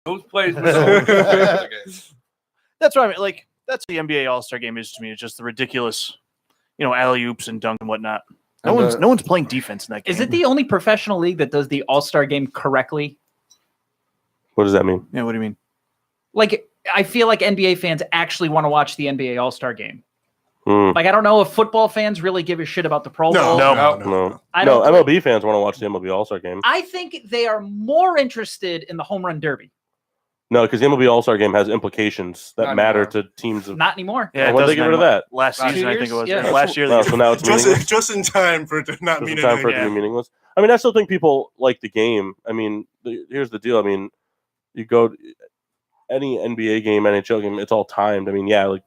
Those plays were so good. That's what I mean. Like, that's what the NBA All-Star Game is to me. It's just the ridiculous, alley-oops and dunk and whatnot. No one's playing defense in that game. Is it the only professional league that does the All-Star Game correctly? What does that mean? Yeah, what do you mean? Like, I feel like NBA fans actually want to watch the NBA All-Star Game. Like, I don't know if football fans really give a shit about the Pro Bowl. No. MLB fans want to watch the MLB All-Star Game. I think they are more interested in the Home Run Derby. No, because the MLB All-Star Game has implications that matter to teams. Not anymore. Yeah, when did they get rid of that? Last season, I think it was. Yeah. Last year. So now it's meaningless? Just in time for it to not mean anything. For it to be meaningless. I mean, I still think people like the game. I mean, here's the deal. I mean, you go any NBA game, NHL game, it's all timed. I mean, yeah, like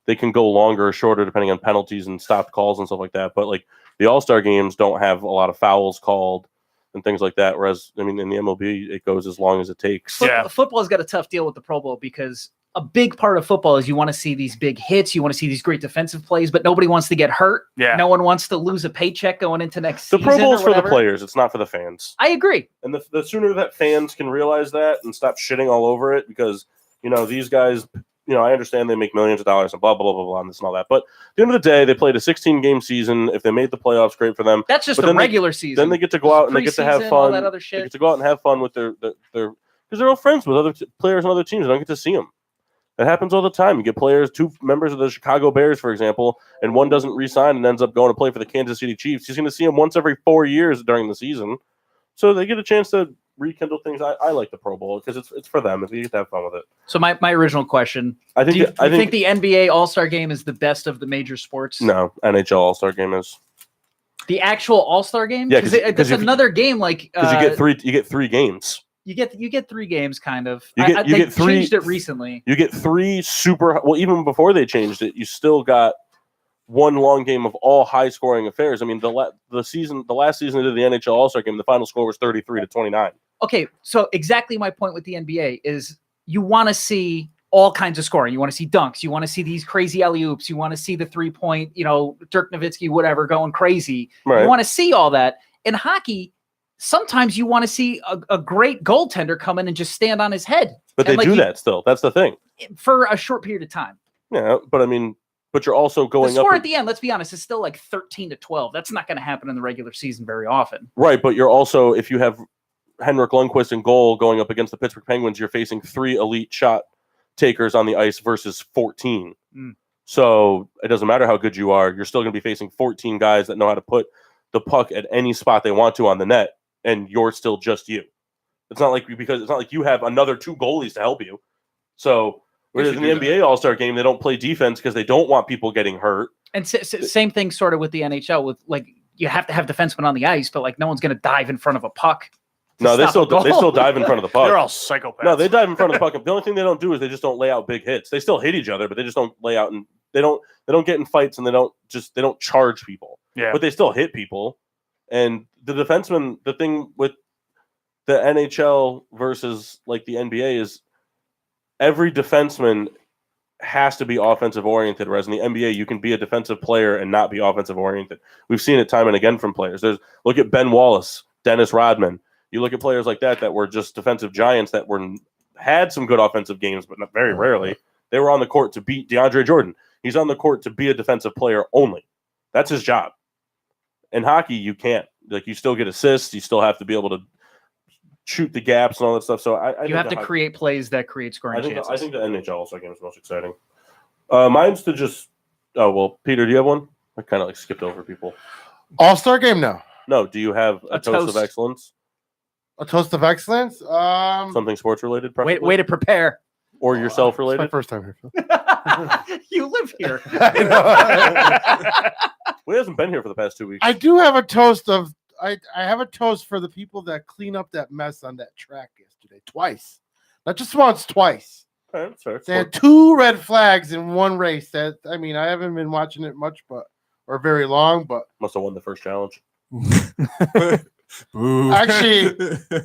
they can go longer or shorter depending on penalties and stopped calls and stuff like that. But like the All-Star games don't have a lot of fouls called and things like that. Whereas, I mean, in the MLB, it goes as long as it takes. Football's got a tough deal with the Pro Bowl because a big part of football is you want to see these big hits. You want to see these great defensive plays, but nobody wants to get hurt. Yeah. No one wants to lose a paycheck going into next season. The Pro Bowl is for the players. It's not for the fans. I agree. And the sooner that fans can realize that and stop shitting all over it, because, these guys, I understand they make millions of dollars and blah, blah, blah, blah, and this and all that. But at the end of the day, they played a 16-game season. If they made the playoffs, great for them. That's just the regular season. Then they get to go out and they get to have fun. All that other shit. They get to go out and have fun with their because they're all friends with other players and other teams. They don't get to see them. That happens all the time. You get players, 2 members of the Chicago Bears, for example, and one doesn't re-sign and ends up going to play for the Kansas City Chiefs. He's going to see them once every 4 years during the season. So they get a chance to rekindle things. I like the Pro Bowl because it's for them. If you get to have fun with it. So my original question: do you think the NBA All-Star Game is the best of the major sports? No, NHL All-Star Game is the actual All-Star Game. Yeah, because it's another game. Like because you get three games. You get 3 games, kind of. You get 3. Changed it recently. You get 3 super. Well, even before they changed it, you still got 1 long game of all high scoring affairs. I mean, the last season they did the NHL All-Star Game, the final score was 33-29. Okay, so exactly my point with the NBA is you want to see all kinds of scoring. You want to see dunks. You want to see these crazy alley-oops. You want to see the 3-point, Dirk Nowitzki, whatever, going crazy. Right. You want to see all that. In hockey, sometimes you want to see a great goaltender come in and just stand on his head. But they do that still. That's the thing. For a short period of time. Yeah, but I mean, but you're also going the score up at the end, let's be honest, is still like 13-12. That's not going to happen in the regular season very often. Right, but you're also, if you have Henrik Lundqvist in goal going up against the Pittsburgh Penguins, you're facing 3 elite shot takers on the ice versus 14. So it doesn't matter how good you are. You're still going to be facing 14 guys that know how to put the puck at any spot they want to on the net, and you're still just you. It's not like you have another 2 goalies to help you. So whereas in the NBA All-Star Game, they don't play defense because they don't want people getting hurt. And same thing sort of with the NHL. With like you have to have defensemen on the ice, but like no one's going to dive in front of a puck. No, they still dive in front of the puck. They're all psychopaths. No, they dive in front of the puck. The only thing they don't do is they just don't lay out big hits. They still hit each other, but they just don't lay out, and they don't get in fights, and they don't charge people. Yeah. But they still hit people. And the defenseman, the thing with the NHL versus like the NBA is every defenseman has to be offensive oriented, whereas in the NBA you can be a defensive player and not be offensive oriented. We've seen it time and again from players. Look at Ben Wallace, Dennis Rodman. You look at players like that were just defensive giants that had some good offensive games, but not very rarely. They were on the court to beat DeAndre Jordan. He's on the court to be a defensive player only. That's his job. In hockey, you can't. Like, you still get assists. You still have to be able to shoot the gaps and all that stuff. So you have to create plays that create scoring chances. I think the NHL All-Star Game is most exciting. Mine's to just. Oh well, Peter, do you have one? I kind of skipped over people. All-Star Game now. No, do you have a toast of excellence? A toast of excellence? Something sports related, probably. Way to prepare. Or yourself related. It's my first time here. You live here. We hasn't been here for the past 2 weeks. I do have a toast of. I have a toast for the people that clean up that mess on that track yesterday twice, not just once, twice. Okay, that's fair. They had 2 red flags in one race. I haven't been watching it much, or very long, but must have won the first challenge. Actually,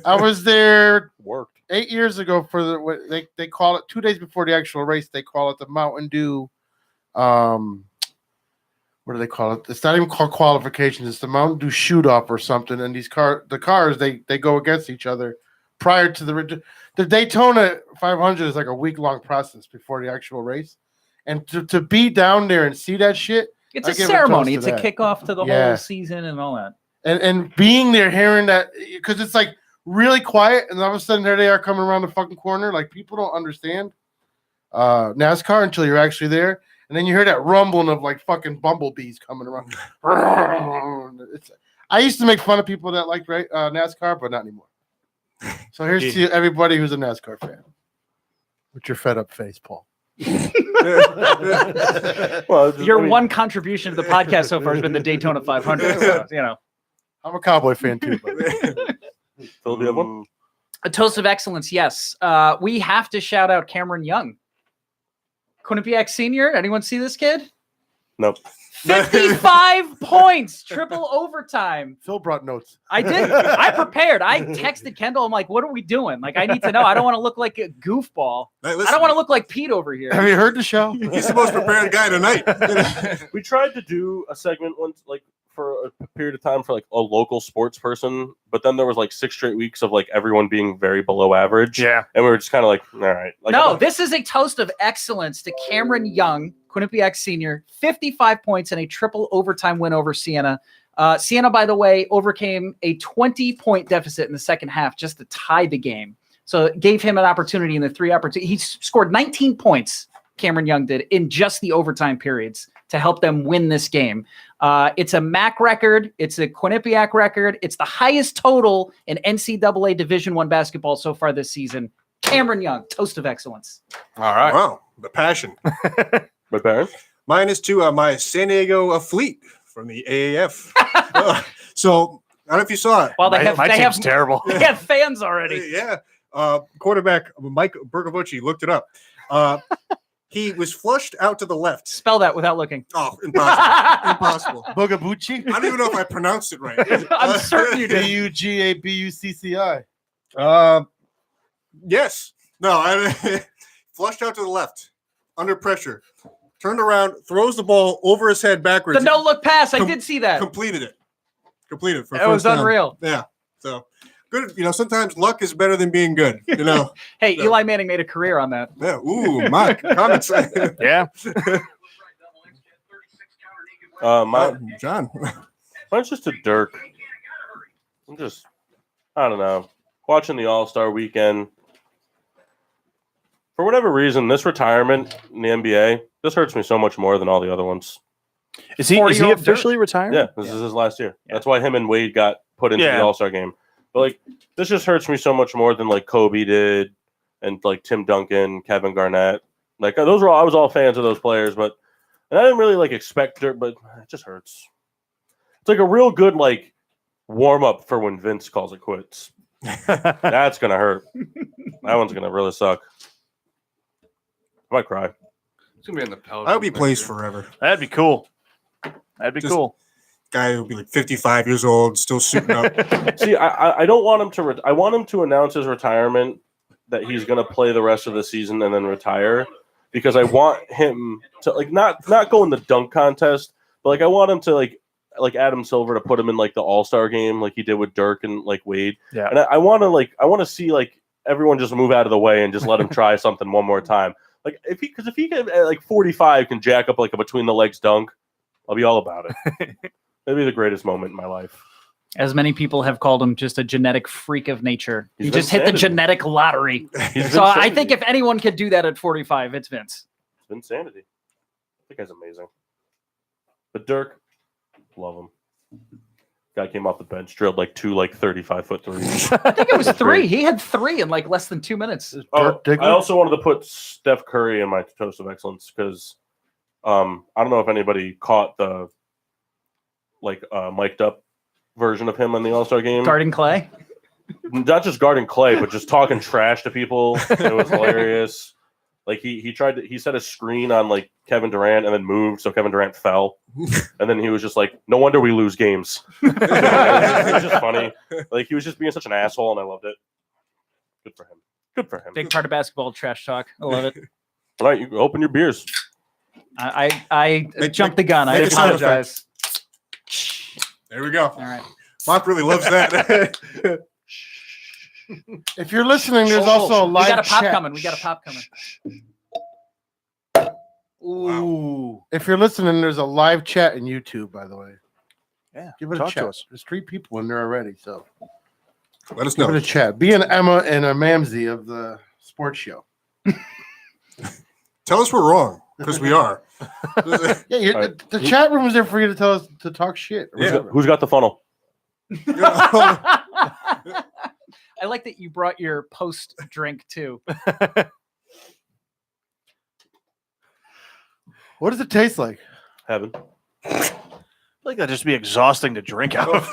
I was there. Worked 8 years ago for they call it 2 days before the actual race. They call it the Mountain Dew. What do they call it? It's not even called qualifications. It's the Mountain Dew shoot off or something. And the cars they go against each other prior to the Daytona 500 is like a week-long process before the actual race, and to be down there and see that shit, It's I a give a ceremony. toast to It's a that. kickoff to the Yeah. whole season and all that. and being there, hearing that, because it's like really quiet, and all of a sudden there they are coming around the fucking corner. Like, people don't understand NASCAR until you're actually there, and then you hear that rumbling of like fucking bumblebees coming around. I used to make fun of people that like NASCAR, but not anymore. So here's to everybody who's a NASCAR fan. With your fed up face, Paul. Well, Your one contribution to the podcast so far has been the Daytona 500. So, you know, I'm a Cowboy fan too. But Phil, do you have one? a toast of excellence. Yes, we have to shout out Cameron Young, Quinnipiac Senior. Anyone see this kid? Nope. 55 points, triple overtime. Phil brought notes. I did. I prepared. I texted Kendall. I'm like, what are we doing? Like, I need to know. I don't want to look like a goofball. Hey, I listen, don't want to look like Pete over here. Have you heard the show? He's the most prepared guy tonight. We tried to do a segment once, like for a period of time, for like a local sports person, but then there was like 6 straight weeks of like everyone being very below average. Yeah. And we were just kind of like, all right. Like, No, this is a toast of excellence to Cameron Young, Quinnipiac Senior, 55 points and a triple overtime win over Siena. Siena, by the way, overcame a 20-point deficit in the second half just to tie the game. So it gave him an opportunity in the 3 opportunities. He scored 19 points, Cameron Young did, in just the overtime periods to help them win this game. It's a MAC record. It's a Quinnipiac record. It's the highest total in NCAA Division I basketball so far this season. Cameron Young, toast of excellence. All right. Wow, the passion. my parents. Mine is to my San Diego Fleet from the AAF. So I don't know if you saw it. Well, they My have team's terrible. They have fans already. Yeah. Quarterback Mike Bergavucci looked it up. He was flushed out to the left. Spell that without looking. Oh, impossible. Impossible. Bogabucci? I don't even know if I pronounced it right. I'm certain you did. Bugabucci. Yes. No, I flushed out to the left under pressure. Turned around, throws the ball over his head backwards. The no-look pass. I did see that. Completed it. Completed for It was first down. unreal. Yeah. So good. You know, sometimes luck is better than being good. You know. Hey, So- Eli Manning made a career on that. Yeah. Ooh, Mike. Comments. Yeah. John. Mine's just a Dirk. I don't know. Watching the All-Star weekend. For whatever reason, this retirement in the NBA, this hurts me so much more than all the other ones. Is he 40-year-old officially retired? Yeah, this is his last year. That's why him and Wade got put into the Yeah. All-Star game. But like, this just hurts me so much more than like Kobe did, and like Tim Duncan, Kevin Garnett. Like I was all fans of those players, and I didn't really like expect Dirk, but it just hurts. It's like a real good like warm up for when Vince calls it quits. That's gonna hurt. That one's gonna really suck. I might cry. It's gonna be in the Pelicans. I hope he next plays year. forever. That'd be cool. That'd be Just- cool. Guy who'll be like 55 years old, still suiting up. See, I don't want him to. I want him to announce his retirement, that he's going to play the rest of the season and then retire, because I want him to like not go in the dunk contest, but like I want him to like Adam Silver to put him in like the All-Star game like he did with Dirk and like Wade. Yeah. And I want to see like everyone just move out of the way and just let him try something one more time. Like if he can at like 45 can jack up like a between the legs dunk, I'll be all about it. That'd be the greatest moment in my life. As many people have called him just a genetic freak of nature. He's He just hit the insanity. genetic lottery. He's So I insanity. think if anyone could do that at 45, it's Vince. It's insanity. That guy's amazing. But Dirk, love him. Guy came off the bench, drilled like 2 35-foot threes. I think it was That's 3. great. He had 3 in like less than 2 minutes. Oh, Diggler? I also wanted to put Steph Curry in my toast of excellence because I don't know if anybody caught the mic'd up version of him in the All-Star game. Guarding Clay. Not just guarding Clay, but just talking trash to people. It was hilarious. Like he set a screen on like Kevin Durant and then moved, so Kevin Durant fell, and then he was just like, "No wonder we lose games." It was just funny. Like he was just being such an asshole, and I loved it. Good for him. Good for him. Big part of basketball trash talk. I love it. All right, you can open your beers. I Make- jumped the gun. I make a sound apologize. There we go. All right. Mark really loves that. If you're listening, there's Oh, also a live we got a pop chat. coming. We got a pop coming. Ooh. If you're listening, there's a live chat in YouTube, by the way. Yeah, Give it a talk chat. to us. There's 3 people in there already, so Let us give know. it a chat. Be an Emma and a Mamsie of the sports show. Tell us we're wrong, because we are. Yeah, All right. the chat room is there for you to tell us to talk shit. or Yeah. whatever. Who's got the funnel? I like that you brought your post drink too. What does it taste like? Heaven. Like that'd just be exhausting to drink out of.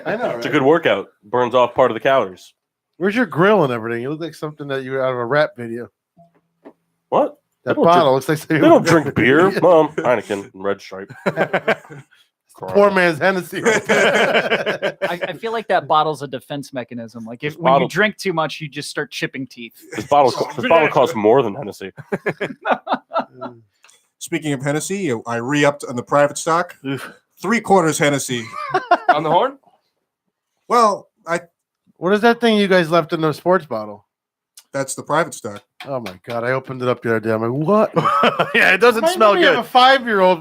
I know. It's a good workout. Burns off part of the calories. Where's your grill and everything? You look like something that you out of a rap video. What? That don't bottle looks like They don't drink beer. Mom, Heineken and Red Stripe. Poor man's Hennessy. Right there. I feel like that bottle's a defense mechanism. Like if This when you bottle- drink too much, you just start chipping teeth. This bottle costs more than Hennessy. Speaking of Hennessy, I re-upped on the private stock. 3/4 Hennessy. On the horn? Well, What is that thing you guys left in the sports bottle? that's the private stock. Oh my god! I opened it up the other day. I'm like, what? Yeah, it doesn't smell You have good. a 5-year-old.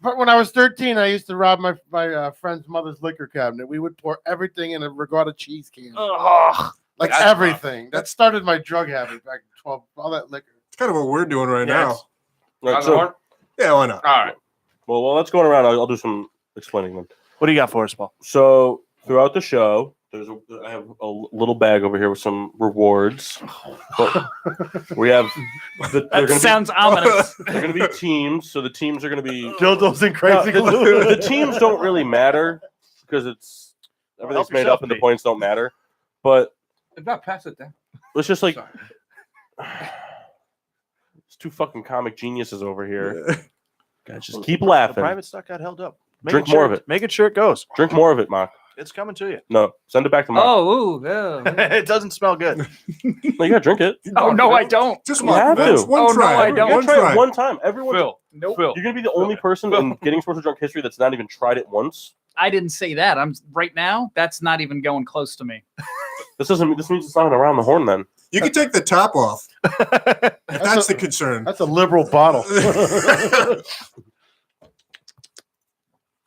But when I was 13, I used to rob my friend's mother's liquor cabinet. We would pour everything in a regatta cheese can, Ugh. like That's everything. That started my drug habit back in 12. All that liquor. It's kind of what we're doing right Yeah, now. it's- All right, On the horn? Yeah, why not? All right. well, while that's going around, I'll do some explaining then. What do you got for us, Paul? So throughout the show, I have a little bag over here with some rewards. But we have That sounds ominous. they're going to be teams. So the teams are going to be Dildos and No, crazy glue. the teams don't really matter because everything's help made yourself, up and the Pete. points don't matter. But If not, pass it down. it's just like Sorry. it's 2 fucking comic geniuses over here. Guys, just keep The laughing. private stock got held up. Drink sure more of it. Making sure it goes. Drink more of it, Mock. It's coming to you. No, send it back to Mock. Oh, ooh, yeah. It doesn't smell good. No, you gotta drink it. Oh no, I don't. Just You one. have That's to. one Oh, no, try. I You don't. gotta One try try. it one time. Everyone, Phil. Nope. Phil. you're gonna be the only person in Getting Sports with Drunk history that's not even tried it once. I didn't say that. I'm right now. That's not even going close to me. This means it's not around the horn then. You can take the top off if that's the concern. That's a liberal bottle.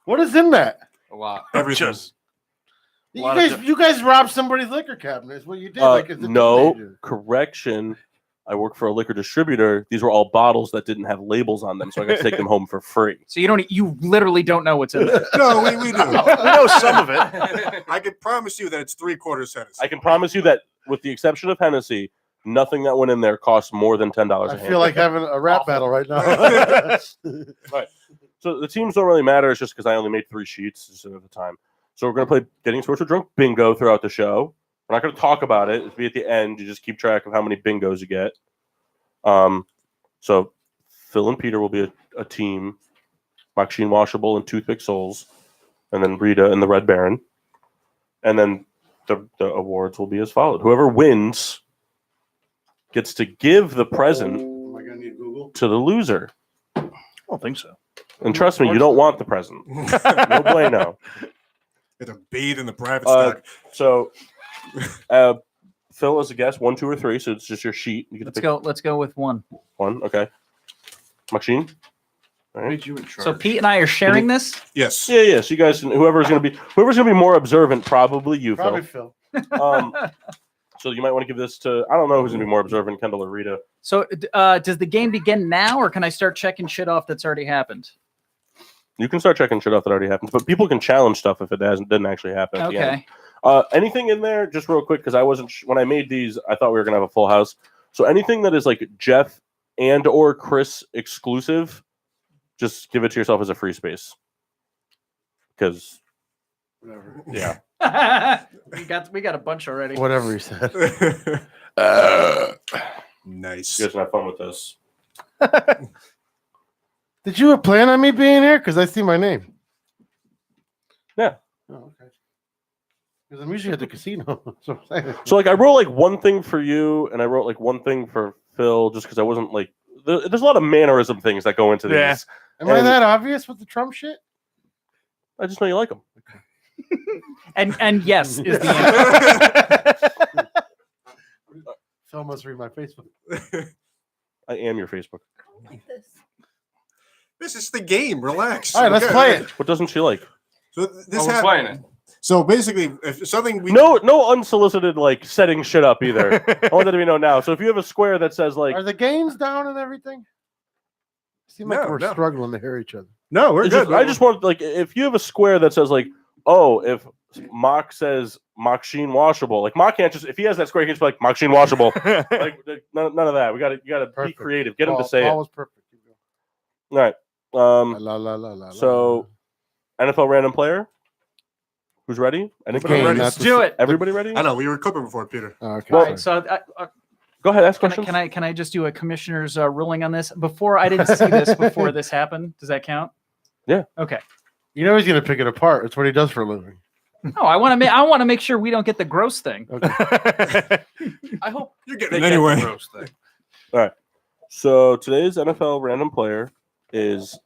What is in that? A lot. Everything. Just You lot of you guys robbed somebody's liquor cabinet. Is what you did. Like as a No, teenager. correction. I work for a liquor distributor. These were all bottles that didn't have labels on them, so I got to take them home for free. So you literally don't know what's in there. No, we do. we know some of it. I can promise you that it's 3/4 Hennessy. I can promise you that, with the exception of Hennessy, nothing that went in there costs more than $10 a I hand. feel like having a rap battle right now. So the teams don't really matter. It's just because I only made 3 sheets just at the time. So we're going to play Getting Sports with Drunk bingo throughout the show. We're not going to talk about it. It'll be at the end. You just keep track of how many bingos you get. So Phil and Peter will be a team. Machine Washable and Toothpick Souls. And then Rita and the Red Baron. And then the awards will be as followed. Whoever wins gets to give the present Am I gonna need Google? to the loser. I don't think so. And trust me, you don't want the present. No bueno. Get to bathe in the private Uh, stock. So, Phil as a guest, 1, 2, or 3. So it's just your sheet. You get Let's to pick go. Let's go with one. one. Okay. Machine. All right. Made you in charge. So Pete and I are sharing this. Yes. Yeah, yeah. So you guys, whoever's gonna be more observant, probably you, Probably Phil. Phil. So you might want to give this to, I don't know who's gonna be more observant, Kendall or Rita. So does the game begin now, or can I start checking shit off that's already happened? You can start checking shit off that already happened, but people can challenge stuff if it didn't actually happen. At the end. Okay. Anything in there, just real quick, because I wasn't when I made these, I thought we were gonna have a full house. So anything that is like Jeff and or Chris exclusive, just give it to yourself as a free space. Because Whatever. yeah, we got a bunch already. Whatever he said. Nice. you guys can have fun with this. Did you plan on me being here? Because I see my name. Yeah. Oh, okay. Because I'm usually at the casino. So I'm saying. So like I wrote like one thing for you, and I wrote like one thing for Phil, just because I wasn't like there's a lot of mannerism things that go into these. Yeah. Am I that obvious with the Trump shit? I just know you like them. And yes is the answer. Phil must read my Facebook. I am your Facebook. This is the game. Relax. All right, let's play it. What doesn't she like? So this we're playing it. So basically, if something we No unsolicited like setting shit up either. I want that to be known now. So if you have a square that says like, Are the games down and everything? Seem like No, we're no. struggling to hear each other. no, we're it's good. just, I just want like if you have a square that says like, oh, if Mock says Machine washable, like Mock can't just if he has that square, he can just be like Machine washable. Like none of that. You gotta be Perfect. creative. Get him Paul, to say Paul it. was perfect. All right. La, la, la, la, la, So NFL random player. Who's ready? Anybody game, ready? that's Let's do it. Everybody ready? I know we were clipping before, Peter. Oh, okay. All Well, right, so Go ahead. Ask can questions. I just do a commissioner's ruling on this? Before I didn't see this before this happened. Does that count? Yeah. Okay. You know he's gonna pick it apart. It's what he does for a living. No, I want to make sure we don't get the gross thing. Okay. I hope You're they getting get it anyway. the gross thing. So today's NFL random player is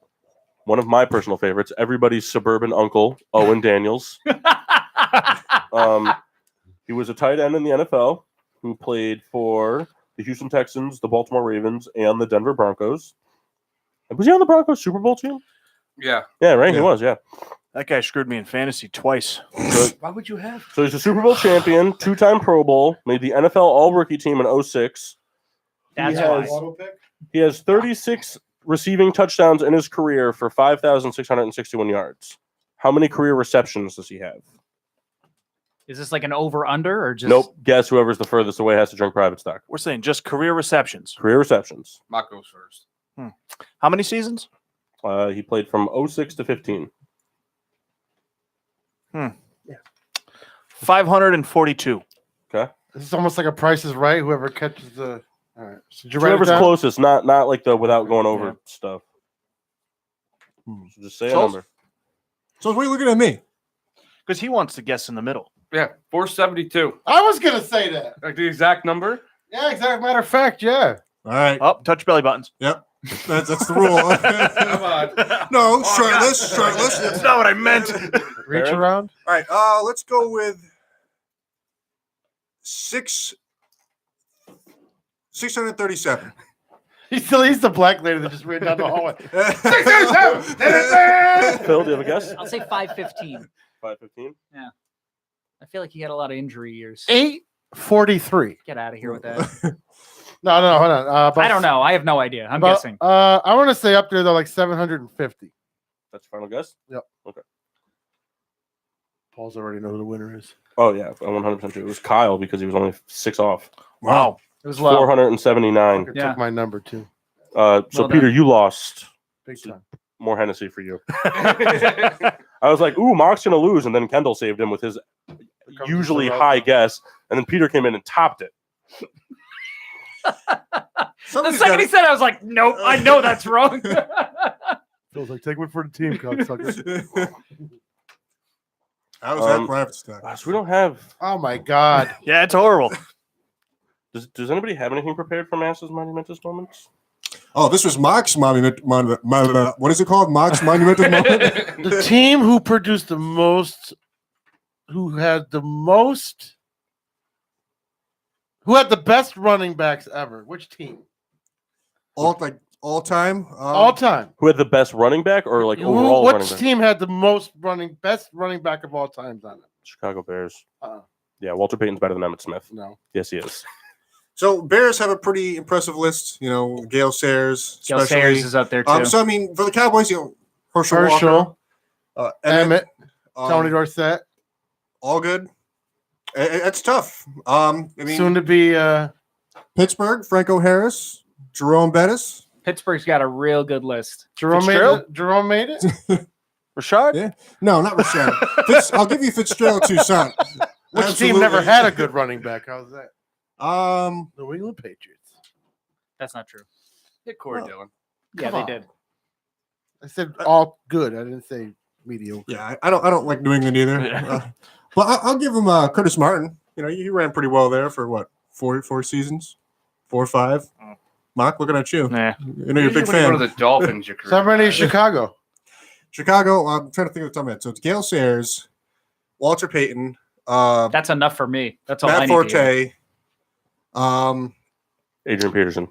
one of my personal favorites. Everybody's suburban uncle, Owen Daniels. He was a tight end in the NFL who played for the Houston Texans, the Baltimore Ravens, and the Denver Broncos. Was he on the Broncos Super Bowl team? Yeah. Yeah, right. He Yeah. was. Yeah. That guy screwed me in fantasy twice. Why would you have? So he's a Super Bowl champion, 2-time Pro Bowl, made the NFL All-Rookie team in 06. That's has- why. He has 36 receiving touchdowns in his career for 5,661 yards. How many career receptions does he have? Is this like an over under or just? Nope. Guess whoever's the furthest away has to drink private stock. We're saying just career receptions. Career receptions. Mock goes first. How many seasons? He played from 06 to 15. 542. This is almost like a Price is Right. Whoever catches the. All right. So did you write it Whoever's down? closest, not like the without going over Yeah. stuff. So just say a So- number. So what are you looking at me? Because he wants to guess in the middle. Yeah, 472. I was gonna say that. Like the exact number. Yeah, exact matter of fact. Yeah. All right, Oh, touch belly buttons. that's the rule. Come on. No, Oh, shirtless, God. shirtless. That's not what I meant. Reach Baron? around. All right, let's go with 637. He's the black lady that just ran down the hallway. 637. Phil, do you have a guess? I'll say 515. 515. I feel like he had a lot of injury years. 843. Get out of here with that. No, hold on. I don't know. I have no idea. I'm guessing. I want to say up there though, like 750. That's your final guess? Paul's already know who the winner is. Oh, yeah. I'm 100% sure. It was Kyle because he was only 6 off. Wow. It was low. 479. Fucker Yeah. took my number too. So, Well Peter, done. you lost. Big time. More Hennessy for you. I was like, ooh, Mock's going to lose. And then Kendall saved him with his usually high guess. And then Peter came in and topped it. The Somebody's second got- he said, it, I was like, nope, I know that's wrong. Feels like take one for the team, cocksucker. How was that Um, private stock? So we don't have. Oh my god. Yeah, it's horrible. Does anybody have anything prepared for Masses Monumentous Moments? Oh, this was Mock's monument. What is it called? Mock's monumental moment. The team who produced the most, who had the best running backs ever. Which team? All time. All time. Who had the best running back or like overall running Which back? team had the best running back of all times on it? Chicago Bears. Uh-uh. Yeah, Walter Payton's better than Emmitt Smith. No. Yes, he is. So Bears have a pretty impressive list. You know, Gale Sayers, Gale especially. Sayers is up there too. So I mean, for the Cowboys, you know, Herschel Walker, Emmett, um, Tony Dorsett, all good. It's tough. I mean, soon to be Pittsburgh, Franco Harris, Jerome Bettis. Pittsburgh's got a real good list. Jerome made Fitzgerald? it. Jerome made it. Rashad? Yeah. No, not Rashad. I'll give you Fitzgerald Toussaint. Which team never had a good running back? How's that? New England Patriots. That's not true. Hit Corey Oh. Dillon. Yeah, Come they on. did. I said all good. I didn't say mediocre. Yeah, I don't like New England either. Yeah. But I'll give him Curtis Martin. You know, he ran pretty well there for what, four seasons, 4 or 5. Mock, looking at you. Nah. You know, you're a big Usually when you fan. go to the Dolphins, your career. So how many is Chicago? Chicago. I'm trying to think of the top of it. So it's Gale Sayers, Walter Payton, That's enough for me. That's all I Matt need to hear. Forte. Adrian Peterson.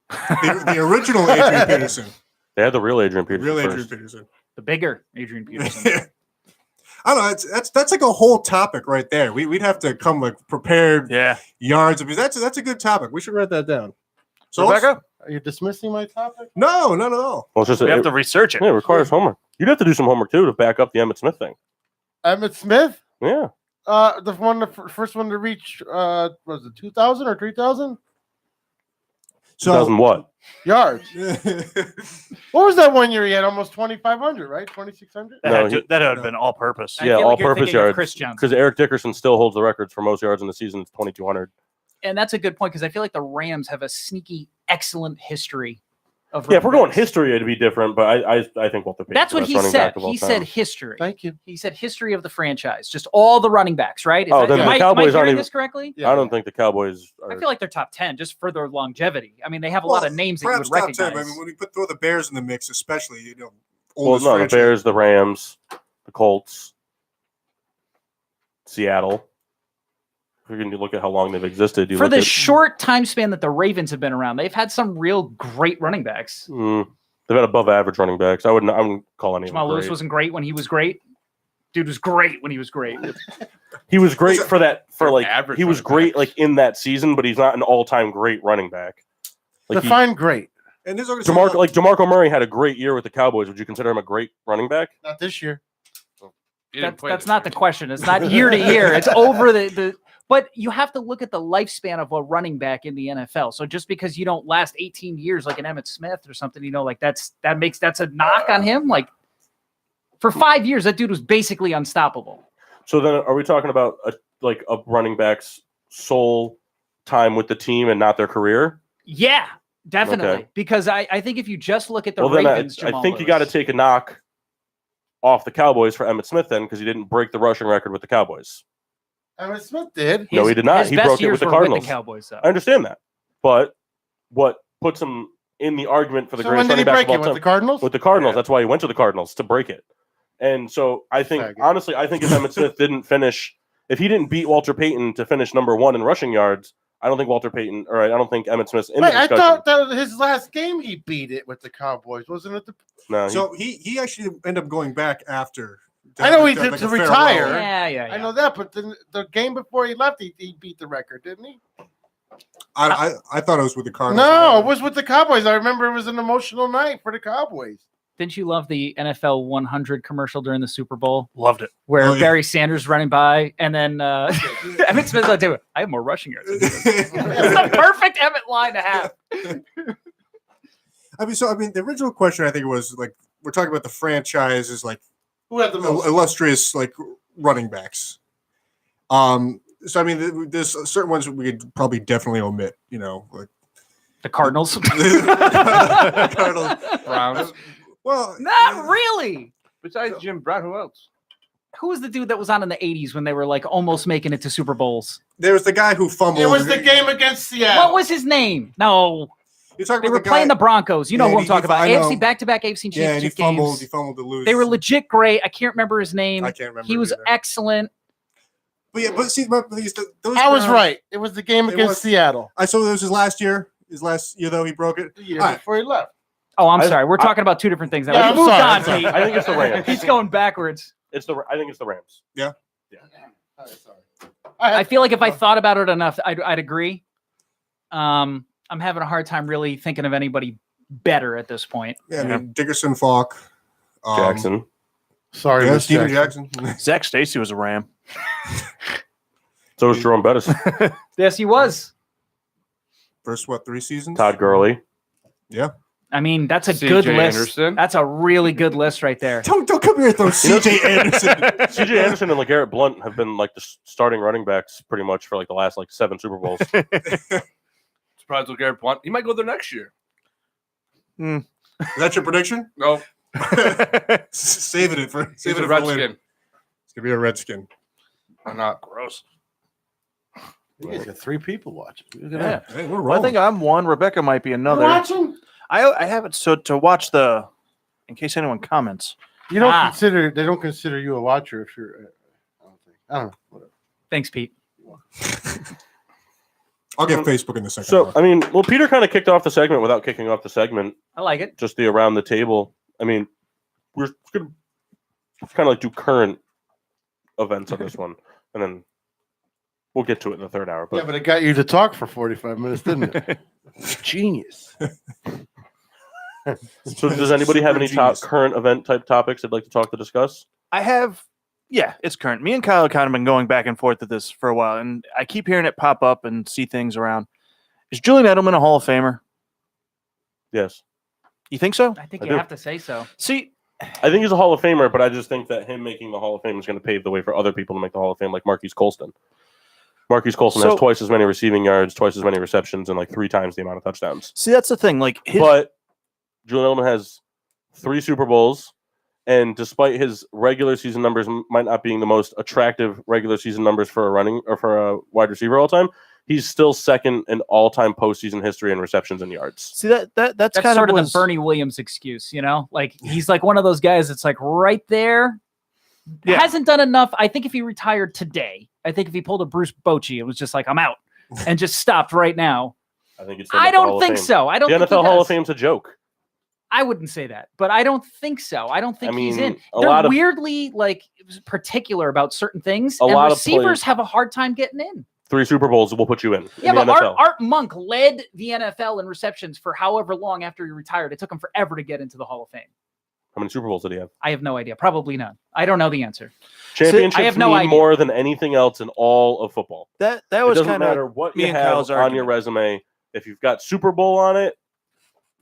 The original Adrian Peterson. They had the real Adrian The Peterson. real first. Adrian Peterson. The bigger Adrian Peterson. I don't know. That's like a whole topic right there. We'd have to come like prepared Yeah. yards. I mean, that's a good topic. We should write that down. So Rebecca, are you dismissing my topic? no, not at all. Well, it's just We have it, to research it. yeah, it requires homework. You'd have to do some homework too to back up the Emmitt Smith thing. Emmitt Smith, Yeah. the first one to reach, was it 2,000 or 3,000 So 2000 what? yards? What was that one year he had almost 2,500, right? 2,600. That, No, had, to, that had been all purpose. I Yeah, feel like you're all-purpose thinking of yards. Chris Johnson. Because Eric Dickerson still holds the records for most yards in the season. It's 2,200. And that's a good point because I feel like the Rams have a sneaky, excellent history of. Yeah, if we're running going backs. history, it'd be different. But I think Walter Payton's That's the what best he running said. back of all He time. said history. Thank you. He said history of the franchise, just all the running backs, right? Oh, then the am I Cowboys aren't hearing even- this correctly? Yeah, I don't think the Cowboys are. I feel like they're top 10 just for their longevity. I mean, they have a lot of names that you perhaps would top recognize. 10. I mean, when we throw the Bears in the mix, especially, well, oldest no, the franchise. Bears, the Rams, the Colts, Seattle. If you're going to look at how long they've existed, you For look the at, short time span that the Ravens have been around, they've had some real great running backs. they've had above average running backs. I wouldn't call any of them Jamal Lewis great. wasn't great when he was great. Dude was great when he was great. He was great for that. For They're like, average he was running great backs. like in that season, but he's not an all-time great running back. Like he, Define great. And this DeMarco Murray had a great year with the Cowboys. Would you consider him a great running back? Not this year. He didn't play That's this not the year. question. It's not year to year. It's over the. But you have to look at the lifespan of a running back in the NFL. So just because you don't last 18 years like an Emmitt Smith or something, like that's a knock on him. Like for 5 years, that dude was basically unstoppable. So then, are we talking about a running back's sole time with the team and not their career? Yeah, definitely. Okay. Because I think if you just look at the Well, then Ravens, I Jamal think you got to Lewis- take a knock off the Cowboys for Emmitt Smith then, because he didn't break the rushing record with the Cowboys. Emmitt Smith did. No, he did not. His He best broke it years with the were Cardinals. With the Cowboys, though. I understand that, but what puts him in the argument for the So when greatest did he running back break of it all with the time? Cardinals? With the Cardinals, Yeah. that's why he went to the Cardinals to break it. And so I think, Faggot. honestly, I think if Emmitt Smith didn't finish, if he didn't beat Walter Payton to finish number one in rushing yards, I don't think I don't think Emmitt Smith's in the Wait, I discussion. thought that was his last game he beat it with the Cowboys, wasn't it? No, So he actually ended up going back after. I know he to did like to a farewell. retire. Yeah. I know that, but the game before he left, he beat the record, didn't he? I thought it was with the Cardinals. No, it was with the Cowboys. I remember it was an emotional night for the Cowboys. Didn't you love the NFL 100 commercial during the Super Bowl Loved it. where Oh, yeah. Barry Sanders running by and then Emmitt Smith's like, "Dude, I have more rushing yards." It's the perfect Emmitt line to have. I mean, the original question I think was like we're talking about the franchises, like Who had the most? illustrious like running backs. So I mean, there's certain ones we could probably definitely omit. Like The Cardinals. Cardinals. Browns. Well, Not really. Besides Jim Brown, who else? Who was the dude that was on in the 80s when they were like almost making it to Super Bowls? there was the guy who fumbled. It was the game against Seattle. What was his name? No, You're talking they about were the playing guy, the Broncos. You know Yeah, who I'm he- talking about. I know. AFC back-to-back AFC Yeah, and he championship fumbled. games. He fumbled to lose. They were legit great. I can't remember his name. I can't remember. He was either. excellent. But yeah, but see, those I was guys- right. It was the game It against was. Seattle. I saw it was his last year. His last year though, he broke it. The year All right. before he left. Oh, I'm I- sorry. We're talking about two different things now. Yeah, We I'm moved sorry, on, I'm sorry. Pete. I think it's the Rams. He's going backwards. I think it's the Rams. All right, sorry. I feel like if I thought about it enough, I'd agree. I'm having a hard time really thinking of anybody better at this point. Yeah, I mean, Dickerson, Falk, Jackson. Sorry, yeah, Miss Steven Jackson. Jackson. Zach Stacy was a Ram. So was Jerome Bettis. Yes, he was. First, 3 seasons? Todd Gurley. Yeah. I mean, that's a CJ good list. Anderson. That's a really good list right there. Don't come here and throw CJ Anderson. CJ Anderson and LeGarrette Blount have been like the starting running backs pretty much for like the last 7 Super Bowls. Surprised with Garrett Blunt. He might go there next year. Is that your prediction? No, Saving it for he's saving a it for later. Redskin. It's gonna be a Redskin. Why not? Gross. You guys got 3 people watching. Look at Yeah. that. Hey, we're I rolling. think I'm one. Rebecca might be You another. watching? I have it so to watch the, in case anyone comments. You don't Ah. consider they don't consider you a watcher if you're. I don't know. Whatever. Thanks, Pete. I'll get Facebook in the second. So, hour. I mean, well, Peter kind of kicked off the segment without kicking off the segment. I like it. Just the around the table. I mean, we're going to kind of like do current events on this one, and then we'll get to it in the third hour. Yeah, but it got you to talk for 45 minutes, didn't it? Genius. So, does anybody have any Super genius. current event type topics they'd like to discuss? I have, yeah, it's current. Me and Kyle have kind of been going back and forth at this for a while, and I keep hearing it pop up and see things around. Is Julian Edelman a Hall of Famer? Yes. You think so? I think I you do. have to say so. See, I think he's a Hall of Famer, but I just think that him making the Hall of Fame is going to pave the way for other people to make the Hall of Fame, like Marquise Colston. Marquise Colston has twice as many receiving yards, twice as many receptions, and like 3 times the amount of touchdowns. See, that's the thing. Like, But Julian Edelman has 3 Super Bowls, and despite his regular season numbers might not being the most attractive regular season numbers for a running or for a wide receiver all time, he's still second in all-time postseason history in receptions and yards. see that's That's kind sort of was, the Bernie Williams excuse, you know? Like he's like one of those guys that's like right there. Yeah. Hasn't done enough. I think if he retired today, I think if he pulled a Bruce Bochy, it was just like I'm out and just stopped right now. I think it's. I don't think so. I don't The think he NFL Hall of does. Fame's a joke. I wouldn't say that, but I don't think so. I don't think I he's mean, in. a They're lot of- weirdly like particular about certain things, A and lot of receivers players- have a hard time getting in. 3 Super Bowls will put you in Yeah, the but NFL. Art Monk led the NFL in receptions for however long after he retired. It took him forever to get into the Hall of Fame. How many Super Bowls did he have? I have no idea. Probably none. I don't know the answer. Championships I have no mean idea. more than anything else in all of football. that It was doesn't kind matter of what me you and have Kyle's on your argument. resume. If you've got Super Bowl on it,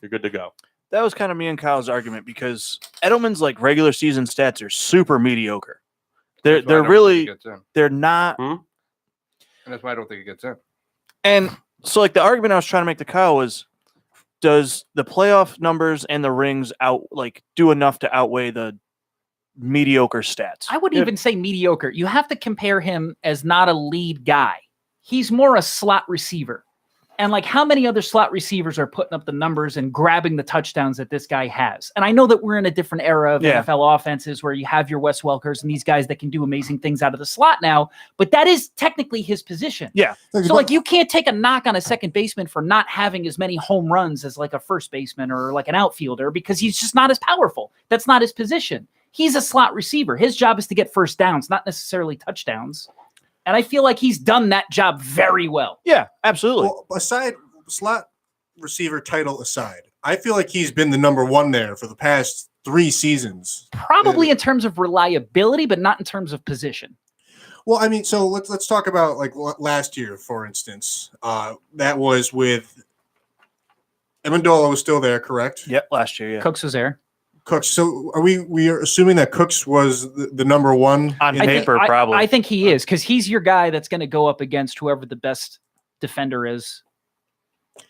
you're good to go. that was kind of me and Kyle's argument because Edelman's like regular season stats are super mediocre. They're That's why I don't think really he gets in. they're not. And that's why I don't think he gets in. And so, like, the argument I was trying to make to Kyle was, does the playoff numbers and the rings do enough to outweigh the mediocre stats? I wouldn't even say mediocre. You have to compare him as not a lead guy. He's more a slot receiver. And like how many other slot receivers are putting up the numbers and grabbing the touchdowns that this guy has? And I know that we're in a different era of Yeah. NFL offenses where you have your Wes Welkers and these guys that can do amazing things out of the slot now, but that is technically his position. Yeah. So like you can't take a knock on a second baseman for not having as many home runs as like a first baseman or like an outfielder because he's just not as powerful. That's not his position. He's a slot receiver. His job is to get first downs, not necessarily touchdowns. And I feel like he's done that job very well. Yeah, absolutely. Well, aside slot receiver title aside, I feel like he's been the number 1 there for the past 3 seasons. Probably in terms of reliability, but not in terms of position. Well, I mean, so let's talk about like last year, for instance. That was with Amendola was still there, correct? Yep, last year, yeah. Cooks was there. Cooks. So we are assuming that Cooks was the number 1 On in- I paper, think, probably. I think he is because he's your guy that's going to go up against whoever the best defender is.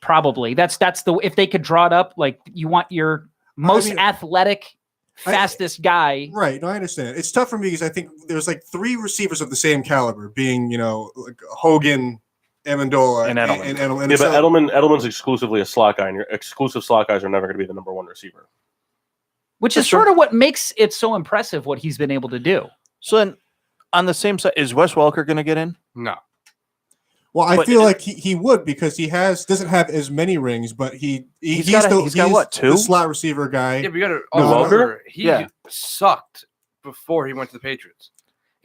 Probably. That's the if they could draw it up, like you want your most mean, athletic, fastest guy. Right. No, I understand. It's tough for me because I think there's like 3 receivers of the same caliber, being like Hogan, Amendola, And Edelman. and Edelman. Yeah, So- but Edelman's exclusively a slot guy, and your exclusive slot guys are never going to be the number 1 receiver. Which is sort of what makes it so impressive what he's been able to do. So then, on the same side, is Wes Welker going to get in? No. Well, I But- feel like he would because he doesn't have as many rings, but he's got what, 2? the slot receiver guy. Yeah, but you got to No, remember, he Yeah. sucked before he went to the Patriots.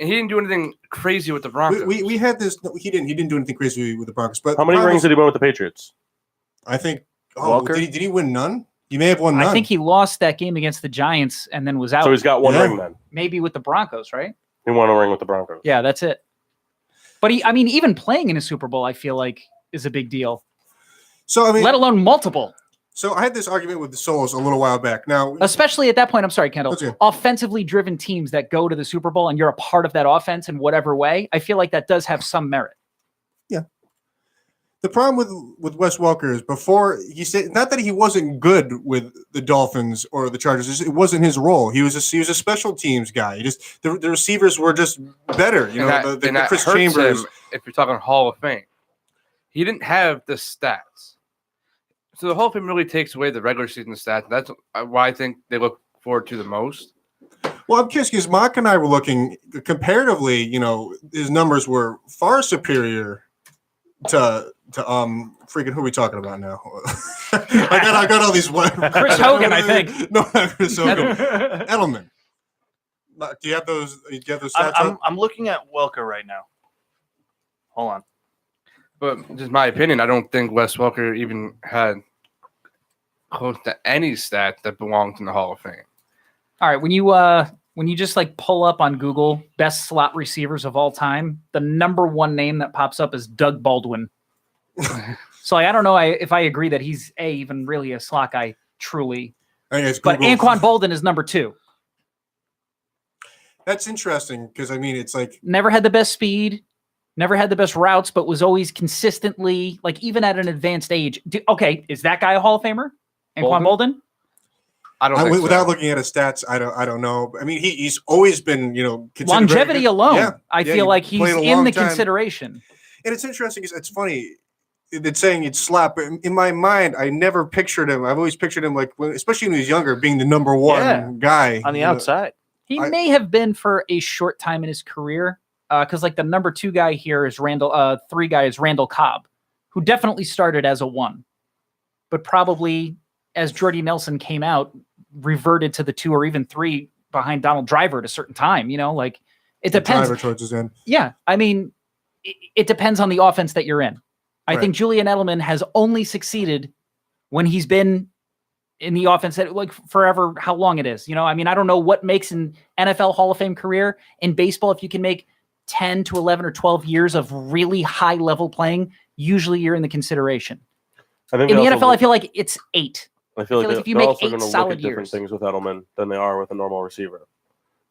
And he didn't do anything crazy with the Broncos. We had this. No, he didn't do anything crazy with the Broncos. But How many rings did he win with the Patriots? I think? Oh, Walker? did he win none? He may have won none. I think he lost that game against the Giants and then was out. So he's got 1 Yeah. ring then. Maybe with the Broncos, right? He won a ring with the Broncos. Yeah, that's it. But even playing in a Super Bowl, I feel like is a big deal. So I mean, Let alone multiple. so I had this argument with the Solos a little while back. Now, Especially at that point, I'm sorry, Kendall. That's okay. Offensively driven teams that go to the Super Bowl and you're a part of that offense in whatever way, I feel like that does have some merit. the problem with Wes Welker is before he said not that he wasn't good with the Dolphins or the Chargers. It wasn't his role. He was a special teams guy. He just the receivers were just better. You And know, that- the and that Chris hurts Chambers. him if you're talking Hall of Fame. He didn't have the stats. So the Hall of Fame really takes away the regular season stats. That's why I think they look forward to the most. Well, I'm curious because Mock and I were looking comparatively. His numbers were far superior freaking who are we talking about now? I got all these. Chris Hogan, I think. No, not Chris Hogan. Edelman. Do you have those? Do you have those stats up? I'm looking at Welker right now. Hold on. But just my opinion, I don't think Wes Welker even had close to any stat that belongs in the Hall of Fame. All right, when you just like pull up on Google best slot receivers of all time, the number one name that pops up is Doug Baldwin. So I don't know if I agree that he's even really a slot guy truly. But Anquan Bolden is number 2. That's interesting because I mean it's like Never had the best speed, never had the best routes, but was always consistently like even at an advanced age. Okay, is that guy a Hall of Famer? Anquan Bolden? I don't think so. Without looking at his stats, I don't know. I mean, he's always been, considered longevity alone. Yeah, I feel like he's in the consideration. And it's interesting because it's funny. It's saying you'd slap, but in my mind, I never pictured him. I've always pictured him like, especially when he was younger, being the number one guy on the outside. He may have been for a short time in his career, because like the number 2 guy here is Randall. 3 guy is Randall Cobb, who definitely started as a 1, but probably as Jordy Nelson came out, reverted to the 2 or even 3 behind Donald Driver at a certain time. Like it depends. Driver towards his end. Yeah, I mean, it depends on the offense that you're in. I think Julian Edelman has only succeeded when he's been in the offense that like forever, how long it is. I mean, I don't know what makes an NFL Hall of Fame career in baseball. If you can make 10 to 11 or 12 years of really high level playing, usually you're in the consideration. In the NFL, I feel like it's 8. I feel like if you they're make also 8 going to look solid at different years. things with Edelman than they are with a normal receiver.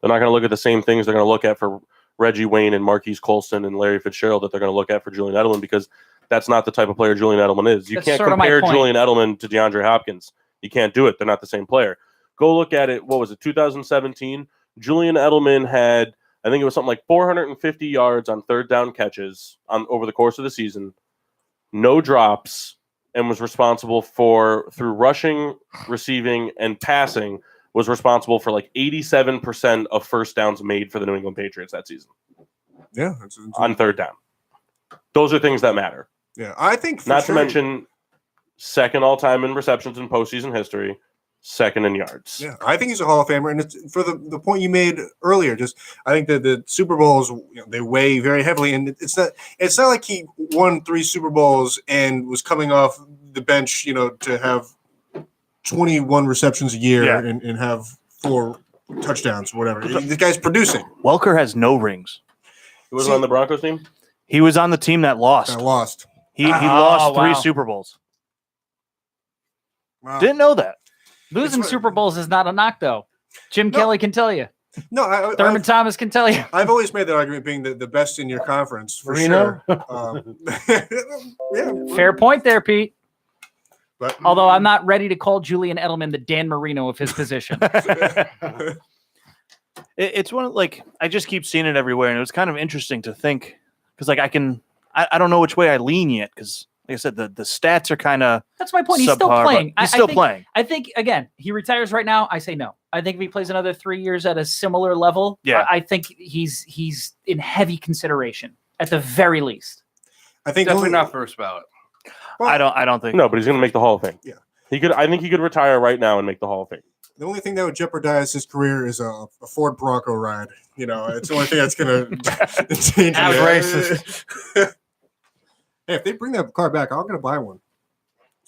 They're not going to look at the same things they're going to look at for Reggie Wayne and Marquise Colston and Larry Fitzgerald that they're going to look at for Julian Edelman, because that's not the type of player Julian Edelman is. You can't compare Julian Edelman to DeAndre Hopkins. You can't do it. They're not the same player. Go look at it. What was it, 2017? Julian Edelman had, I think it was something like 450 yards on third down catches over the course of the season, no drops, and was responsible for, through rushing, receiving, and passing, was responsible for like 87% of first downs made for the New England Patriots that season. Yeah. On third down. Those are things that matter. Yeah, I think not to mention second all-time in receptions in postseason history, second in yards. Yeah, I think he's a Hall of Famer, and it's for the point you made earlier. Just I think that the Super Bowls they weigh very heavily, and it's not like he won 3 Super Bowls and was coming off the bench, to have 21 receptions a year and have 4 touchdowns or whatever. This guy's producing. Welker has no rings. He was on the Broncos team. He was on the team that lost. He lost 3 Super Bowls. Wow. Didn't know that. Losing Super Bowls is not a knock, though. Jim Kelly can tell you. No, Thurman Thomas can tell you. I've always made that argument being the best in your conference for Marino? sure. Yeah. Fair point there, Pete. But, Although I'm not ready to call Julian Edelman the Dan Marino of his position. It's one of I just keep seeing it everywhere, and it was kind of interesting to think because I don't know which way I lean yet because like I said the stats are kind of that's my point. He's still playing. He's still playing. I think again he retires right now. I say no. I think if he plays another 3 years at a similar level, I think he's in heavy consideration at the very least. I think definitely not first ballot. Well, I don't think no, but he's going to make the Hall of Fame. Yeah, I think he could retire right now and make the Hall of Fame. The only thing that would jeopardize his career is a Ford Bronco ride. It's the only thing that's going to change. Racist. Hey, if they bring that car back, I'm going to buy one.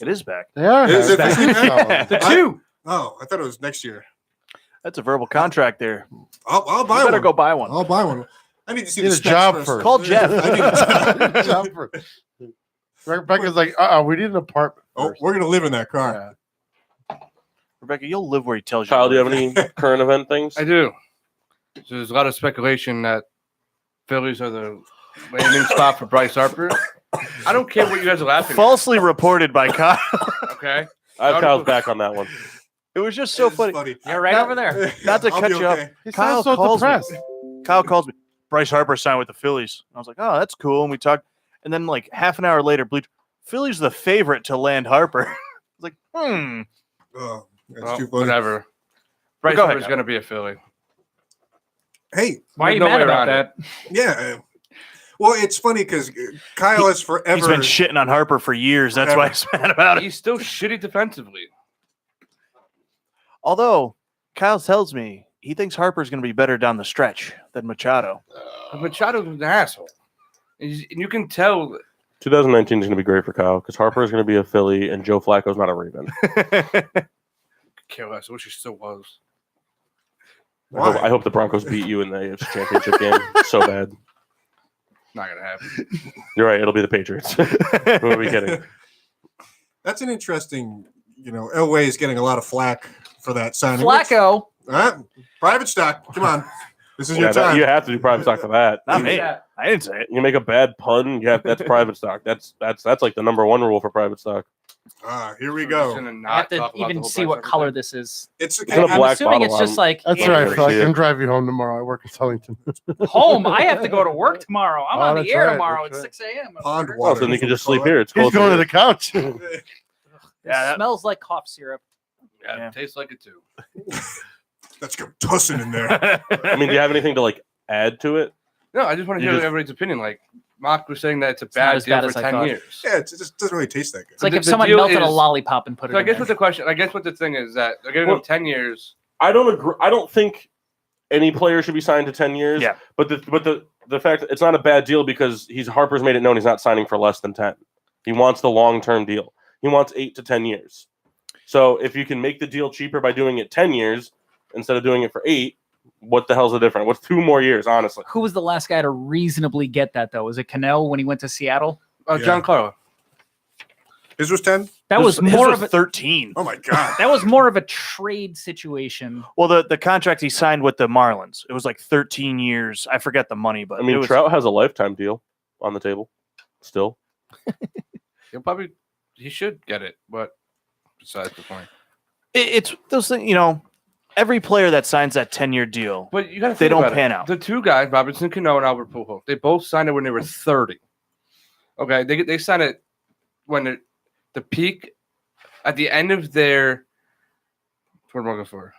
it is back. They are. Is it back. The 2. Oh, I thought it was next year. That's a verbal contract there. I'll buy You better one. go buy one. I'll buy one. I need to see Need the a specs job first. first. Call Jeff. I need a job. Jumper. Rebecca's like, we need an apartment. Oh, First. we're going to live in that car. Rebecca, you'll live where he tells you. Kyle, do you have any current event things? I do. So there's a lot of speculation that Phillies are the landing spot for Bryce Harper. I don't care what you guys are laughing Falsely reported by Kyle. at. Okay. I have Kyle's back on that one. It was just so This is funny. You're right over there. Not to I'll cut be you up. okay. He Kyle sounds so calls depressed. me. Kyle calls me. Bryce Harper signed with the Phillies. I was like, oh, that's cool. And we talked. And then like half an hour later, Philly's the favorite to land Harper. I was like, Oh, that's Well, too funny. whatever. Bryce Go ahead, Harper's going to be a Philly. Hey, Why are you No mad way about around that? yeah. Well, it's funny because Kyle has forever. He's been shitting on Harper for years. That's why he's mad about it. He's still shitty defensively. Although Kyle tells me he thinks Harper's going to be better down the stretch than Machado. Machado's an asshole. And you can tell. 2019 is going to be great for Kyle because Harper is going to be a Philly and Joe Flacco's not a Raven. Care less. I wish he still was. I hope the Broncos beat you in the AFC Championship game so bad. Not gonna happen. You're right. It'll be the Patriots. Who are we kidding? That's an interesting. Elway is getting a lot of flack for that signing. Flacco. Private stock. Come on, this is your time. You have to do private stock for that. Not me. I didn't say it. You make a bad pun. That's private stock. That's like the number one rule for private stock. Here we I'm just go. gonna I not have talk to about the even whole see price what of color everything. this is. It's in a I'm black assuming it's bottle. just like That's Andrew. right. Yeah. So I can drive you home tomorrow. I work in Sullyton. Home. I have to go to work tomorrow. I'm Oh, on the that's air right, tomorrow at that's right. 6 a.m. Pond Well, water. so then you can just sleep here. It's He's closer. going to the couch. It smells like cough syrup. Yeah, it tastes like it too. Let's go tussing in there. I mean, do you have anything to add to it? No, I just want to You hear just- everybody's opinion. Like Mark was saying that it's a not bad as deal bad for as I 10 thought. years. Yeah, it just doesn't really taste that good. It's like The- if the someone deal melted a is- lollipop and put it So I in guess there. what the question, I guess what the thing is that they're giving Well- him 10 years. I don't agree. I don't think any player should be signed to 10 years. Yeah. But the fact that it's not a bad deal because Harper's made it known he's not signing for less than 10. He wants the long-term deal. He wants 8 to 10 years. So if you can make the deal cheaper by doing it 10 years instead of doing it for 8, what the hell's the difference? What's 2 more years, honestly? Who was the last guy to reasonably get that, though? Was it Cannell when he went to Seattle? John Carlo. His was 10? That was His more was of a 13. Oh my god. that was more of a trade situation. Well, the contract he signed with the Marlins, it was like 13 years. I forget the money, but I mean, it was, Trout has a lifetime deal on the table still. He should get it, but besides the point. it's those things, every player that signs that 10-year deal, But you got to They think don't about pan it. out. The two guys, Robinson Cano and Albert Pujols, they both signed it when they were 30. Okay, they signed it when the peak at the end of their. What am I looking for?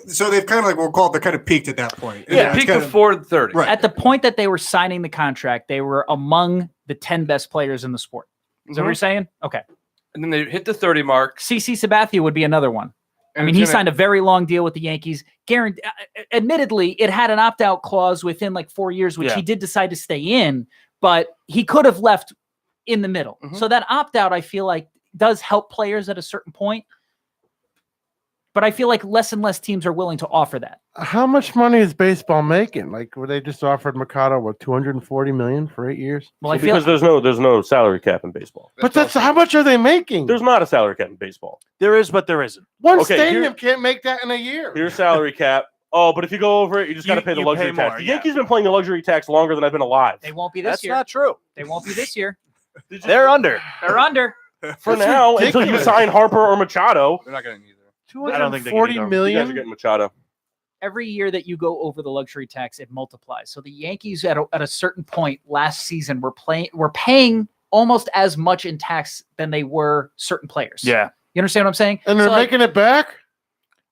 So they've kind of we'll call it, they kind of peaked at that point. Yeah, it's peak kind of- before 30. Right. At the point that they were signing the contract, they were among the 10 best players in the sport. Is that what you're saying? Okay. And then they hit the 30 mark. CC Sabathia would be another one. I mean, it's he gonna- signed a very long deal with the Yankees. Admittedly, it had an opt-out clause within like 4 years, which Yeah. he did decide to stay in, but he could have left in the middle. Mhm. So that opt-out, I feel like, does help players at a certain point. But I feel like less and less teams are willing to offer that. How much money is baseball making? Were they just offered Machado $240 million for 8 years? Well, I feel Because there's no salary cap in baseball. But that's also- how much are they making? There's not a salary cap in baseball. there is, but there isn't. One Okay, stadium can't make that in a year. Here's salary cap. Oh, but if you go over it, you just got to pay the You luxury pay tax. more, The yeah. Yankees been playing the luxury tax longer than I've been alive. they won't be this That's year. not true. They won't be this year. They're under. They're under. For That's now, until you ridiculous. sign Harper or Machado. They're not getting either. I don't think they can 240 either. You guys are million. getting Machado. Every year that you go over the luxury tax, it multiplies. So the Yankees at a certain point last season were paying almost as much in tax than they were certain players. Yeah. You understand what I'm saying? And they're So, like, making it back?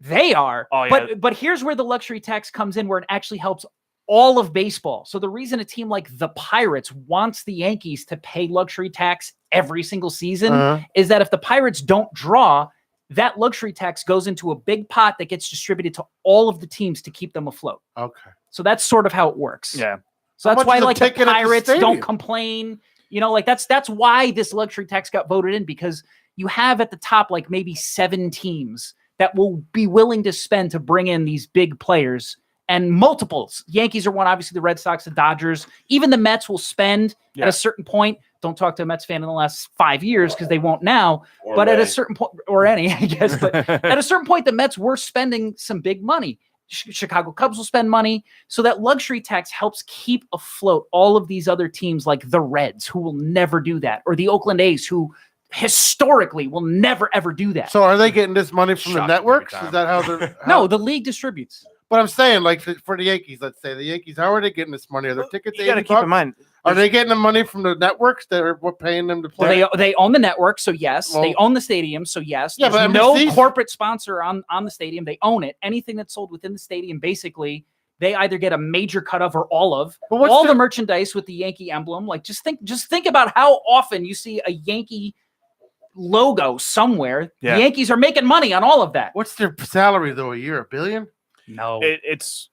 they are. Oh, yeah. But here's where the luxury tax comes in, where it actually helps all of baseball. So the reason a team like the Pirates wants the Yankees to pay luxury tax every single season Uh-huh. is that if the Pirates don't draw, that luxury tax goes into a big pot that gets distributed to all of the teams to keep them afloat. Okay. So that's sort of how it works. Yeah. So How that's much why is a like the ticket at the Pirates don't stadium? complain. That's why this luxury tax got voted in, because you have at the top like maybe 7 teams that will be willing to spend to bring in these big players, and multiples. Yankees are one, obviously the Red Sox, the Dodgers, even the Mets will spend at Yeah. a certain point. Don't talk to a Mets fan in the last 5 years because they won't now. Or But at May. a certain point, or any, I guess, but at a certain point, the Mets were spending some big money. Chicago Cubs will spend money. So that luxury tax helps keep afloat all of these other teams like the Reds, who will never do that, or the Oakland A's, who historically will never, ever do that. So are they getting this money from the Shocking networks? every Is time. that how they're... No, the league distributes. But I'm saying, for the Yankees, let's say the Yankees, how are they getting this money? Are their tickets You got to $80? keep in mind. Are they getting the money from the networks that are paying them to play? Well, they own the network, so yes. They Well- own the stadium, so yes. Yeah, There's but every no season- corporate sponsor on the stadium. They own it. Anything that's sold within the stadium basically they either get a major cut of or all of. But what's All the- the merchandise with the Yankee emblem. Like just think about how often you see a Yankee logo somewhere. Yeah. The Yankees are making money on all of that. What's their salary though? A year, $1 billion? No. It's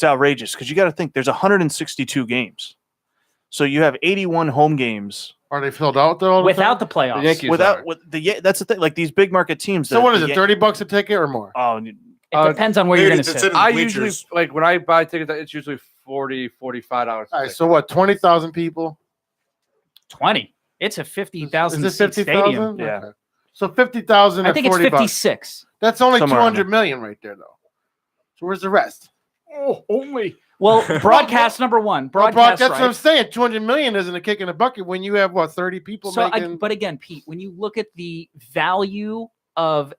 outrageous because you got to think there's 162 games, so you have 81 home games Are they filled out though? Without the playoffs. The Yankees without are. that's the thing. Like these big market teams. So what is it? $30 a ticket or more? Oh, It depends on where you're going to It's sit. in I bleachers. usually like when I buy tickets, it's usually $40, $45. All right. So what? 20,000 people. 20. It's a 50,000 Is it seat 50,000? stadium. Yeah. Okay. So 50,000. I think it's $40. 56. That's only Somewhere around 200 million right there, though. So where's the rest? Oh, only. Well, broadcast number one. Broadcast That's what I'm rights. saying. 200 million isn't a kick in the bucket when you have what 30 people So, making. but again, Pete, when you look at the value of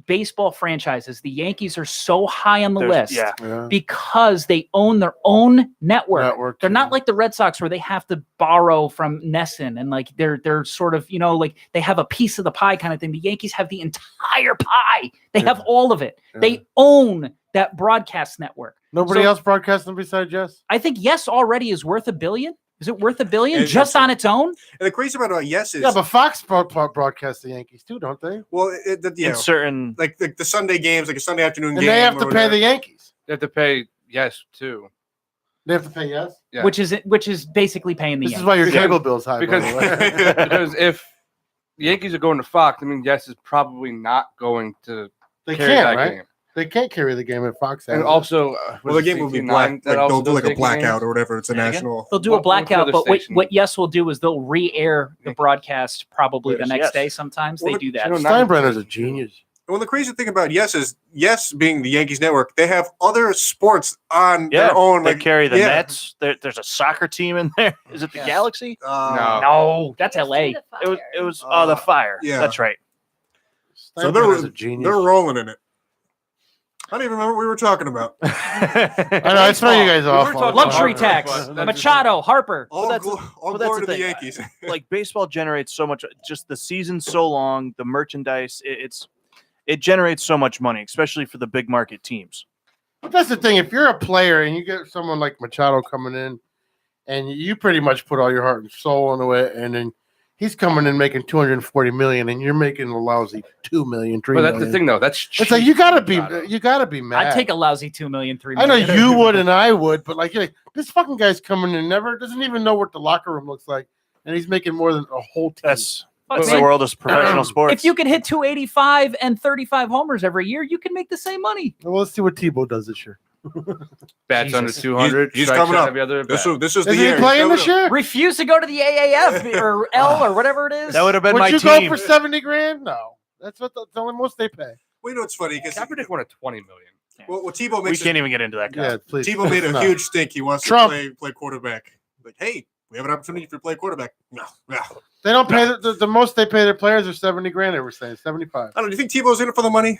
baseball franchises, the Yankees are so high on the list Yeah. Yeah. because they own their own network. Network, They're not yeah. like the Red Sox where they have to borrow from Nesson and like they're sort of, like they have a piece of the pie kind of thing. The Yankees have the entire pie. They have all of it. Yeah. They own that broadcast network. Nobody so- else broadcasting besides Yes. I think Yes already is worth $1 billion. Is it worth $1 billion It- just on its own? And the crazy part about Yes is Yeah, but Fox broadcasts the Yankees too, don't they? well, In certain, like the Sunday games, like a Sunday afternoon And game, they have or to pay whatever. the Yankees. You have to pay Yes too. They have to pay Yes. Yeah. Which is basically paying the This is Yankees. why your Because- cable bill's high. because- by the way. Because if the Yankees are going to Fox, I mean Yes is probably not going to they carry can't, that right? game. They can't carry the game at Fox. And has it. also, Well, the game will be black. Like, they'll do like a blackout or whatever. It's a Say it again? national. They'll do a What's the blackout, other but station? what Yes will do is they'll re-air the broadcast probably the Yes, next yes. day. Sometimes Well, they the- do that. you know, Steinbrenner's a genius. Well, the crazy thing about Yes is Yes being the Yankees network, they have other sports on yeah, their own. they Like carry the yeah. Nets. There's a soccer team in there. Is it the Yes. Galaxy? No. No, that's LA. It was the Fire. yeah. That's right. So Steinbrenner's a genius. they're rolling in it. I don't even remember what we were talking about. I know. I throw you guys We off. were all talking the Luxury time. Harper, tax. but that's Machado, Harper. All, that's glo- the- all but that's glory to the the thing. Yankees. Like baseball generates so much. Just the season's so long, the merchandise. It generates so much money, especially for the big market teams. But that's the thing. If you're a player and you get someone like Machado coming in, and you pretty much put all your heart and soul into it, and then he's coming in making 240 million, and you're making a lousy 2 million, 3 But million. that's the thing, though. That's It's like cheap you gotta for be, Machado. you gotta be mad. I'd take a lousy 2 million, 3 I know million. you would and I would, but like, you're like, this fucking guy's coming in, never doesn't even know what the locker room looks like, and he's making more than a whole team. That's But the man, world of professional sports. if you could hit 285 and 35 homers every year, you can make the same money. Well, let's see what Tebow does this year. Bats under Jesus. 200. He's strikes coming out up. every other This bat. is the Is year. he playing He's this coming year? Refuse to go to the AAF or L or whatever it is. that would have been Would my you team. go for 70 grand? No, that's what the only most they pay. Well, you know what's funny because Kaepernick won at 20 million. well, Tebow we makes can't even get into that. Yeah, Guy. please. Tebow made a No. huge stink. He wants Trump. to play quarterback. Like, hey, we have an opportunity for play quarterback. No. They don't pay the most they pay their players are 70 grand. They were saying 75. I don't know. Do you think Tebow's in it for the money?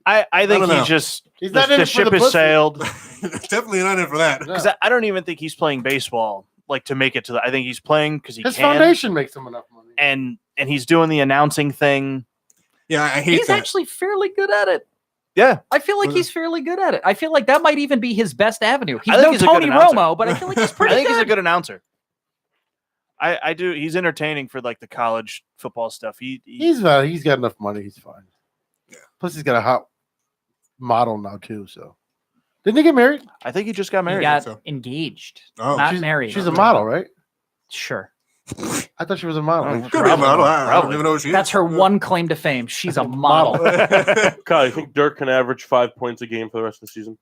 I think don't know. he just He's the, not in the it for ship the has pussy. sailed. Definitely not in it for that. No. Because I don't even think he's playing baseball like to make it to the. I think he's playing because he His can, foundation makes him enough money. and he's doing the announcing thing. Yeah, I hate He's that. actually fairly good at it. Yeah, I feel like he's fairly good at it. I feel like that might even be his best avenue. He's I think no he's a good Tony announcer. Romo, but I feel like he's I pretty think good. he's a good announcer. I do. He's entertaining for like the college football stuff. He's got enough money. He's fine. Yeah. Plus, he's got a hot model now too. So, didn't he get married? I think he just got He married. got so. engaged, Oh, not she's, married. She's a model, right? Sure. I thought she was a model. Oh, Could be a Probably. model. I don't Probably. even know what she is. That's her one claim to fame. She's a model. Kyle, you think Dirk can average 5 points a game for the rest of the season?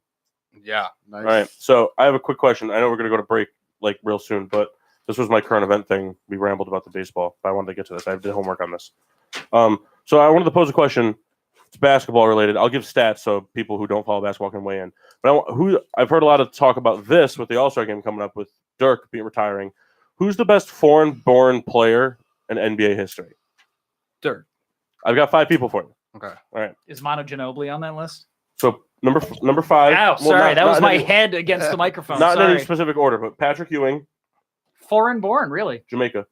Yeah. Nice. All right. So I have a quick question. I know we're going to go to break like real soon, but this was my current event thing. We rambled about the baseball, but I wanted to get to this. I did homework on this. So I wanted to pose a question. It's basketball related. I'll give stats so people who don't follow basketball can weigh in. But I've heard a lot of talk about this with the All-Star game coming up with Dirk being retiring. Who's the best foreign-born player in NBA history? Dirk. I've got 5 people for you. Okay. All right. Is Manu Ginobili on that list? So number 5. Ow, well, sorry. That was in my any- head against the microphone. Not in Sorry. any specific order, but Patrick Ewing, Foreign born, really. Jamaica.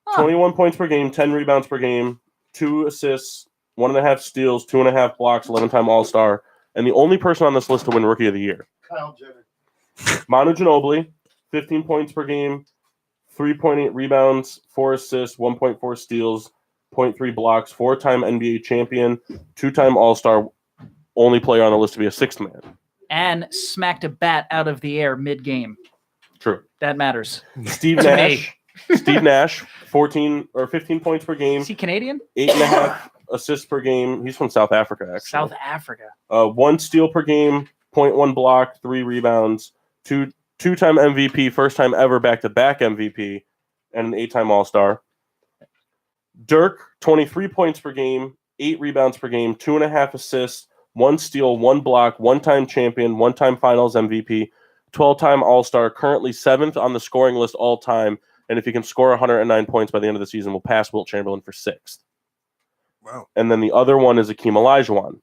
Huh. 21 points per game, 10 rebounds per game, 2 assists, 1.5 steals, 2.5 blocks, 11-time All-Star, and the only person on this list to win Rookie of the Year. Kyle Jenner. Manu Ginobili, 15 points per game, 3.8 rebounds, 4 assists, 1.4 steals, 0.3 blocks, 4-time NBA champion, 2-time All-Star, only player on the list to be a sixth man. And smacked a bat out of the air mid-game. True. That matters. Steve To Nash. Steve Nash, 14 or 15 points per game, Is he Canadian? 8.5 assists per game. He's from South Africa, actually. South Africa. 1 steal per game, 0.1 block, 3 rebounds, two-time MVP, first time ever back-to-back MVP, and an 8-time All-Star. Dirk, 23 points per game, 8 rebounds per game, 2.5 assists, 1 steal, 1 block, 1-time champion, 1-time Finals MVP, 12-time All-Star, currently 7th on the scoring list all-time, and if he can score 109 points by the end of the season, will pass Wilt Chamberlain for 6th. Wow. And then the other one is Akeem Olajuwon.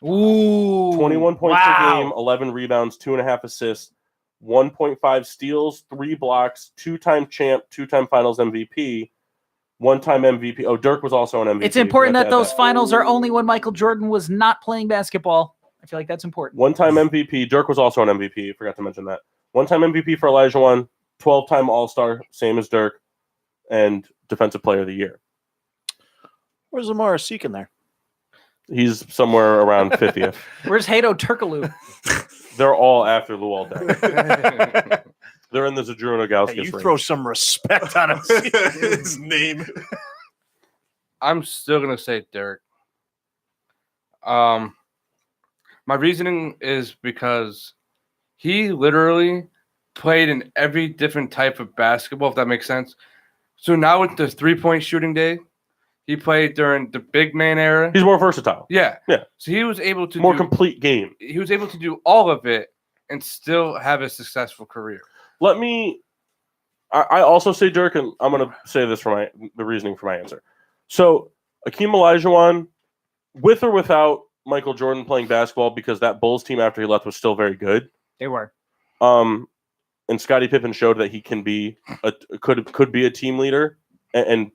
Ooh. 21 points per wow. game, 11 rebounds, 2.5 assists, 1.5 steals, 3 blocks, 2-time champ, 2-time Finals MVP, 1-time MVP. Oh, Dirk was also an MVP. It's important Forgot that to add those finals are only when Michael Jordan was not playing basketball. I feel like that's important. 1-time MVP. Dirk was also an MVP. Forgot to mention that. 1-time MVP for Olajuwon, 12-time All-Star, same as Dirk, and Defensive Player of the Year. Where's Amara Seekin there? He's somewhere around 50th. Where's Hato Turkaloo? They're all after Luol Deng. They're in the Zadruno Gauskas Hey, you range. throw some respect on him. His name. I'm still gonna say Dirk. My reasoning is because he literally played in every different type of basketball, if that makes sense. So now with the 3-point shooting day, he played during the big man era. He's more versatile. Yeah. Yeah. So he was able to More do, complete game. he was able to do all of it and still have a successful career. I also say Dirk, and I'm going to say this for the reasoning for my answer. So Akeem Olajuwon, with or without Michael Jordan playing basketball, because that Bulls team after he left was still very good. They were. And Scottie Pippen showed that he can be could be a team leader and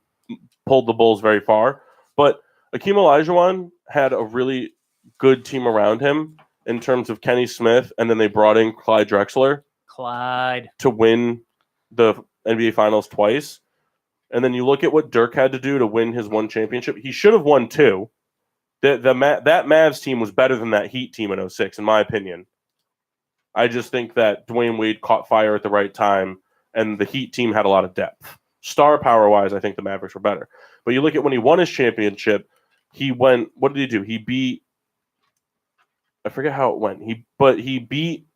pulled the Bulls very far. But Akeem Olajuwon had a really good team around him in terms of Kenny Smith, and then they brought in Clyde Drexler Clyde. to win the NBA Finals twice. And then you look at what Dirk had to do to win his one championship. He should have won 2. That Mavs team was better than that Heat team in 2006, in my opinion. I just think that Dwayne Wade caught fire at the right time, and the Heat team had a lot of depth. Star power-wise, I think the Mavericks were better. But you look at when he won his championship, he went – what did he do? He beat – I forget how it went. He beat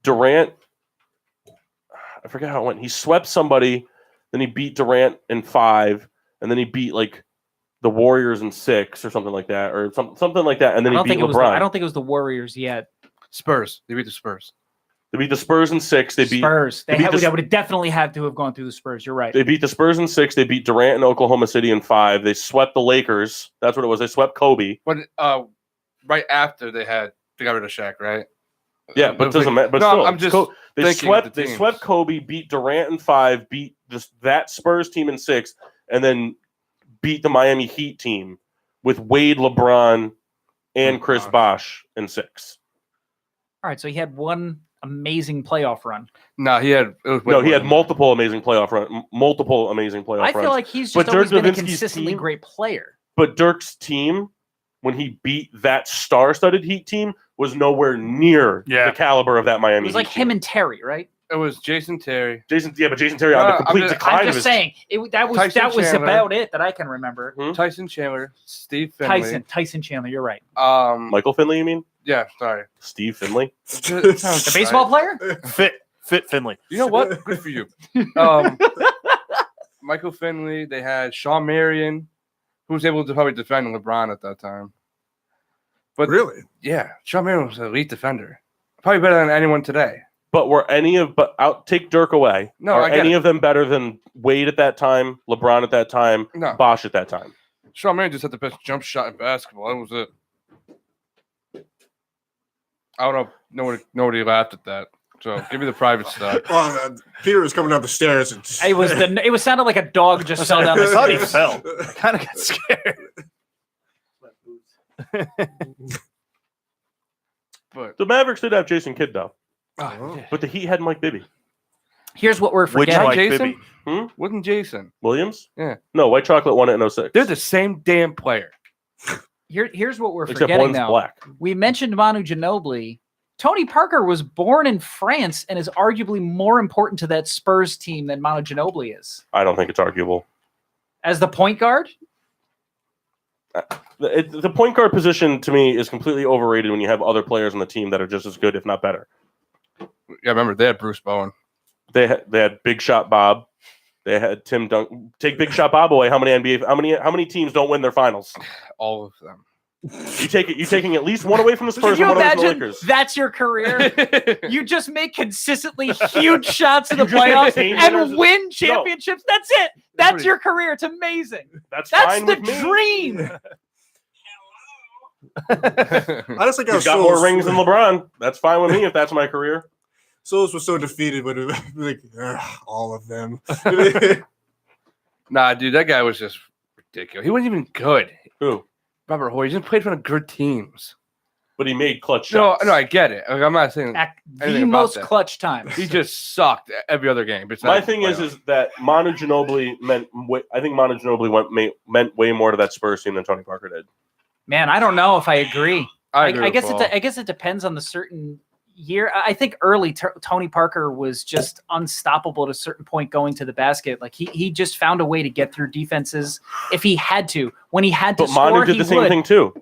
Durant. I forget how it went. He swept somebody, then he beat Durant in 5, and then he beat like the Warriors in 6 or something like that, or something like that, and then he beat LeBron. I don't think it was the Warriors yet. Spurs. They beat the Spurs. They beat the Spurs in 6. They beat Spurs. They beat would have definitely had to have gone through the Spurs. You're right. They beat the Spurs in 6. They beat Durant in Oklahoma City in 5. They swept the Lakers. That's what it was. They swept Kobe. But right after they got rid of Shaq, right? Yeah, but it doesn't matter. But no, still, I'm just they swept Kobe, beat Durant in 5, beat that Spurs team in 6, and then beat the Miami Heat team with Wade, LeBron, and Chris Bosh in 6. All right, so he had one amazing playoff run. No, he had multiple amazing playoff runs. I feel like he's just always been a consistently great player. But Dirk's team, when he beat that star-studded Heat team, was nowhere near the caliber of that Miami. It was like him and Terry, right? It was Jason Terry. Jason Terry on the complete decline. I'm just saying that was about it that I can remember. Tyson Chandler, Steve Finley. Tyson Chandler, you're right. Michael Finley, you mean? Yeah, sorry. Steve Finley. The baseball player? Fit Finley. You know what? Good for you. Michael Finley. They had Shawn Marion, who was able to probably defend LeBron at that time. But really? Yeah, Shawn Marion was an elite defender. Probably better than anyone today. But take Dirk away. No, are any of them better than Wade at that time, LeBron at that time, Bosh at that time? Shawn Marion just had the best jump shot in basketball. That was it. I don't know. Nobody laughed at that. So give me the private stuff. Peter was coming down the stairs. And it was sounded like a dog just fell down the stairs. I thought he fell. I kind of got scared. But The Mavericks did have Jason Kidd though, yeah. but the Heat had Mike Bibby. Here's what we're Which forgetting. Mike Mike Jason? Bibby? Wasn't Jason? Williams? Yeah. No, White Chocolate won it in 06. They're the same damn player. Here's what we're Except forgetting one's though. black. We mentioned Manu Ginobili. Tony Parker was born in France and is arguably more important to that Spurs team than Manu Ginobili is. I don't think it's arguable. As the point guard, The point guard position to me is completely overrated when you have other players on the team that are just as good, if not better. Yeah, remember they had Bruce Bowen. They had Big Shot Bob. They had Tim Duncan. Take Big Shot Bob away. How many teams don't win their finals? All of them. You taking at least one away from the Spurs can you and one away from the imagine Lakers. that's your career? You just make consistently huge shots in the You just make playoffs game winners. and win championships. That's it. That's your career. It's amazing. That's That's fine the with me. dream. I just like how He's got more rings than LeBron. That's fine with me if that's my career. Souls was so defeated, but like all of them. Nah, dude, that guy was just ridiculous. He wasn't even good. Who? Robert Horry. He just played for one of good teams. But he made clutch No, shots. no, I get it. Like, I'm not saying At the anything about most that. clutch times. He just sucked every other game. But My thing is that Manu Ginobili meant. I think Manu Ginobili meant way more to that Spurs team than Tony Parker did. Man, I don't know if I agree. I agree with guess Paul. I guess it depends on the certain year. I think early Tony Parker was just unstoppable at a certain point going to the basket. Like he just found a way to get through defenses if he had to. When he had to But score, Manu did he the same would. thing too.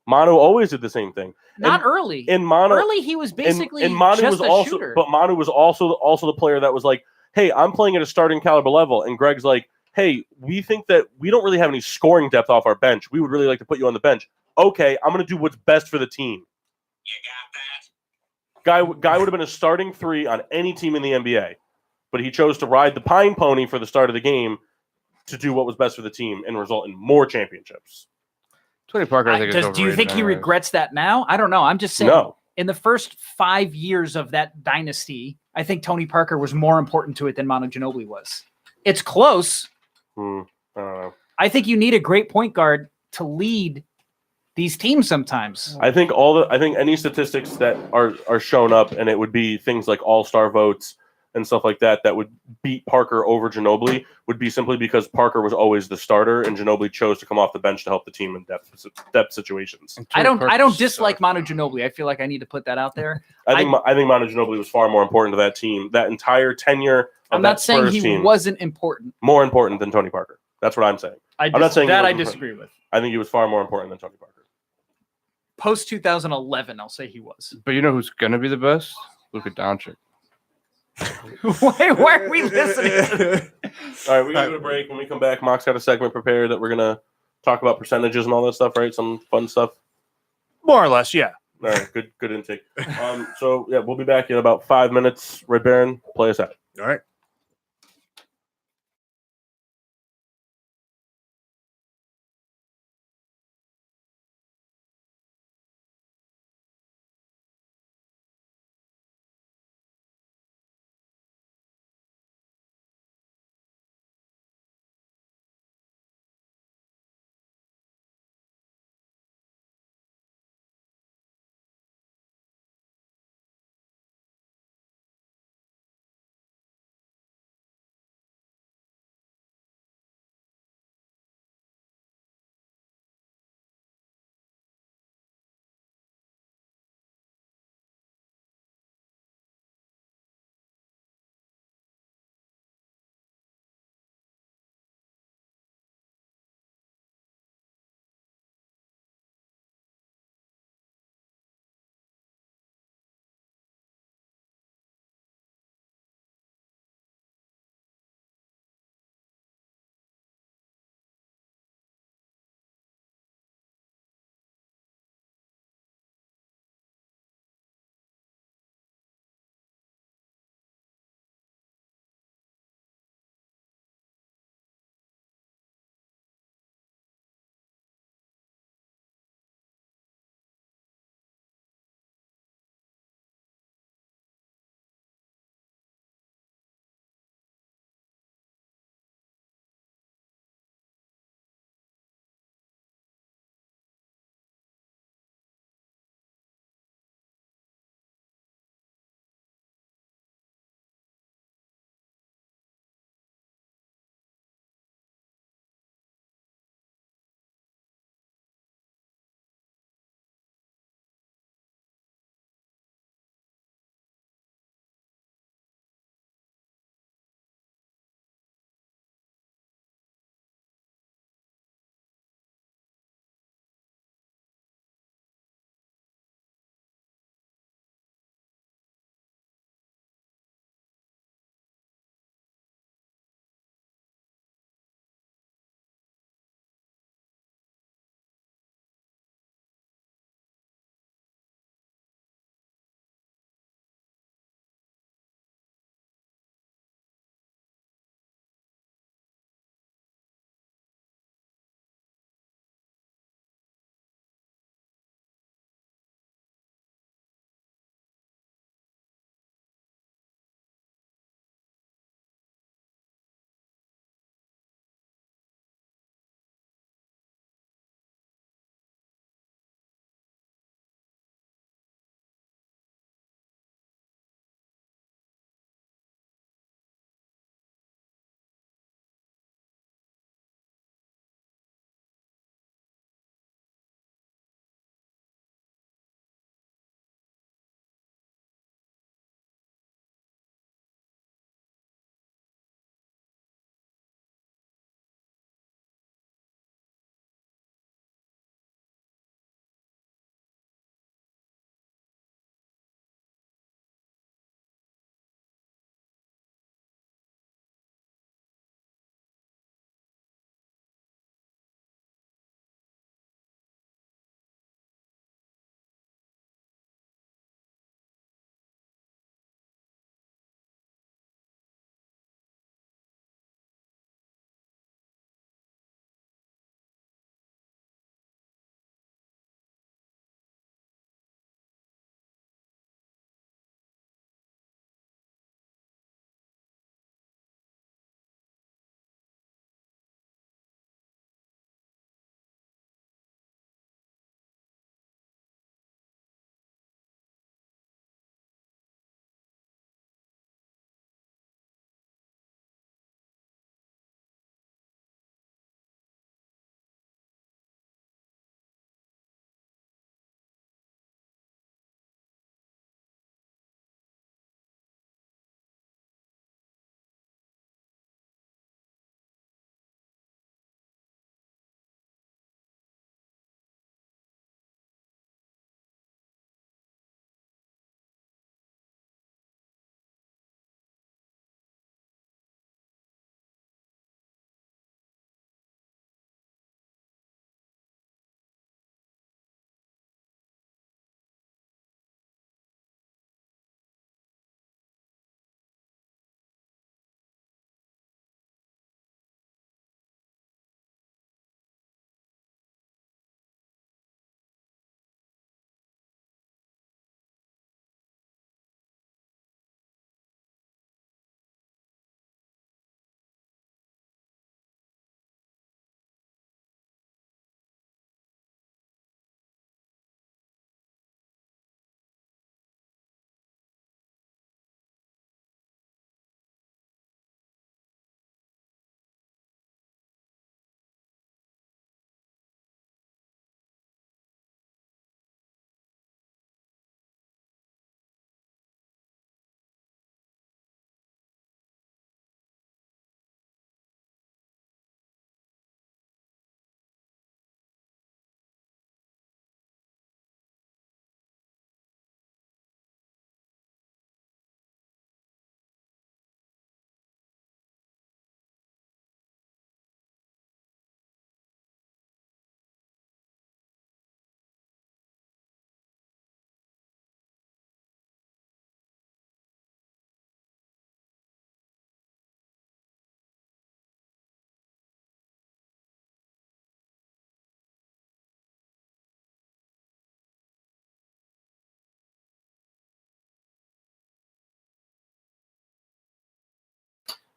Manu always did the same thing. Not early. In Manu, Early, he was basically and Manu just was a also, shooter. but Manu was also the player that was like, "Hey, I'm playing at a starting caliber level," and Greg's like, "Hey, we think that we don't really have any scoring depth off our bench. We would really like to put you on the bench." Okay, I'm going to do what's best for the team. You got that. Guy would have been a starting 3 on any team in the NBA, but he chose to ride the pine pony for the start of the game to do what was best for the team and result in more championships. Tony Parker, I think, is do you think he overrated regrets that now? I don't know. I'm just saying. No. In the first 5 years of that dynasty, I think Tony Parker was more important to it than Manu Ginobili was. It's close. I don't know. I think you need a great point guard to lead these teams sometimes. I think any statistics that are shown up, and it would be things like all-star votes and stuff like that would beat Parker over Ginobili, would be simply because Parker was always the starter and Ginobili chose to come off the bench to help the team in depth situations. And I Tony don't Parker dislike sucked. Manu Ginobili. I feel like I need to put that out there. I think Manu Ginobili was far more important to that team. That entire tenure of I'm that not saying Spurs he team, wasn't important. more important than Tony Parker. That's what I'm saying. I'm not saying he that I wasn't disagree with. I think he was far more important than Tony Parker. Post 2011, I'll say he was. But you know who's gonna be the best? Luka Doncic. Why are we listening? All right, we're gonna do a break. When we come back, Mock's got a segment prepared that we're gonna talk about percentages and all that stuff, right? Some fun stuff. More or less, yeah. All right, good intake. So yeah, we'll be back in about 5 minutes. Red Baron, play us out. All right.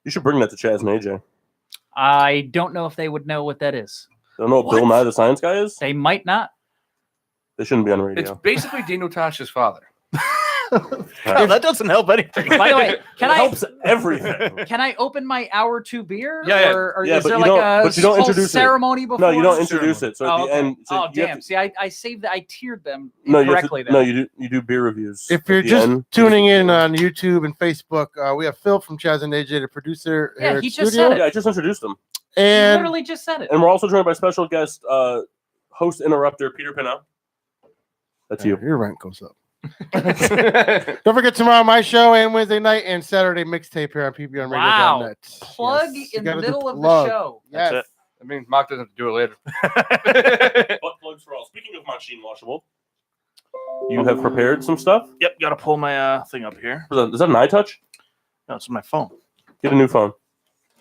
You should bring that to Chaz and AJ. I don't know if they would know what that is. They don't know what Bill Nye the Science Guy is? They might not. They shouldn't be on It's radio. basically Dino Tasha's father. Oh, that doesn't help anything. By the way, can It I helps everything. can I open my hour 2 beer? Yeah, yeah. Or Yeah, is but there you like don't- a but you don't whole introduce it. ceremony before? No, you don't Sure. introduce it. So at Oh, the okay. end, so Oh, you have damn. to- See, I saved that. I tiered them no, you have incorrectly to, no, then. you do beer reviews. If at you're the just end. tuning in on YouTube and Facebook, we have Phil from Chaz and AJ, the producer. Yeah, here he at just studio. said it. Yeah, I just introduced them, You And literally just said it. and we're also joined by special guest, host interrupter Peter Pinnell. That's you. Your rent goes up. Don't forget tomorrow my show and Wednesday night and Saturday mixtape here on PBRradio.net. Wow. Plug Yes, you in the gotta do middle of the plug. show. Yes. That's I mean, Mark doesn't have to do it later. Butt plugs for all. Speaking of machine washable, you have prepared some stuff. Yep, got to pull my thing up here. Is that an iTouch? No, it's my phone. Get a new phone.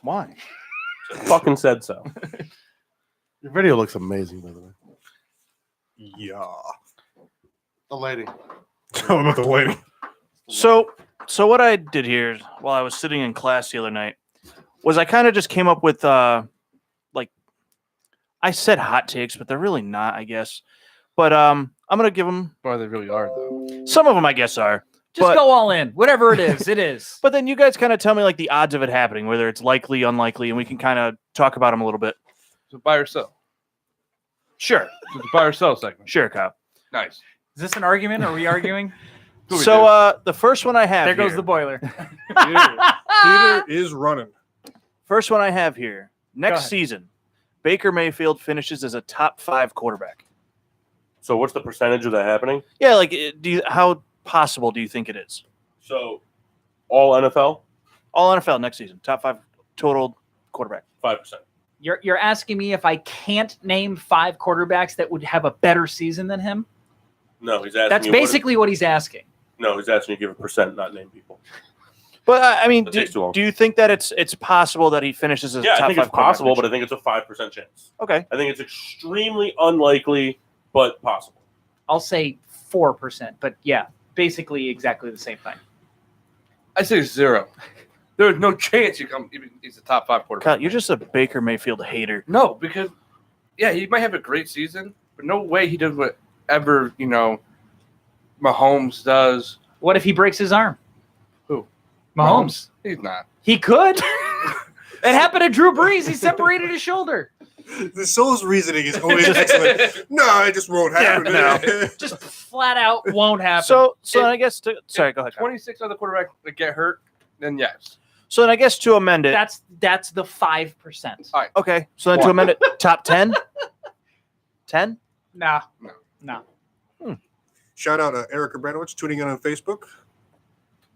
Why? Fucking said so. Your video looks amazing, by the way. Yeah. The lady. Tell about the lady. So what I did here while I was sitting in class the other night was I kind of just came up with like I said hot takes, but they're really not, I guess. But I'm gonna give them Well, they really are, though. some of them, I guess, are. Just But- go all in. Whatever it is, it is. But then you guys kind of tell me like the odds of it happening, whether it's likely, unlikely, and we can kind of talk about them a little bit. So buy or sell. Sure, So the buy or sell segment. sure, Kyle. Nice. Is this an argument? Are we arguing? Who we So do? the first one I have There goes here- the boiler. Peter is running. First one I have here. Next ahead. season, Baker Mayfield finishes as a top 5 quarterback. So what's the percentage of that happening? Yeah, like how possible do you think it is? So all NFL, All NFL next season, top 5 total quarterback. 5%. You're asking me if I can't name 5 quarterbacks that would have a better season than him? No, he's asking. That's you basically what he's asking. No, he's asking you to give a percent, not name people. But I mean, That takes too long. do you think that it's possible that he finishes as Yeah, a top I think 5 it's possible, but I quarterback think it's a 5% chance. okay. I think it's extremely unlikely, but possible. I'll say 4%, but yeah, basically exactly the same thing. I say 0. There's no chance he's a top 5 quarterback. Kyle, you're just a Baker Mayfield hater. No, because yeah, he might have a great season, but no way he does whatever Mahomes does. What if he breaks his arm? Who? Mahomes. He's not. He could. It happened to Drew Brees. He separated his shoulder. The soul's reasoning is always excellent. No, it just won't happen. Just flat out won't happen. So If- I guess sorry, go ahead. Kyle. 26 other quarterbacks that get hurt, then yes. So then I guess to amend it. that's the 5%. All right. Okay. So then to amend it, top 10? 10? Nah. No. Nah. Shout out Eric Abranowitz tuning in on Facebook.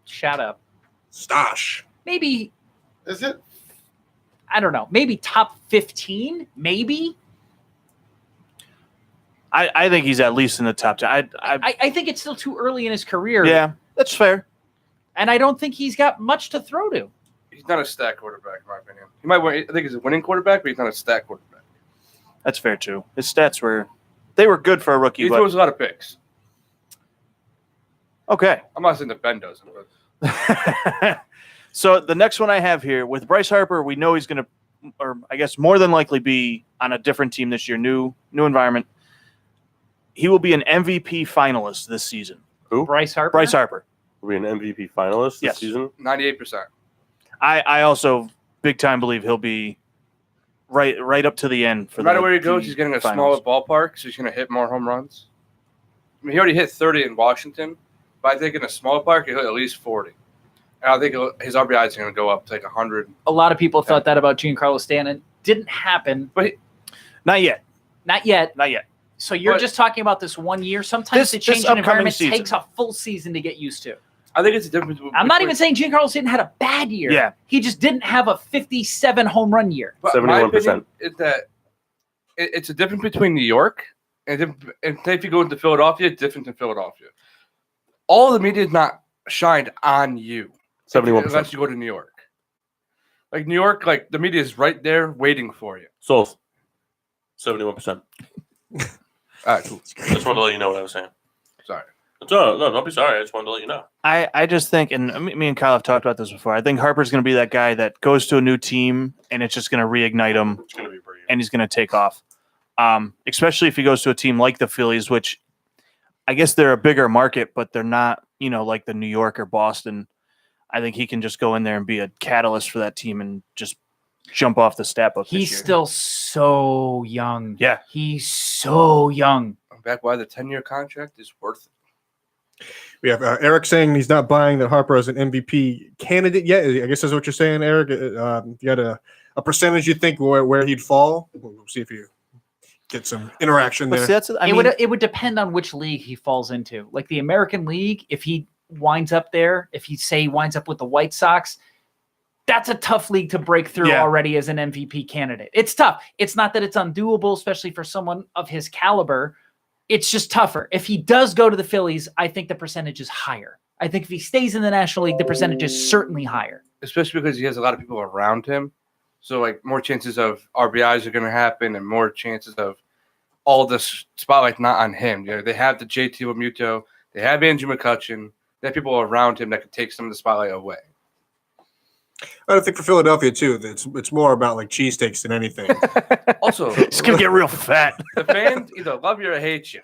Shut up. Stosh. Maybe, Is it? I don't know, maybe top 15? Maybe? I think he's at least in the top 10. I think it's still too early in his career. Yeah, that's fair. And I don't think he's got much to throw to. He's not a stat quarterback, in my opinion. He might win. I think he's a winning quarterback, but he's not a stat quarterback. That's fair too. His stats were good for a rookie. He But, throws a lot of picks. okay. I'm not saying that Ben doesn't, but So the next one I have here with Bryce Harper, we know he's going to, or I guess more than likely be on a different team this year, new environment. He will be an MVP finalist this season. Who? Bryce Harper? Bryce Harper. Will be an MVP finalist this Yes. season. 98%. I also big time believe he'll be right up to the end for No matter the, where he goes, the he's getting a finals. smaller ballpark, so he's going to hit more home runs. I mean, he already hit 30 in Washington, but I think in a smaller park, he'll hit at least 40. And I think his RBI is going to go up to like 100. A lot of people thought that about Giancarlo Stanton. Didn't happen. But Not yet. Not yet. Not yet. So you're But- just talking about this 1 year. Sometimes This the change in upcoming environment season. takes a full season to get used to. I think it's a difference. I'm not even saying Giancarlo Stanton had a bad year. Yeah. He just didn't have a 57 home run year. But my 71%. opinion is that it's a difference between New York and if you go into Philadelphia, it's different than Philadelphia. All the media is not shined on you. 71%. Unless you go to New York. Like New York, like the media is right there waiting for you. So 71%. All right, cool. Just wanted to let you know what I was saying. Sorry. No, don't be sorry. I just wanted to let you know. I just think, and me and Kyle have talked about this before. I think Harper's going to be that guy that goes to a new team, and it's just going to reignite him, It's going to be brilliant. and he's going to take off. Especially if he goes to a team like the Phillies, which I guess they're a bigger market, but they're not, like the New York or Boston. I think he can just go in there and be a catalyst for that team and just jump off the stat book. He's this year. still so young. Yeah. He's so young. I'm back why the 10-year contract is worth it. We have Eric saying he's not buying that Harper as an MVP candidate yet. I guess that's what you're saying, Eric. You got a percentage you think where he'd fall? We'll see if you get some interaction But there. see, that's, It would depend on which league he falls into. Like the American League, if he winds up there, if he winds up with the White Sox, that's a tough league to break through already as an MVP candidate. It's tough. It's not that it's undoable, especially for someone of his caliber. It's just tougher. If he does go to the Phillies, I think the percentage is higher. I think if he stays in the National League, the percentage is certainly higher. Especially because he has a lot of people around him. So, like, more chances of RBIs are going to happen and more chances of all this spotlight not on him. They have the JT Realmuto. They have Andrew McCutchen. They have people around him that could take some of the spotlight away. I think for Philadelphia, too, it's more about, like, cheesesteaks than anything. Also, it's going to get real fat. the fans either love you or hate you.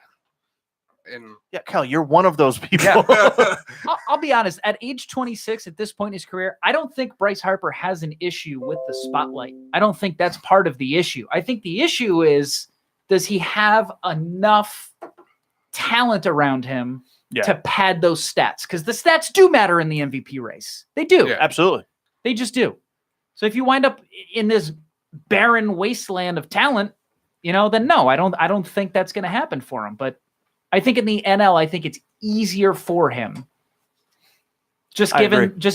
And Yeah, Kyle, you're one of those people. I'll be honest. At age 26, at this point in his career, I don't think Bryce Harper has an issue with the spotlight. I don't think that's part of the issue. I think the issue is, does he have enough talent around him to pad those stats? Because the stats do matter in the MVP race. They do. Yeah. Absolutely. They just do. So if you wind up in this barren wasteland of talent, then no, I don't think that's going to happen for him. But I think in the NL, I think it's easier for him. Just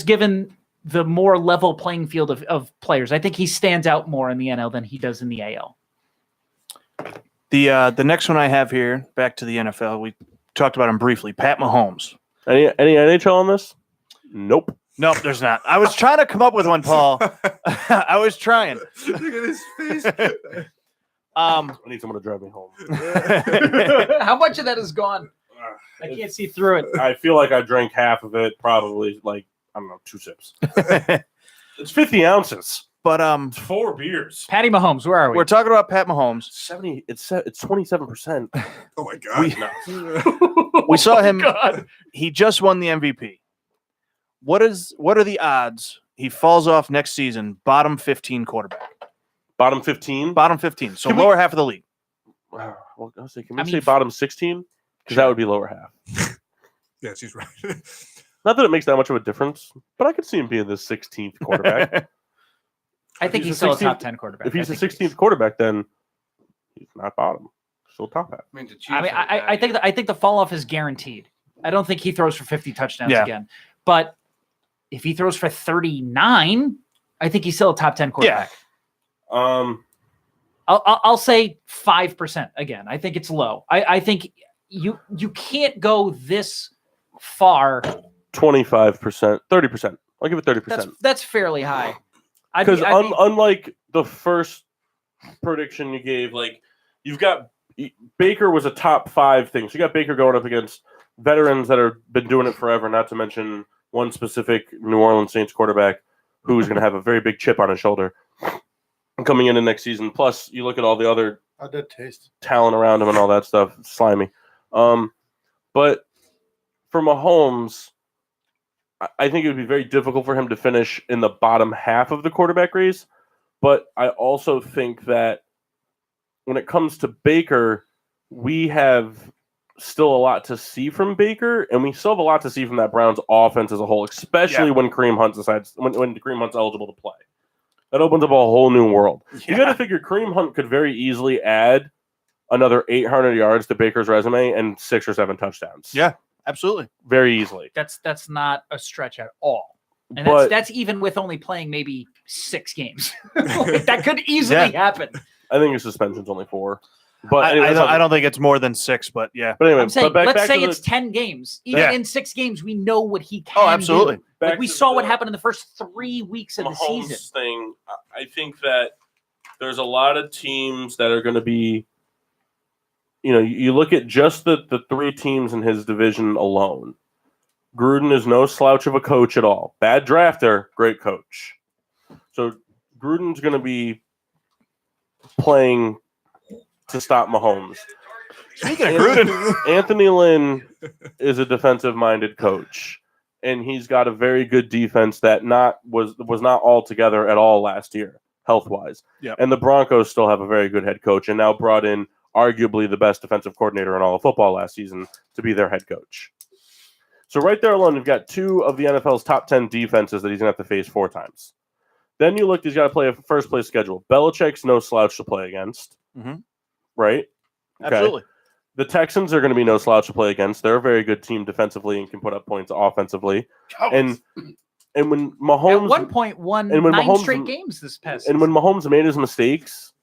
given the more level playing field of players. I think he stands out more in the NL than he does in the AL. The next one I have here, back to the NFL, we talked about him briefly. Pat Mahomes. Any NHL on this? Nope. Nope, there's not. I was trying to come up with one, Paul. I was trying. Look at his face. I need someone to drive me home. How much of that is gone? I can't see through it. I feel like I drank half of it, probably like, I don't know, 2 sips. It's 50 ounces. But It's 4 beers. Patty Mahomes, where are we? we're talking about Pat Mahomes. 70. It's 27%. Oh, my God. We saw him. He just won the MVP. What are the odds he falls off next season? Bottom 15 quarterback. Bottom 15. Bottom 15. So Can we- lower half of the league. Well, I'll say, can we say bottom 16? Because that would be lower half. Yes, he's right. Not that it makes that much of a difference, but I could see him being the 16th quarterback. I think he's still a top 10 quarterback. If he's the 16th quarterback, then he's not bottom. Still top half. I mean, the Chiefs I think the fall off is guaranteed. I don't think he throws for 50 touchdowns Yeah. again. But if he throws for 39, I think he's still a top 10 quarterback. I'll say 5% again. I think it's low. I think you can't go this far. 25%, 30%. I'll give it 30%. That's fairly high. Because unlike the first prediction you gave, like you've got Baker was a top 5 thing. So you got Baker going up against veterans that have been doing it forever, not to mention one specific New Orleans Saints quarterback who's going to have a very big chip on his shoulder coming into next season. Plus, you look at all the other How'd that taste? talent around him and all that stuff. Slimy. But for Mahomes, I think it would be very difficult for him to finish in the bottom half of the quarterback race. But I also think that when it comes to Baker, we have still a lot to see from Baker, and we still have a lot to see from that Browns offense as a whole, especially when Kareem Hunt decides when Kareem Hunt's eligible to play. That opens up a whole new world. You got to figure Kareem Hunt could very easily add another 800 yards to Baker's resume and 6 or 7 touchdowns. Yeah, absolutely. Very easily. that's not a stretch at all. And But- that's even with only playing maybe 6 games. Like, that could easily happen. I think his suspension's only 4. But anyway, I don't think it's more than 6, but yeah. But anyway, I'm saying, back let's say to it's 10 games. Even in 6 games, we know what he can Oh, absolutely. do. Back Like we to saw what the happened in the first 3 weeks of the Mahomes season. thing. I think that there's a lot of teams that are going to be you look at just the three teams in his division alone. Gruden is no slouch of a coach at all. Bad drafter, great coach. So Gruden's going to be playing to stop Mahomes. Speaking of Gruden, Anthony Lynn is a defensive-minded coach, and he's got a very good defense that was not all together at all last year, health-wise. Yep. And the Broncos still have a very good head coach, and now brought in arguably the best defensive coordinator in all of football last season to be their head coach. So right there alone, you've got two of the NFL's top 10 defenses that he's going to have to face 4 times. Then you look, he's got to play a first-place schedule. Belichick's no slouch to play against, right? Okay. absolutely. The Texans are going to be no slouch to play against. They're a very good team defensively and can put up points offensively. And when Mahomes At one point, won and when 9 Mahomes- straight games this past and when Mahomes made his mistakes,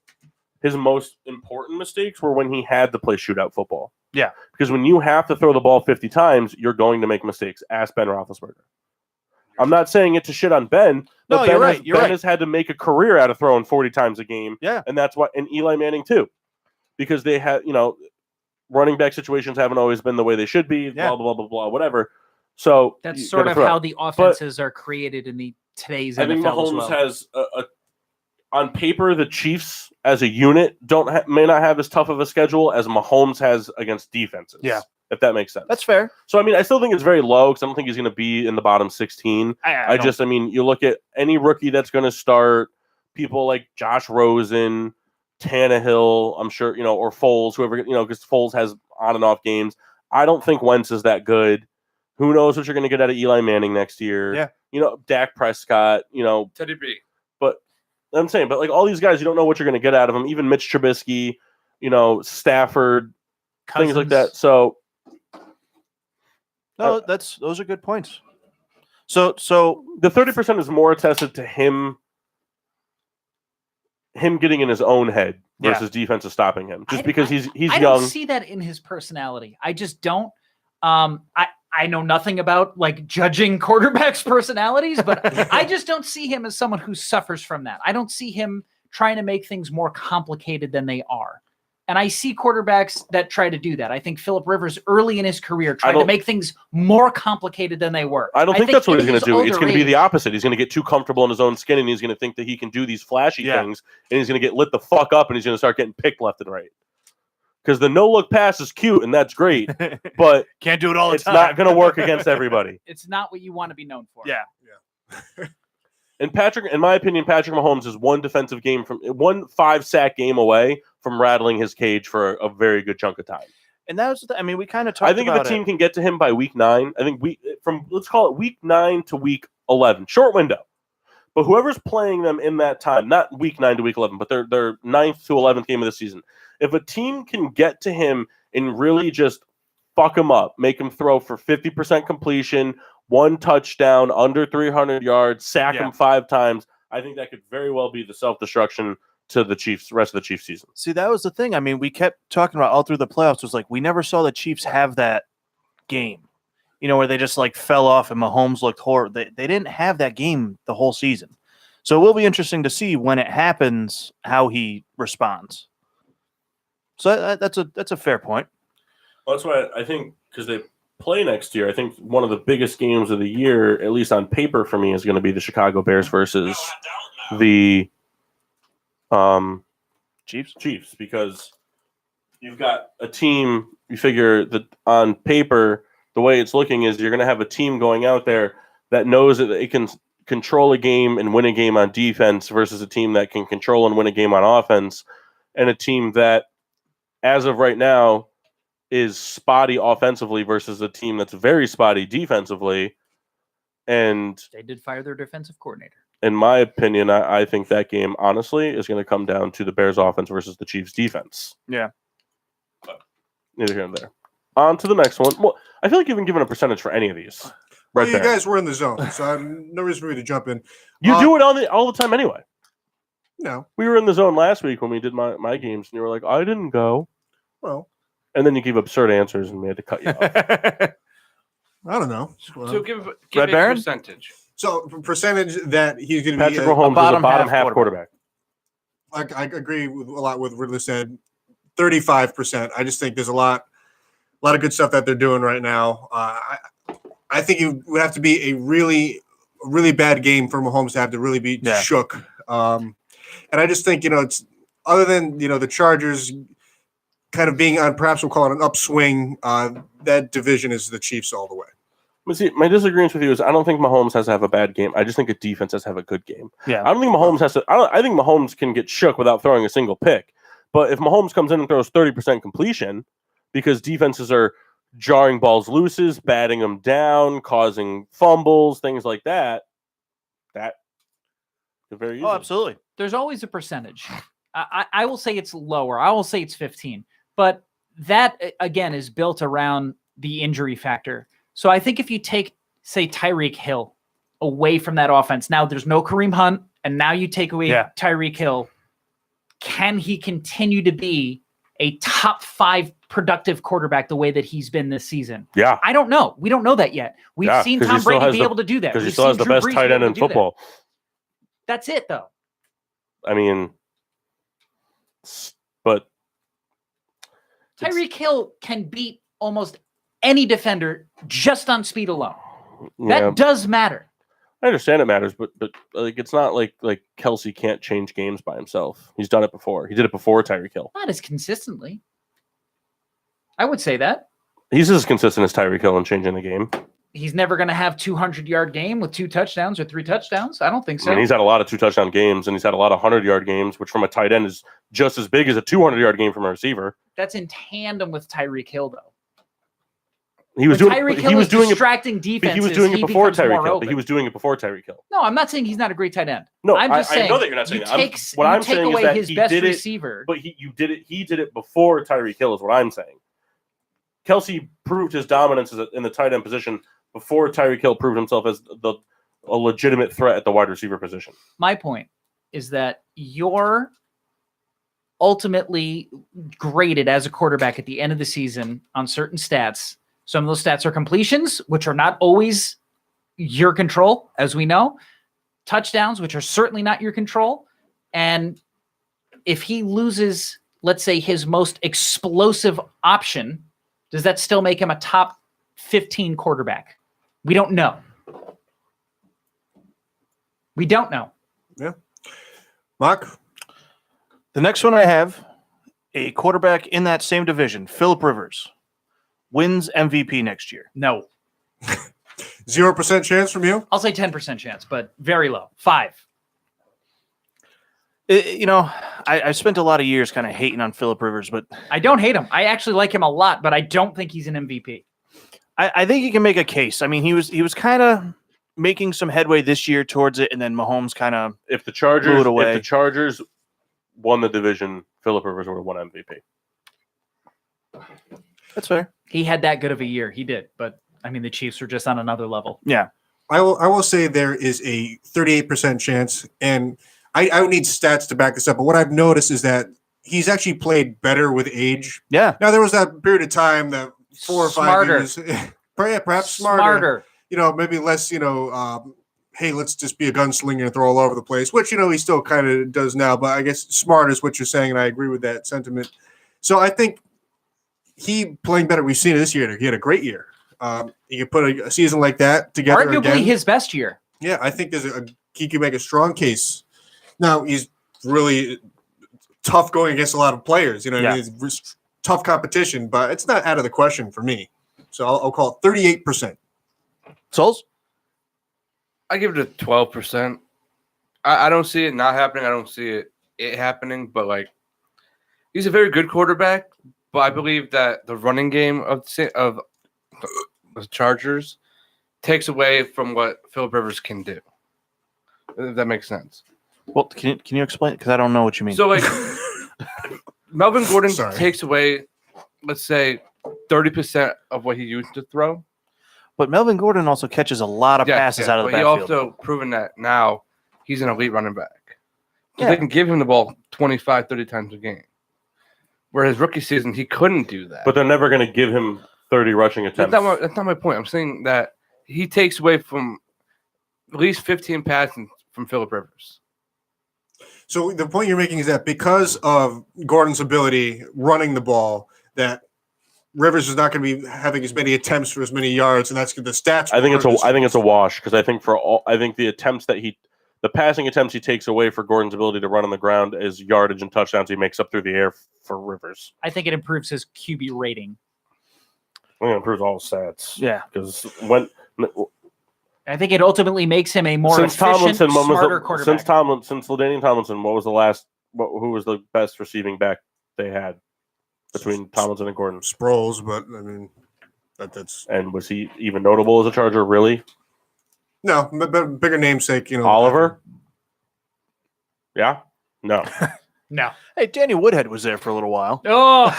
his most important mistakes were when he had to play shootout football. Yeah. Because when you have to throw the ball 50 times, you're going to make mistakes. Ask Ben Roethlisberger. I'm not saying it to shit on Ben, but No, Ben, you're right. You're Ben right. has had to make a career out of throwing 40 times a game. Yeah. And that's why, and Eli Manning too, because they had, running back situations haven't always been the way they should be, Yeah. blah, blah, blah, blah, whatever. So That's you sort gotta of throw. how the offenses are created in the today's I think NFL Mahomes as well. has on paper, the Chiefs as a unit may not have as tough of a schedule as Mahomes has against defenses. Yeah. If that makes sense. That's fair. So, I mean, I still think it's very low because I don't think he's going to be in the bottom 16. I You look at any rookie that's going to start, people like Josh Rosen, Tannehill, I'm sure, or Foles, whoever, because Foles has on and off games. I don't think Wentz is that good. Who knows what you're going to get out of Eli Manning next year? Yeah. Dak Prescott, Teddy B. I'm saying, but like all these guys, you don't know what you're going to get out of them. Even Mitch Trubisky, Stafford, things like that. So, No, those are good points. So the 30% is more attested to him getting in his own head versus defense stopping him, just because he's I young. don't see that in his personality. I just don't. I know nothing about like judging quarterbacks' personalities, but I just don't see him as someone who suffers from that. I don't see him trying to make things more complicated than they are. And I see quarterbacks that try to do that. I think Phillip Rivers early in his career tried to make things more complicated than they were. I don't think that's what he's going to do. It's going to be the opposite. opposite. He's going to get too comfortable in his own skin, and he's going to think that he can do these flashy things, and he's going to get lit the fuck up, and he's going to start getting picked left and right. Because the no-look pass is cute, and that's great, but can't do it all the it's time. not going to work against everybody. It's not what you want to be known for. Yeah. And in my opinion, Patrick Mahomes is one 5-sack game away from rattling his cage for a very good chunk of time. And that was, we kind of talked about I think if a team can get to him by week 9, I think let's call it week 9 to week 11, short window. But whoever's playing them in that time, not week 9 to week 11, but their 9th to 11th game of the season, if a team can get to him and really just fuck him up, make him throw for 50% completion, 1 touchdown, under 300 yards, sack him 5 times, I think that could very well be the self-destruction to the Chiefs, rest of the Chiefs season. See, that was the thing. We kept talking about all through the playoffs. It was like we never saw the Chiefs have that game, where they just like fell off and Mahomes looked horrible. They didn't have that game the whole season. So it will be interesting to see when it happens how he responds. So that's a fair point. Well, that's why I think, because they play next year, I think one of the biggest games of the year, at least on paper for me, is going to be the Chicago Bears versus the Chiefs, because you've got a team, you figure that on paper, the way it's looking is you're going to have a team going out there that knows that it can control a game and win a game on defense versus a team that can control and win a game on offense, and a team that, as of right now, is spotty offensively versus a team that's very spotty defensively. And They did fire their defensive coordinator. in my opinion, I think that game, honestly, is going to come down to the Bears offense versus the Chiefs defense. Yeah. But neither here nor there. On to the next one. Well, I feel like you've been given a percentage for any of these. Well, Right you there. guys were in the zone, so I have no reason for me to jump in. You do it all the time anyway. No. We were in the zone last week when we did my games, and you were like, I didn't go. Well, And then you gave absurd answers, and we had to cut you off. I don't know. So give Red a Baron? percentage. So percentage that he's going to be Patrick Mahomes is a bottom half quarterback. I agree with a lot with what Ridley said. 35%. I just think there's a lot of good stuff that they're doing right now. I think it would have to be a really bad game for Mahomes to have to really be shook. And I just think, it's other than, the Chargers kind of being on, perhaps we'll call it an upswing, that division is the Chiefs all the way. But see, my disagreement with you is I don't think Mahomes has to have a bad game. I just think a defense has to have a good game. Yeah. I don't think Mahomes has to. I think Mahomes can get shook without throwing a single pick. But if Mahomes comes in and throws 30% completion because defenses are jarring balls looses, batting them down, causing fumbles, things like that could very easily. Oh, absolutely. There's always a percentage. I will say it's lower. I will say it's 15. But that, again, is built around the injury factor. So I think if you take, say, Tyreek Hill away from that offense, now there's no Kareem Hunt, and now you take away Tyreek Hill, can he continue to be a top 5 productive quarterback the way that he's been this season? Yeah. I don't know. We don't know that yet. We've seen Tom Brady be able to do that. Because he still has the best tight end in football. That's it, though. I mean, but Tyreek Hill can beat almost any defender just on speed alone. That does matter. I understand it matters, but like it's not like Kelsey can't change games by himself. He's done it before. He did it before Tyreek Hill. Not as consistently. I would say that. He's as consistent as Tyreek Hill in changing the game. He's never going to have 200-yard game with 2 touchdowns or 3 touchdowns. I don't think so. I mean, he's had a lot of 2-touchdown games, and he's had a lot of 100-yard games, which from a tight end is just as big as a 200-yard game from a receiver. That's in tandem with Tyreek Hill, though. He was doing distracting defenses. He was doing it before Tyreek Hill. But he was doing it before Tyreek Hill. No, I'm not saying he's not a great tight end. No, I'm just saying. I know that you're not saying that. What I'm saying is that he did it, but he did it before Tyreek Hill. Is what I'm saying. Kelsey proved his dominance in the tight end position before Tyreek Hill proved himself as a legitimate threat at the wide receiver position. My point is that you're ultimately graded as a quarterback at the end of the season on certain stats. Some of those stats are completions, which are not always your control, as we know. Touchdowns, which are certainly not your control. And if he loses, let's say, his most explosive option, does that still make him a top 15 quarterback? We don't know. We don't know. Yeah. Mark? The next one I have, a quarterback in that same division, Phillip Rivers, wins MVP next year. No. 0% chance from you? I'll say 10% chance, but very low. 5. I spent a lot of years kind of hating on Phillip Rivers, but I don't hate him. I actually like him a lot, but I don't think he's an MVP. I think he can make a case. I mean, he was kind of making some headway this year towards it, and then Mahomes kind of if the Chargers won the division, Phillip Rivers would have won MVP. That's fair. He had that good of a year. He did, but I mean, the Chiefs were just on another level. Yeah. I will say there is a 38% chance, and I would need stats to back this up, but what I've noticed is that he's actually played better with age. Yeah. Now, there was that period of time that 4 or 5 years, perhaps smarter. Maybe less, hey, let's just be a gunslinger and throw all over the place, which, he still kind of does now, but I guess smart is what you're saying, and I agree with that sentiment. So I think he playing better. We've seen it this year. He had a great year. He could put a season like that together. Arguably again. His best year. Yeah, I think he can make a strong case. Now, he's really tough going against a lot of players. It's tough competition, but it's not out of the question for me. So I'll call it 38%. Souls? I give it a 12%. I don't see it not happening. I don't see it happening, but he's a very good quarterback. But I believe that the running game of the Chargers takes away from what Phillip Rivers can do. If that makes sense. Well, can you explain it? Because I don't know what you mean. So, Melvin Gordon takes away, let's say, 30% of what he used to throw. But Melvin Gordon also catches a lot of passes out of the backfield. He also proven that now he's an elite running back. So they can give him the ball 25, 30 times a game. Whereas rookie season, he couldn't do that. But they're never going to give him 30 rushing attempts. That's not my point. I'm saying that he takes away from at least 15 passes from Phillip Rivers. So the point you're making is that because of Gordon's ability running the ball, that Rivers is not going to be having as many attempts for as many yards, and that's the stats. I think will it's a wash because I think the attempts the passing attempts he takes away for Gordon's ability to run on the ground is yardage and touchdowns he makes up through the air for Rivers. I think it improves his QB rating. I think it improves all stats. Yeah, because I think it ultimately makes him a more efficient, smarter quarterback. Since LaDainian Tomlinson, what was the last? Who was the best receiving back they had between Tomlinson and Gordon? Sproles, but I mean that's. And was he even notable as a Charger? Really? No, but bigger namesake, Oliver. Yeah. No. No. Hey, Danny Woodhead was there for a little while. Oh.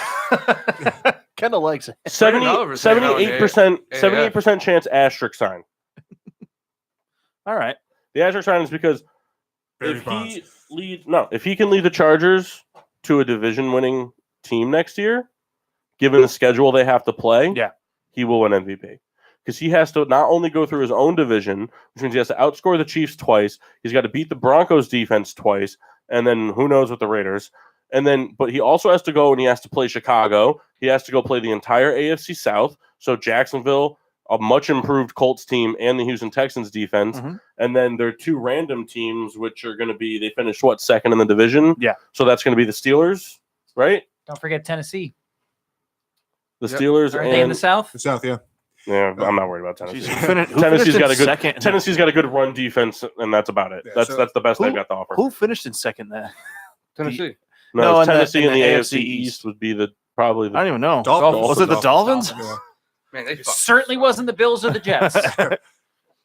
Kind of likes it. 78% chance asterisk sign. All right. The asterisk sign is because Barry if Bonds. if he can lead the Chargers to a division-winning team next year, given the schedule they have to play, he will win MVP. Because he has to not only go through his own division, which means he has to outscore the Chiefs twice, he's got to beat the Broncos defense twice, and then who knows with the Raiders. But he also has to go and he has to play Chicago. He has to go play the entire AFC South. So Jacksonville, a much improved Colts team, and the Houston Texans defense. Mm-hmm. And then there are two random teams, which are going to be, they finished second in the division? Yeah. So that's going to be the Steelers, right? Don't forget Tennessee. The Steelers Are they in the South? The South, yeah. Yeah, I'm not worried about Tennessee. Tennessee's Tennessee's got a good run defense, and that's about it. Yeah, that's the best they've got to offer. Who finished in second there? Tennessee. No, in Tennessee in the AFC East East would be probably I don't even know. Dolphins. Was it the Dolphins? Yeah. Man, they It certainly wasn't the Bills or the Jets.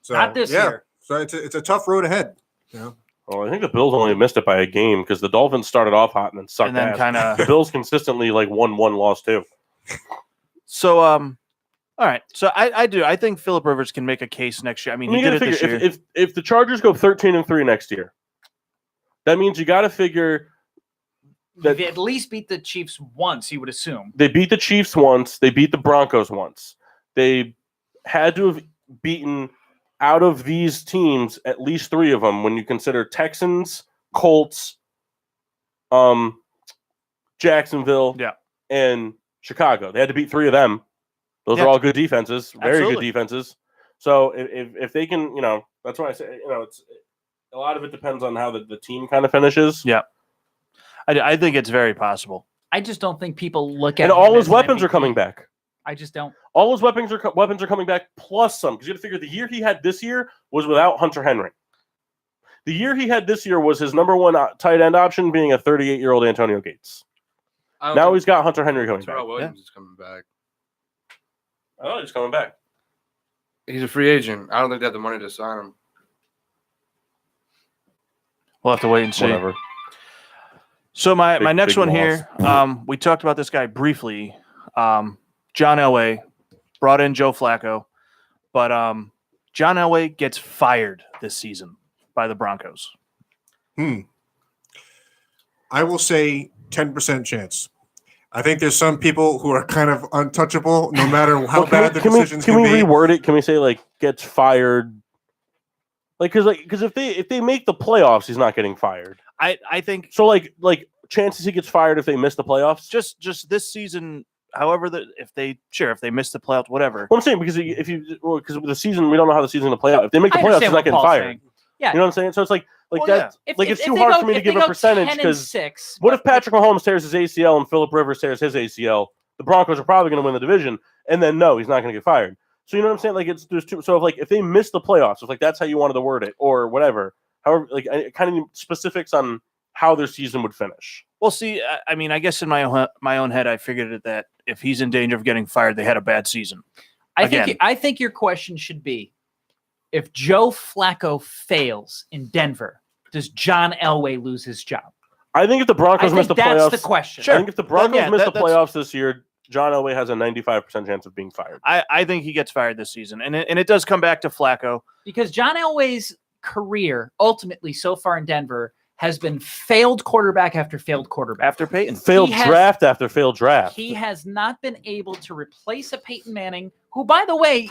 So, Not this year. So it's a tough road ahead. Well, I think the Bills only missed it by a game because the Dolphins started off hot and then sucked And then ass. kinda- The Bills consistently won one, lost two. So, all right. So I think Phillip Rivers can make a case next year. I mean, he did it this year. If the Chargers go 13-3 next year, that means you got to figure that They at least beat the Chiefs once, you would assume. they beat the Chiefs once, they beat the Broncos once. They had to have beaten out of these teams at least three of them when you consider Texans, Colts, Jacksonville, and Chicago. They had to beat three of them. Those are all good defenses, very good defenses. So if they can, that's why I say, it's a lot of it depends on how the team kind of finishes. Yeah, I think it's very possible. I just don't think people look at And him all his as an weapons are MVP. coming back. I just don't. All his weapons are coming back plus some. Because you got to figure the year he had this year was without Hunter Henry. The year he had this year was his number one tight end option being a 38-year-old Antonio Gates. Now he's got Hunter Henry coming back. Terrell Williams is coming back. Oh, he's coming back. He's a free agent. I don't think they have the money to sign him. We'll have to wait and see. Whatever. So my next big one loss. here, we talked about this guy briefly. John Elway brought in Joe Flacco, but John Elway gets fired this season by the Broncos. I will say 10% chance. I think there's some people who are kind of untouchable, no matter how bad the decisions can we be. reword it? Can we say gets fired? Because if they make the playoffs, he's not getting fired. I think So chances he gets fired if they miss the playoffs. just this season. However, if they miss the playoffs, whatever. Well, I'm saying because because the season, we don't know how the season's going to play out. If they make the I playoffs, understand he's not what getting Paul's fired. saying. Yeah. You know what I'm saying? So it's Well, that. If It's too they hard go- for me to if they give a go percentage 10 and because 6, what if Patrick Mahomes tears his ACL and Phillip Rivers tears his ACL? The Broncos are probably going to win the division, and then no, he's not going to get fired. So you know what I'm saying? There's two. So if they miss the playoffs, if that's how you wanted to word it, or whatever, however, kind of need specifics on how their season would finish. Well, see, I mean, I guess in my own head, I figured it that if he's in danger of getting fired, they had a bad season. I think your question should be, if Joe Flacco fails in Denver, does John Elway lose his job? I think if the Broncos miss the that's playoffs, the question. I think if the Broncos miss the that's- playoffs this year, John Elway has a 95% chance of being fired. I think he gets fired this season, and it does come back to Flacco. Because John Elway's career, ultimately so far in Denver, has been failed quarterback after failed quarterback. After Peyton. Failed He has- draft after failed draft. He has not been able to replace a Peyton Manning, who, by the way,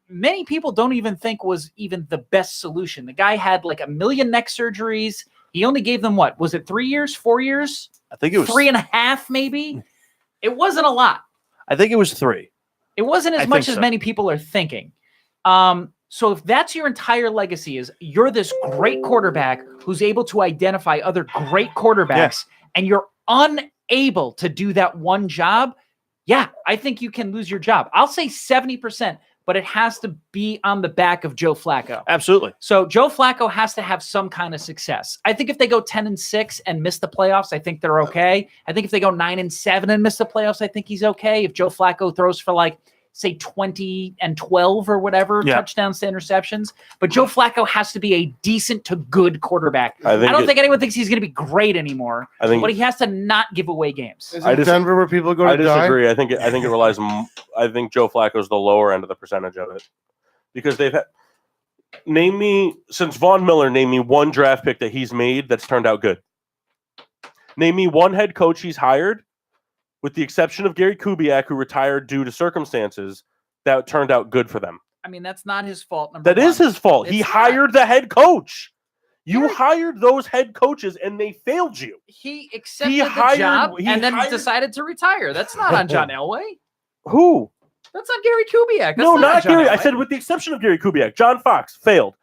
many people don't even think was even the best solution. The guy had 1 million neck surgeries. He only gave them what? Was it 3 years, 4 years? I think it was 3.5, maybe. It wasn't a lot. I think it was 3. It wasn't I as much think as so. many people are thinking. So if that's your entire legacy, is you're this great quarterback who's able to identify other great quarterbacks, and you're unable to do that one job, yeah, I think you can lose your job. I'll say 70%, but it has to be on the back of Joe Flacco. Absolutely. So Joe Flacco has to have some kind of success. I think if they go 10-6 and miss the playoffs, I think they're okay. I think if they go 9-7 and miss the playoffs, I think he's okay. If Joe Flacco throws for like, say 20-12 or whatever, touchdowns to interceptions. But Joe Flacco has to be a decent to good quarterback. I don't think anyone thinks he's going to be great anymore, but he has to not give away games. Is it Denver where people go to die? I disagree. I think it relies. I think Joe Flacco's the lower end of the percentage of it, because they've had. Name me, since Von Miller, name me one draft pick that he's made that's turned out good. Name me one head coach he's hired, with the exception of Gary Kubiak, who retired due to circumstances, that turned out good for them. I mean, that's not his fault. That is his fault. He hired the head coach. You hired those head coaches, and they failed you. He accepted the job and then decided to retire. That's not on John Elway. Who? That's on Gary Kubiak. That's no, not John Gary. Elway. I said with the exception of Gary Kubiak. John Fox failed.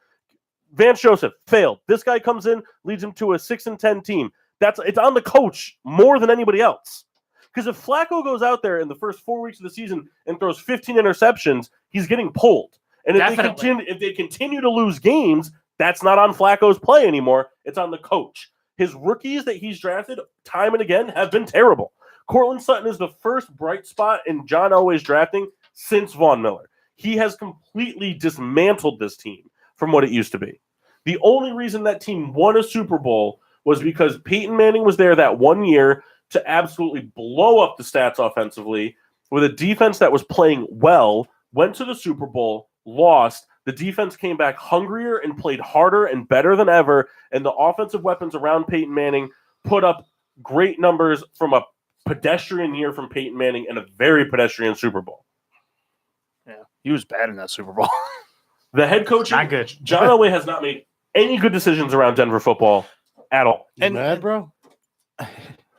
Vance Joseph failed. This guy comes in, leads him to a 6-10 team. It's on the coach more than anybody else. Because if Flacco goes out there in the first 4 weeks of the season and throws 15 interceptions, he's getting pulled. And if they continue to lose games, that's not on Flacco's play anymore. It's on the coach. His rookies that he's drafted time and again have been terrible. Cortland Sutton is the first bright spot in John Elway's drafting since Von Miller. He has completely dismantled this team from what it used to be. The only reason that team won a Super Bowl was because Peyton Manning was there that 1 year to absolutely blow up the stats offensively with a defense that was playing well, went to the Super Bowl, lost. The defense came back hungrier and played harder and better than ever, and the offensive weapons around Peyton Manning put up great numbers from a pedestrian year from Peyton Manning and a very pedestrian Super Bowl. Yeah, he was bad in that Super Bowl. The head coach, not good. John Elway has not made any good decisions around Denver football at all. You mad, bro?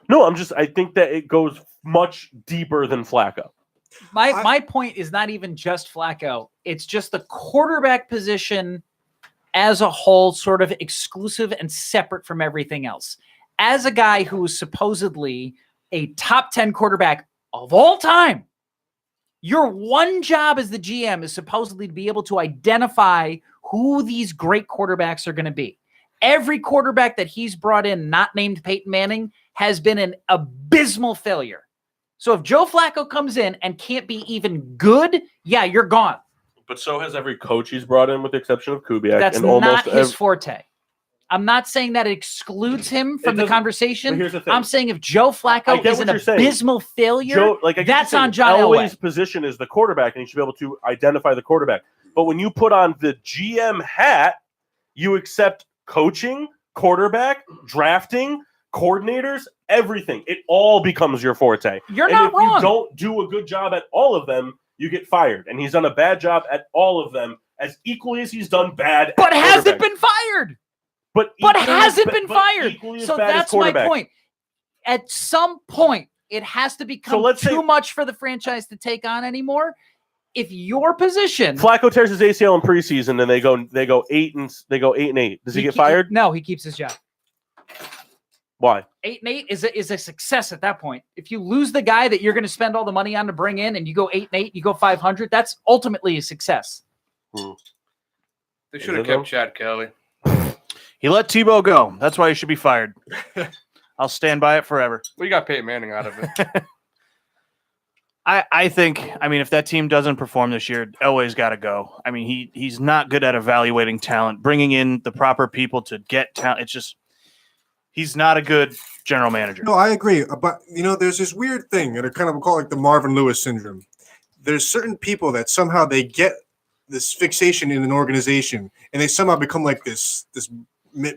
No, I think that it goes much deeper than Flacco. My point is not even just Flacco. It's just the quarterback position as a whole, sort of exclusive and separate from everything else. As a guy who is supposedly a top 10 quarterback of all time, your one job as the GM is supposedly to be able to identify who these great quarterbacks are going to be. Every quarterback that he's brought in, not named Peyton Manning, has been an abysmal failure. So if Joe Flacco comes in and can't be even good, yeah, you're gone. But so has every coach he's brought in, with the exception of Kubiak. That's and not his forte. I'm not saying that it excludes him from the conversation. Here's the thing. I'm saying if Joe Flacco is an abysmal failure, that's on John Elway. Elway's position is the quarterback, and he should be able to identify the quarterback. But when you put on the GM hat, you accept coaching, quarterback, drafting, coordinators, everything. It all becomes your forte. You're not wrong. If you don't do a good job at all of them, you get fired. And he's done a bad job at all of them, as equally as he's done bad. But hasn't been fired. But hasn't been fired. So that's my point. At some point, it has to become too much for the franchise to take on anymore. If your position, Flacco tears his ACL in preseason, and they go 8-8. Does he get fired? No, he keeps his job. Why? 8-8 is a success at that point. If you lose the guy that you're going to spend all the money on to bring in, and you go 8-8, you go 500, that's ultimately a success. They should have kept Chad Kelly. He let Tebow go. That's why he should be fired. I'll stand by it forever. We got Peyton Manning out of it. I think, if that team doesn't perform this year, Elway's got to go. He's not good at evaluating talent, bringing in the proper people to get talent. It's just, he's not a good general manager. No, I agree. But, there's this weird thing, and I kind of call it the Marvin Lewis syndrome. There's certain people that somehow they get this fixation in an organization, and they somehow become like this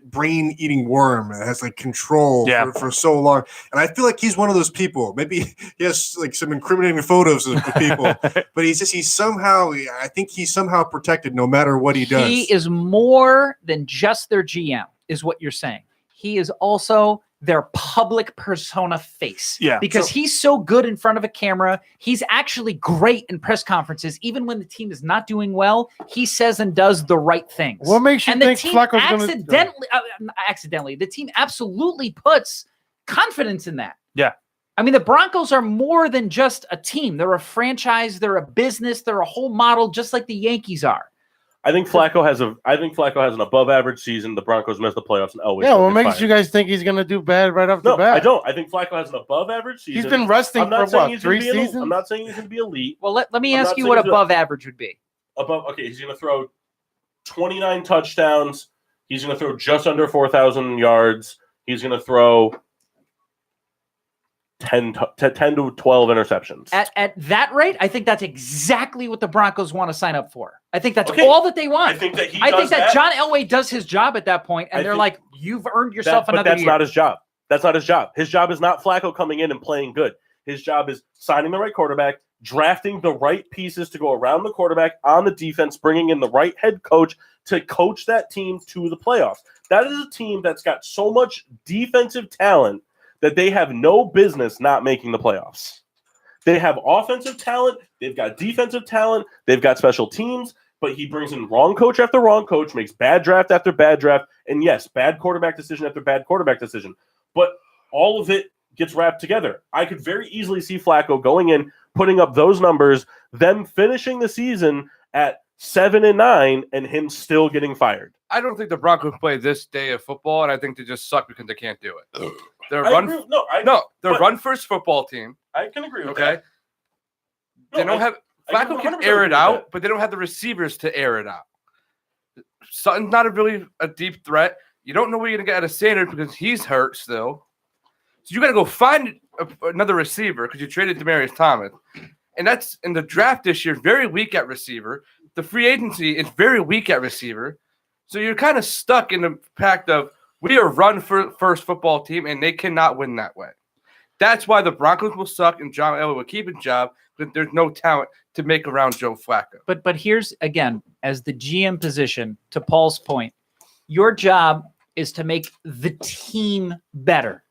brain-eating worm that has control for so long. And I feel like he's one of those people. Maybe he has some incriminating photos of people, but he's somehow, I think he's somehow protected no matter what he does. He is more than just their GM, is what you're saying. he is also their public persona face. Yeah. Because he's so good in front of a camera. He's actually great in press conferences. Even when the team is not doing well, he says and does the right things. What makes you and the think team Flacco's going accidentally, the team absolutely puts confidence in that. Yeah. I mean, the Broncos are more than just a team. They're a franchise. They're a business. They're a whole model, just like the Yankees are. I think Flacco has an above average season. The Broncos missed the playoffs and always. Yeah, what makes you guys think he's going to do bad right off the No, bat? I don't. I think Flacco has an above average season. He's been resting I'm not for saying what, he's gonna 3 be elite. seasons? I'm not saying he's going to be elite. Well, let me I'm ask not you saying what he's above average would be. Okay, he's going to throw 29 touchdowns. He's going to throw just under 4,000 yards. He's going to throw 10 to 12 interceptions. At that rate, I think that's exactly what the Broncos want to sign up for. I think that's Okay. all that they want. I think that John Elway does his job at that point, and they're like, "You've earned yourself another But that's year." not his job. That's not his job. His job is not Flacco coming in and playing good. His job is signing the right quarterback, drafting the right pieces to go around the quarterback on the defense, bringing in the right head coach to coach that team to the playoffs. That is a team that's got so much defensive talent that they have no business not making the playoffs. They have offensive talent, they've got defensive talent, they've got special teams, but he brings in wrong coach after wrong coach, makes bad draft after bad draft, and yes, bad quarterback decision after bad quarterback decision. But all of it gets wrapped together. I could very easily see Flacco going in, putting up those numbers, them finishing the season at 7-9, and him still getting fired. I don't think the Broncos play this day of football, and I think they just suck because they can't do it. They're run first football team. I can agree with Okay, that. they don't have Flacco can air it out, but they don't have the receivers to air it out. Sutton's not a deep threat. You don't know where you're gonna get out of Sanders because he's hurt still. So you got to go find another receiver because you traded Demaryius Thomas, and that's in the draft this year. Very weak at receiver. The free agency is very weak at receiver. So you're kind of stuck in the fact of we are run first football team, and they cannot win that way. That's why the Broncos will suck, and John Elway will keep his job because there's no talent to make around Joe Flacco. But here's, again, as the GM position, to Paul's point, your job is to make the team better.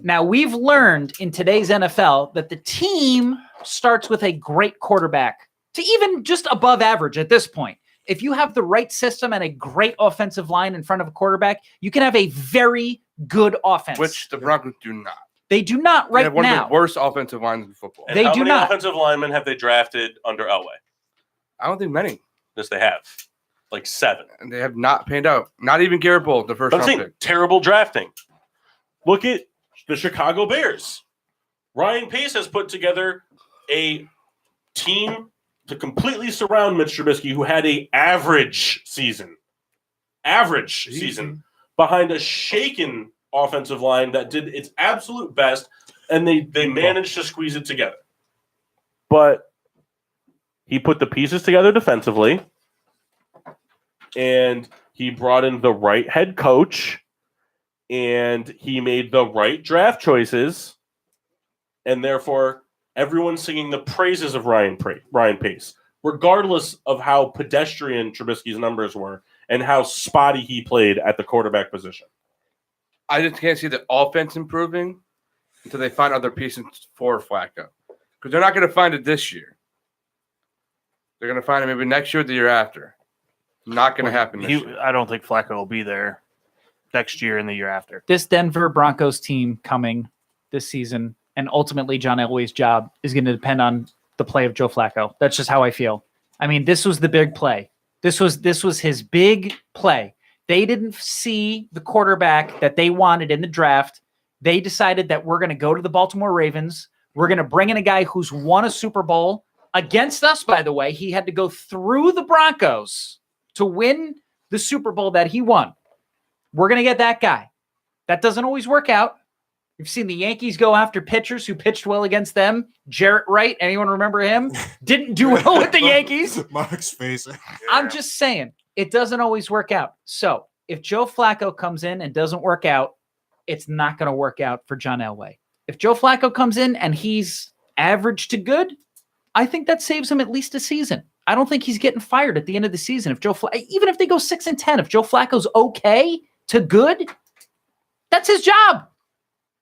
Now, we've learned in today's NFL that the team starts with a great quarterback to even just above average at this point. If you have the right system and a great offensive line in front of a quarterback, you can have a very good offense. Which the Broncos do not. They do not They right have one now. of the worst offensive lines in football. And They how do many not. offensive linemen have they drafted under Elway? I don't think many. Yes, they have. Like 7. And they have not panned out. Not even Garrett Bull, the first I'm round saying pick. terrible drafting. Look at the Chicago Bears. Ryan Pace has put together a team to completely surround Mitch Trubisky, who had an average season. Behind a shaken offensive line that did its absolute best, and they managed to squeeze it together. But he put the pieces together defensively, and he brought in the right head coach, and he made the right draft choices, and therefore everyone's singing the praises of Ryan Pace, regardless of how pedestrian Trubisky's numbers were and how spotty he played at the quarterback position. I just can't see the offense improving until they find other pieces for Flacco. Because they're not going to find it this year. They're going to find it maybe next year or the year after. Not going to happen this year. I don't think Flacco will be there next year and the year after. This Denver Broncos team coming this season, and ultimately John Elway's job is going to depend on the play of Joe Flacco. That's just how I feel. I mean, this was the big play. This was his big play. They didn't see the quarterback that they wanted in the draft. They decided that we're going to go to the Baltimore Ravens. We're going to bring in a guy who's won a Super Bowl against us, by the way. He had to go through the Broncos to win the Super Bowl that he won. We're going to get that guy. That doesn't always work out. You've seen the Yankees go after pitchers who pitched well against them. Jarrett Wright, anyone remember him? Didn't do well with the Yankees. Mark's face. I'm just saying, it doesn't always work out. So if Joe Flacco comes in and doesn't work out, it's not going to work out for John Elway. If Joe Flacco comes in and he's average to good, I think that saves him at least a season. I don't think he's getting fired at the end of the season. Even if they go 6-10, if Joe Flacco's okay to good, That's his job.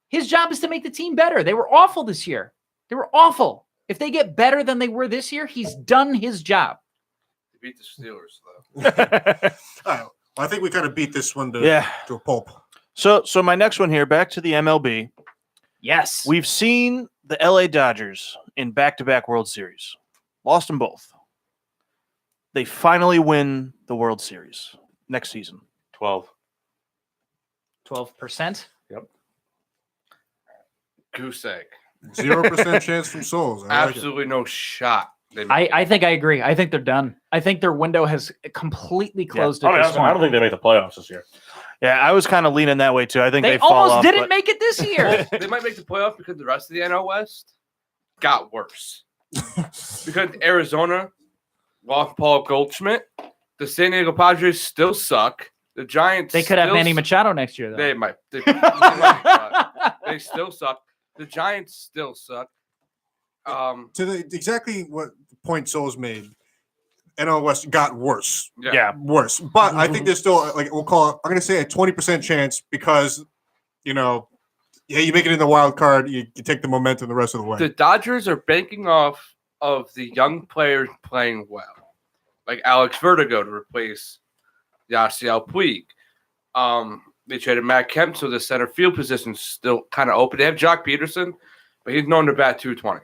His job is to make the team better. They were awful this year. They were awful. If they get better than they were this year, he's done his job. They beat the Steelers, though. All right. Well, I think we kind of beat this one to a pulp. So my next one here, back to the MLB. Yes. We've seen the LA Dodgers in back-to-back World Series. Lost them both. They finally win the World Series next season. 12. 12%. Goose egg. 0% chance from Souls. I like it. Absolutely no shot. I think I agree. I think they're done. I think their window has completely closed at this I don't point. think they make the playoffs this year. Yeah, I was kind of leaning that way too. I think They they fall almost off, didn't but- make it this year. They might make the playoff because the rest of the NL West got worse. Because Arizona lost Paul Goldschmidt. The San Diego Padres still suck. The Giants. They could have still Manny Machado next year, though. They might. They still suck. The Giants still suck. To the exactly what point Souls made, NL West got worse. Yeah. Worse. But I think there's still like we'll call it, I'm gonna say a 20% chance because you make it in the wild card, you take the momentum the rest of the way. The Dodgers are banking off of the young players playing well, like Alex Vertigo to replace Yasiel Puig. They traded Matt Kemp, so the center field position's still kind of open. They have Jock Peterson, but he's known to bat 220.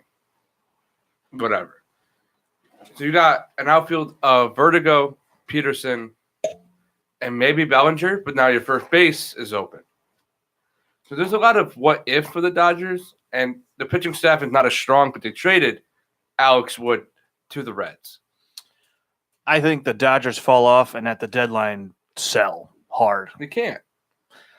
Whatever. So you got an outfield of Vertigo, Peterson, and maybe Bellinger, but now your first base is open. So there's a lot of what if for the Dodgers, and the pitching staff is not as strong, but they traded Alex Wood to the Reds. I think the Dodgers fall off and at the deadline sell hard. They can't.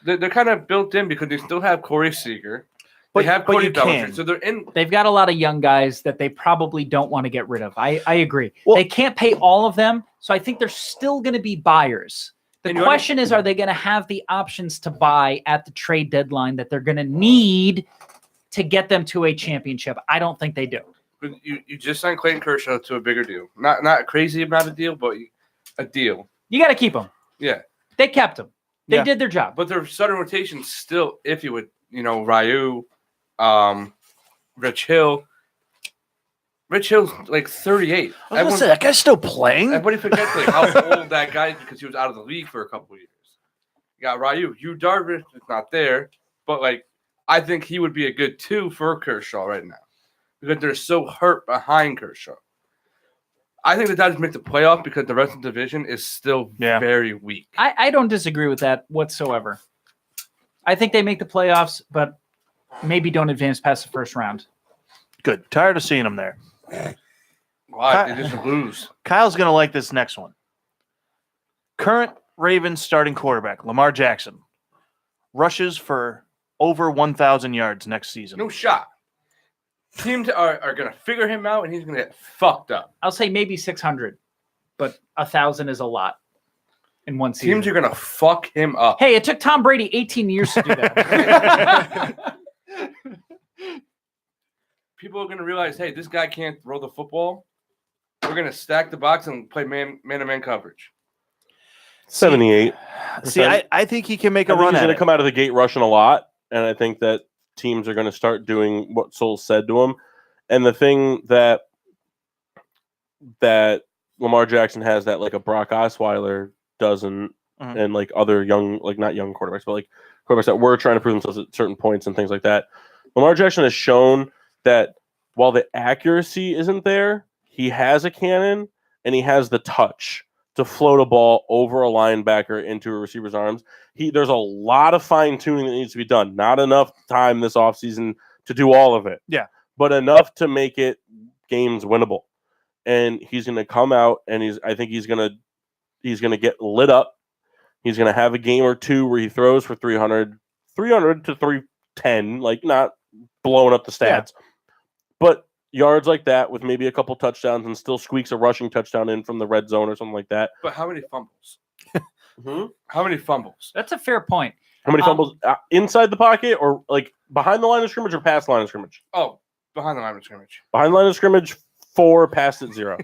They're kind of built in because they still have Corey Seager. But- They have but Cody you Bellinger. can. So they're in. They've got a lot of young guys that they probably don't want to get rid of. I agree. Well- they can't pay all of them, so I think they're still going to be buyers. The And you question is, are they going to have the options to buy at the trade deadline that they're going to need to get them to a championship? I don't think they do. But you just signed Clayton Kershaw to a bigger deal. Not a crazy amount of deal, but a deal. You got to keep them. Yeah. They kept them. They Yeah. did their job. But their starting rotation's still iffy with, Ryu, Rich Hill. Rich Hill's like 38. I was gonna say, that guy's still playing. Everybody forgets like how old that guy is because he was out of the league for a couple of years. You got Ryu. Darvish is not there, but like I think he would be a good 2 for Kershaw right now because they're so hurt behind Kershaw. I think the Dodgers make the playoff because the rest of the division is still very weak. I don't disagree with that whatsoever. I think they make the playoffs, but maybe don't advance past the first round. Good. Tired of seeing him there. Why? They just lose. Kyle's going to like this next one. Current Ravens starting quarterback, Lamar Jackson, rushes for over 1,000 yards next season. No shot. Teams are going to figure him out, and he's going to get fucked up. I'll say maybe 600, but 1,000 is a lot in one season. Teams are going to fuck him up. Hey, it took Tom Brady 18 years to do that. People are going to realize, hey, this guy can't throw the football. We're going to stack the box and play man-to-man coverage. 78. See, I think he can make a I think run he's at going it. to come out of the gate rushing a lot, and I think that teams are going to start doing what Soul said to him. And the thing that Lamar Jackson has that like a Brock Osweiler doesn't, and like other young, like not young quarterbacks, but like quarterbacks that were trying to prove themselves at certain points and things like that. Lamar Jackson has shown that while the accuracy isn't there, he has a cannon and he has the touch to float a ball over a linebacker into a receiver's arms. There's a lot of fine-tuning that needs to be done. Not enough time this offseason to do all of it. Yeah. But enough to make it games winnable. And he's going to come out and I think he's going to get lit up. He's going to have a game or two where he throws for 300 to 310, like not blowing up the stats. Yeah. But yards like that with maybe a couple touchdowns and still squeaks a rushing touchdown in from the red zone or something like that. But how many fumbles? How many fumbles? That's a fair point. How many fumbles inside the pocket or like behind the line of scrimmage or past line of scrimmage? Oh, behind the line of scrimmage. Behind the line of scrimmage, 4, past it 0.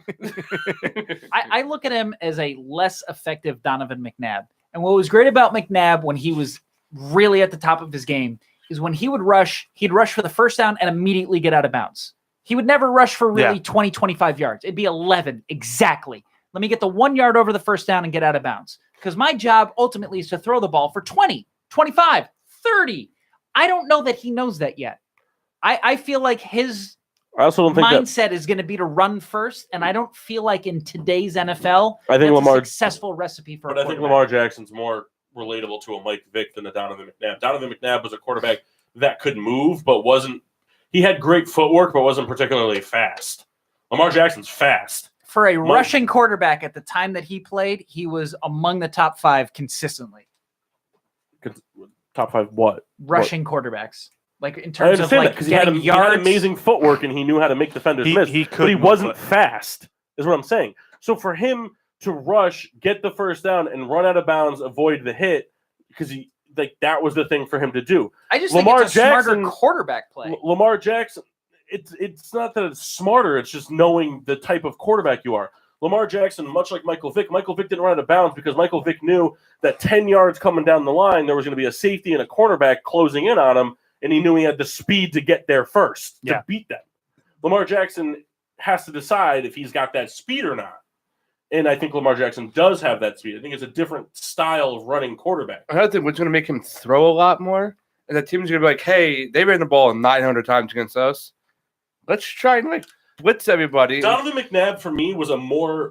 I look at him as a less effective Donovan McNabb. And what was great about McNabb when he was really at the top of his game is when he would rush, he'd rush for the first down and immediately get out of bounds. He would never rush for really 20, 25 yards. It'd be 11 exactly. Let me get the 1 yard over the first down and get out of bounds. Because my job ultimately is to throw the ball for 20, 25, 30. I don't know that he knows that yet. I feel like his I also don't think mindset is going to be to run first, and I don't feel like in today's NFL, I think that's Lamar a successful recipe for. But I think Lamar Jackson's more relatable to a Mike Vick than a Donovan McNabb. Donovan McNabb was a quarterback that could move, but wasn't. He had great footwork, but wasn't particularly fast. Lamar Jackson's fast. For a rushing quarterback at the time that he played, he was among the top 5 consistently. Top 5 what? Rushing quarterbacks. Like in I terms of understand like that because he had yards. amazing footwork and he knew how to make defenders miss. But he wasn't fast, is what I'm saying. So for him to rush, get the first down, and run out of bounds, avoid the hit, because that was the thing for him to do. I just Lamar think it's a smarter Jackson, quarterback play. Lamar Jackson, it's not that it's smarter, it's just knowing the type of quarterback you are. Lamar Jackson, much like Michael Vick didn't run out of bounds because Michael Vick knew that 10 yards coming down the line, there was going to be a safety and a cornerback closing in on him, and he knew he had the speed to get there first to beat them. Lamar Jackson has to decide if he's got that speed or not. And I think Lamar Jackson does have that speed. I think it's a different style of running quarterback. Another thing, what's going to make him throw a lot more, and the team's going to be like, hey, they ran the ball 900 times against us. Let's try and blitz everybody. Donovan McNabb, for me, was a more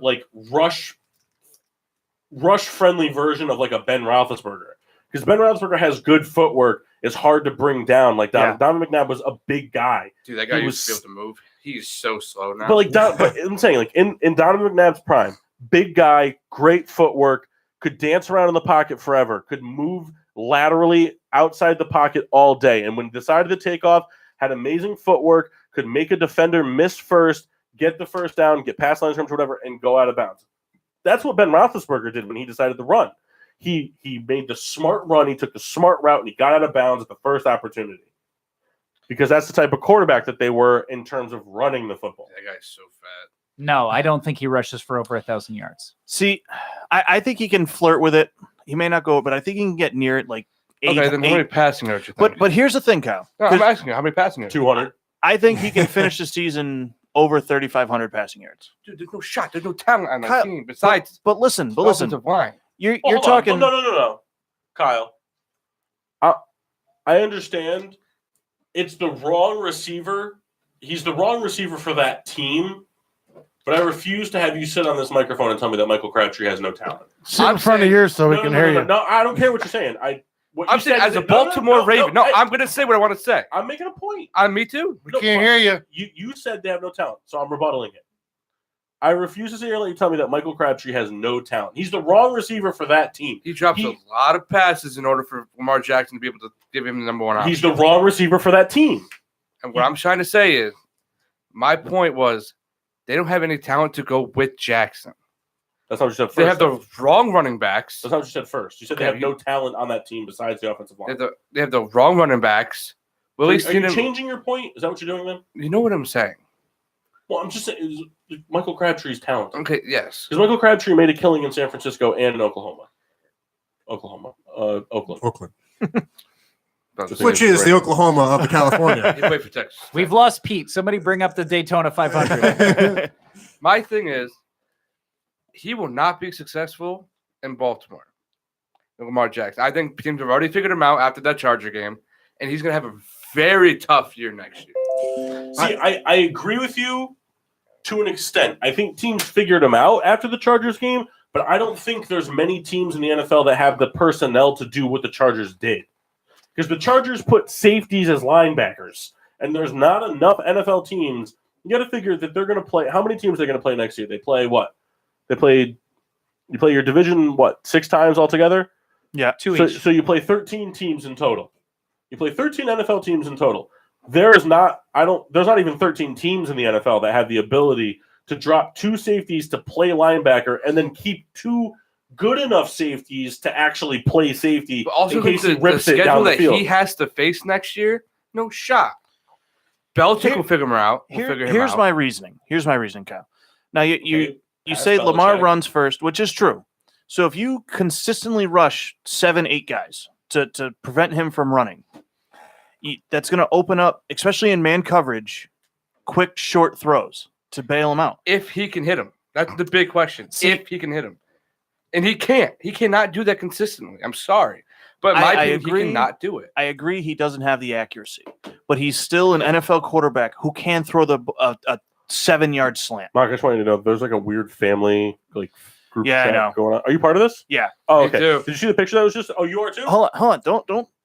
rush-friendly version of a Ben Roethlisberger. Because Ben Roethlisberger has good footwork. It's hard to bring down. Donovan McNabb was a big guy. Dude, that guy used to be able to move. He's so slow now. But I'm saying, in Donovan McNabb's prime, big guy, great footwork, could dance around in the pocket forever, could move laterally outside the pocket all day. And when he decided to take off, had amazing footwork, could make a defender miss first, get the first down, get past line scrimmage, whatever, and go out of bounds. That's what Ben Roethlisberger did when he decided to run. He made the smart run, he took the smart route, and he got out of bounds at the first opportunity. Because that's the type of quarterback that they were in terms of running the football. That guy's so fat. No, I don't think he rushes for over 1,000 yards. See, I think he can flirt with it. He may not go, but I think he can get near it eight. Okay, then how many passing yards you think? But here's the thing, Kyle. No, I'm asking you, how many passing yards? 200. I think he can finish the season over 3,500 passing yards. Dude, there's no shot. There's no talent on that Kyle, team besides But listen, the offensive line. You're Hold talking. on. No. Kyle, I understand it's the wrong receiver. He's the wrong receiver for that team. But I refuse to have you sit on this microphone and tell me that Michael Crabtree has no talent. Sit in front of yours so we can hear you. No, I don't care what you're saying. I'm saying as a Baltimore Raven. No, I'm going to say what I want to say. I'm making a point. Me too. We can't hear you. You said they have no talent, so I'm rebuttaling it. I refuse to sit here and let you tell me that Michael Crabtree has no talent. He's the wrong receiver for that team. He drops a lot of passes in order for Lamar Jackson to be able to give him the number one option. He's the wrong receiver for that team. And what I'm trying to say is, my point was, they don't have any talent to go with Jackson. That's not what you said first. They have the wrong running backs. That's not what you said first. You said they have no talent on that team besides the offensive line. They have the wrong running backs. Are you changing your point? Is that what you're doing then? You know what I'm saying? Well, I'm just saying Michael Crabtree's talent. Okay, yes. Because Michael Crabtree made a killing in San Francisco and in Oakland. Which is the Oklahoma of the California. He played for Texas. We've lost Pete. Somebody bring up the Daytona 500. My thing is, he will not be successful in Baltimore. Lamar Jackson. I think teams have already figured him out after that Charger game, and he's going to have a very tough year next year. See, I agree with you to an extent. I think teams figured him out after the Chargers game, but I don't think there's many teams in the NFL that have the personnel to do what the Chargers did. Because the Chargers put safeties as linebackers, and there's not enough NFL teams. You got to figure that they're going to play. How many teams are they going to play next year? They play what? You play your division, 6 times altogether? Yeah, 2 each. So you play 13 teams in total. You play 13 NFL teams in total. There's not even 13 teams in the NFL that have the ability to drop 2 safeties to play linebacker and then keep 2 good enough safeties to actually play safety. But also, in case he the rips it down schedule the that field. he has to face next year, no shot. Belichick will figure him out. Here's my reasoning. Here's my reasoning, Kyle. Now you Ask say Lamar Belichick. runs first, which is true. So if you consistently rush 7, 8 guys, to prevent him from running. That's going to open up, especially in man coverage, quick, short throws to bail him out. If he can hit him. That's the big question. See- if he can hit him. And he can't. He cannot do that consistently. I'm sorry. But in my I opinion, agree. he cannot do it. I agree he doesn't have the accuracy, but he's still an NFL quarterback who can throw a 7-yard slant. Mark, I just wanted to know, there's like a weird family like group Yeah, I chat know. going on. Are you part of this? Yeah. Oh, Me okay. too. Did you see the picture that was just? Oh, you are too. Hold on.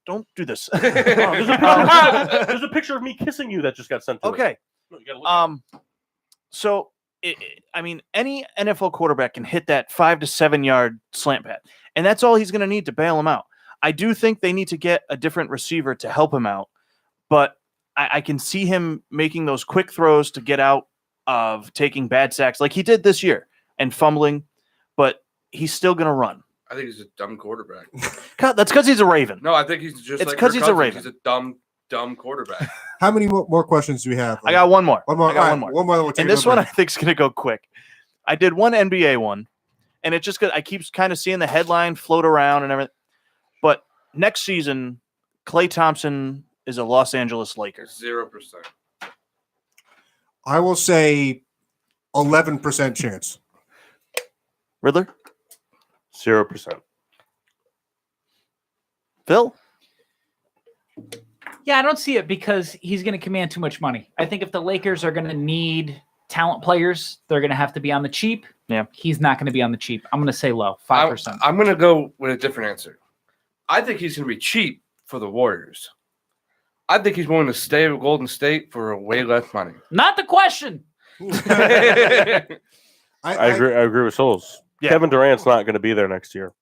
Don't do this. Oh, there's a picture of me kissing you that just got sent to me. Okay. No, you gotta look at it. So I mean, any NFL quarterback can hit that 5 to 7 yard slant pad, and that's all he's going to need to bail him out. I do think they need to get a different receiver to help him out, but I can see him making those quick throws to get out of taking bad sacks like he did this year and fumbling, but he's still going to run. I think he's a dumb quarterback. God, that's because he's a Raven. No, I think he's just It's like 'cause Kirk he's a Cousins. Raven. He's a dumb quarterback. How many more questions do we have? I got one more. One more. I got All right, one more. One more. Then we'll take And this one I another think is going to go quick. I did one NBA one, and it just I keep kind of seeing the headline float around and everything. But next season, Klay Thompson is a Los Angeles Laker. 0%. I will say 11% chance. Riddler, 0%. Phil. Yeah, I don't see it because he's going to command too much money. I think if the Lakers are going to need talent players, they're going to have to be on the cheap. Yeah. He's not going to be on the cheap. I'm going to say low, 5%. I'm going to go with a different answer. I think he's going to be cheap for the Warriors. I think he's willing to stay with Golden State for way less money. Not the question. I agree. I agree with Souls. Yeah. Kevin Durant's not going to be there next year.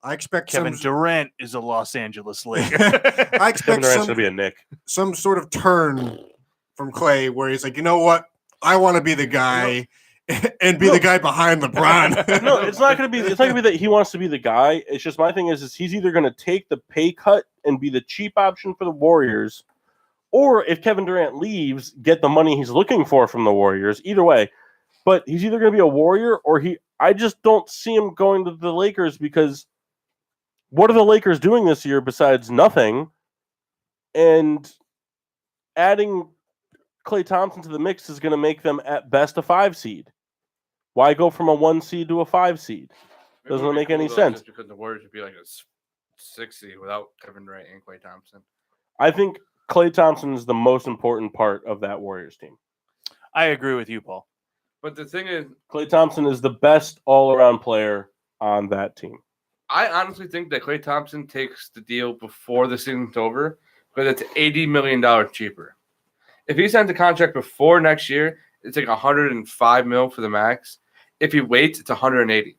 I expect Kevin some. Durant is a Los Angeles Laker. I Kevin expect Durant's going to be a Nick. some sort of turn from Clay where he's like, you know what? I want to be the guy and be the guy behind LeBron. No, it's not going to be. It's not going to be that he wants to be the guy. It's just my thing is he's either going to take the pay cut and be the cheap option for the Warriors, or if Kevin Durant leaves, get the money he's looking for from the Warriors. Either way, but he's either going to be a Warrior or he. I just don't see him going to the Lakers because what are the Lakers doing this year besides nothing? And adding Klay Thompson to the mix is going to make them at best a 5 seed. Why go from a 1 seed to a 5 seed? Doesn't Maybe make any though, sense. just because the Warriors would be like a 6 seed without Kevin Durant and Klay Thompson. I think Klay Thompson is the most important part of that Warriors team. I agree with you, Paul. But the thing is, Klay Thompson is the best all-around player on that team. I honestly think that Klay Thompson takes the deal before the season's over because it's $80 million cheaper. If he signs a contract before next year, it's like $105 million for the max. If he waits, it's $180.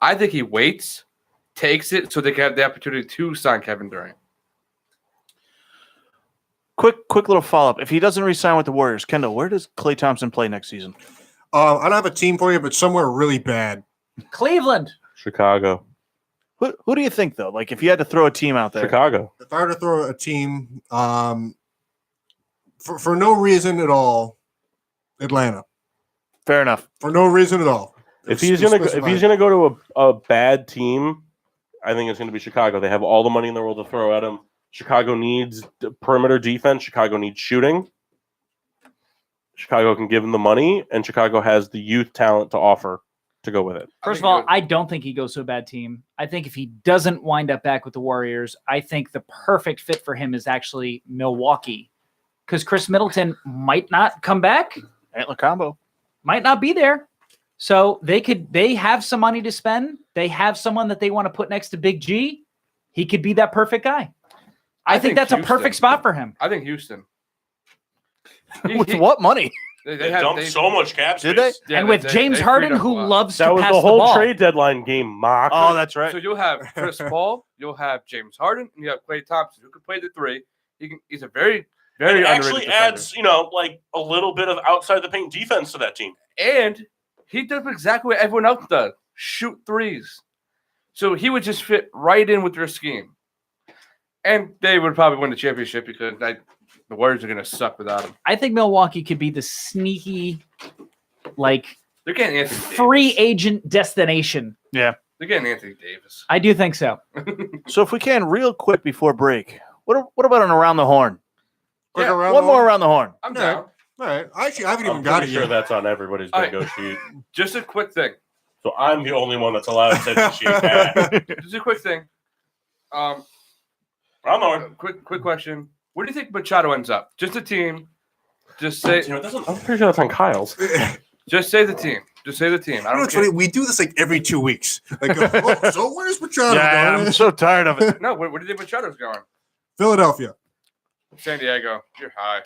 I think he waits, takes it, so they can have the opportunity to sign Kevin Durant. Quick little follow-up. If he doesn't re-sign with the Warriors, Kendall, where does Klay Thompson play next season? I don't have a team for you, but somewhere really bad. Cleveland. Chicago. Who do you think, though? Like, if you had to throw a team out there. Chicago. If I were to throw a team, for no reason at all, Atlanta. Fair enough. For no reason at all. If he's gonna go to a bad team, I think it's gonna be Chicago. They have all the money in the world to throw at him. Chicago needs perimeter defense. Chicago needs shooting. Chicago can give him the money, and Chicago has the youth talent to offer to go with it. First of all, I don't think he goes to a bad team. I think if he doesn't wind up back with the Warriors, I think the perfect fit for him is actually Milwaukee. Because Chris Middleton might not come back, Antler combo. might not be there. So they have some money to spend. They have someone that they want to put next to Big G. He could be that perfect guy. I think that's Houston. a perfect spot for him. I think Houston. With what money? They have so much cap Did they? yeah, And with James they Harden, freed up a who lot. loves That to was pass the the whole ball. trade deadline game, mock. Oh, that's right. So you'll have Chris Paul, you'll have James Harden, and you have Klay Thompson, who can play the 3. He's a very, very it underrated actually defender. adds, like a little bit of outside the paint defense to that team. And he does exactly what everyone else does: shoot threes. So he would just fit right in with their scheme, and they would probably win the championship because the Warriors are going to suck without him. I think Milwaukee could be the sneaky, like, They're getting Anthony Davis. free agent destination. Yeah. They're getting Anthony Davis. I do think so. So if we can, real quick before break, what about an around the horn? Quick Yeah, around One the more horn? around the horn. I'm Yeah. down. All right. Actually, I haven't I'm even got it pretty sure yet. that's on everybody's All right. bingo sheet. Just a quick thing. So I'm the only one that's allowed to say the sheet back. Just a quick thing. I'm on. Quick question. Where do you think Machado ends up? Just a team. Just say. I'm pretty sure that's on Kyle's. Just say the team. Just say the team. I You know don't what's care. funny? We do this like every 2 weeks. Like, oh, so where's Machado Yeah, going? I'm so tired of it. No, where do you think Machado's going? Philadelphia. San Diego. You're high.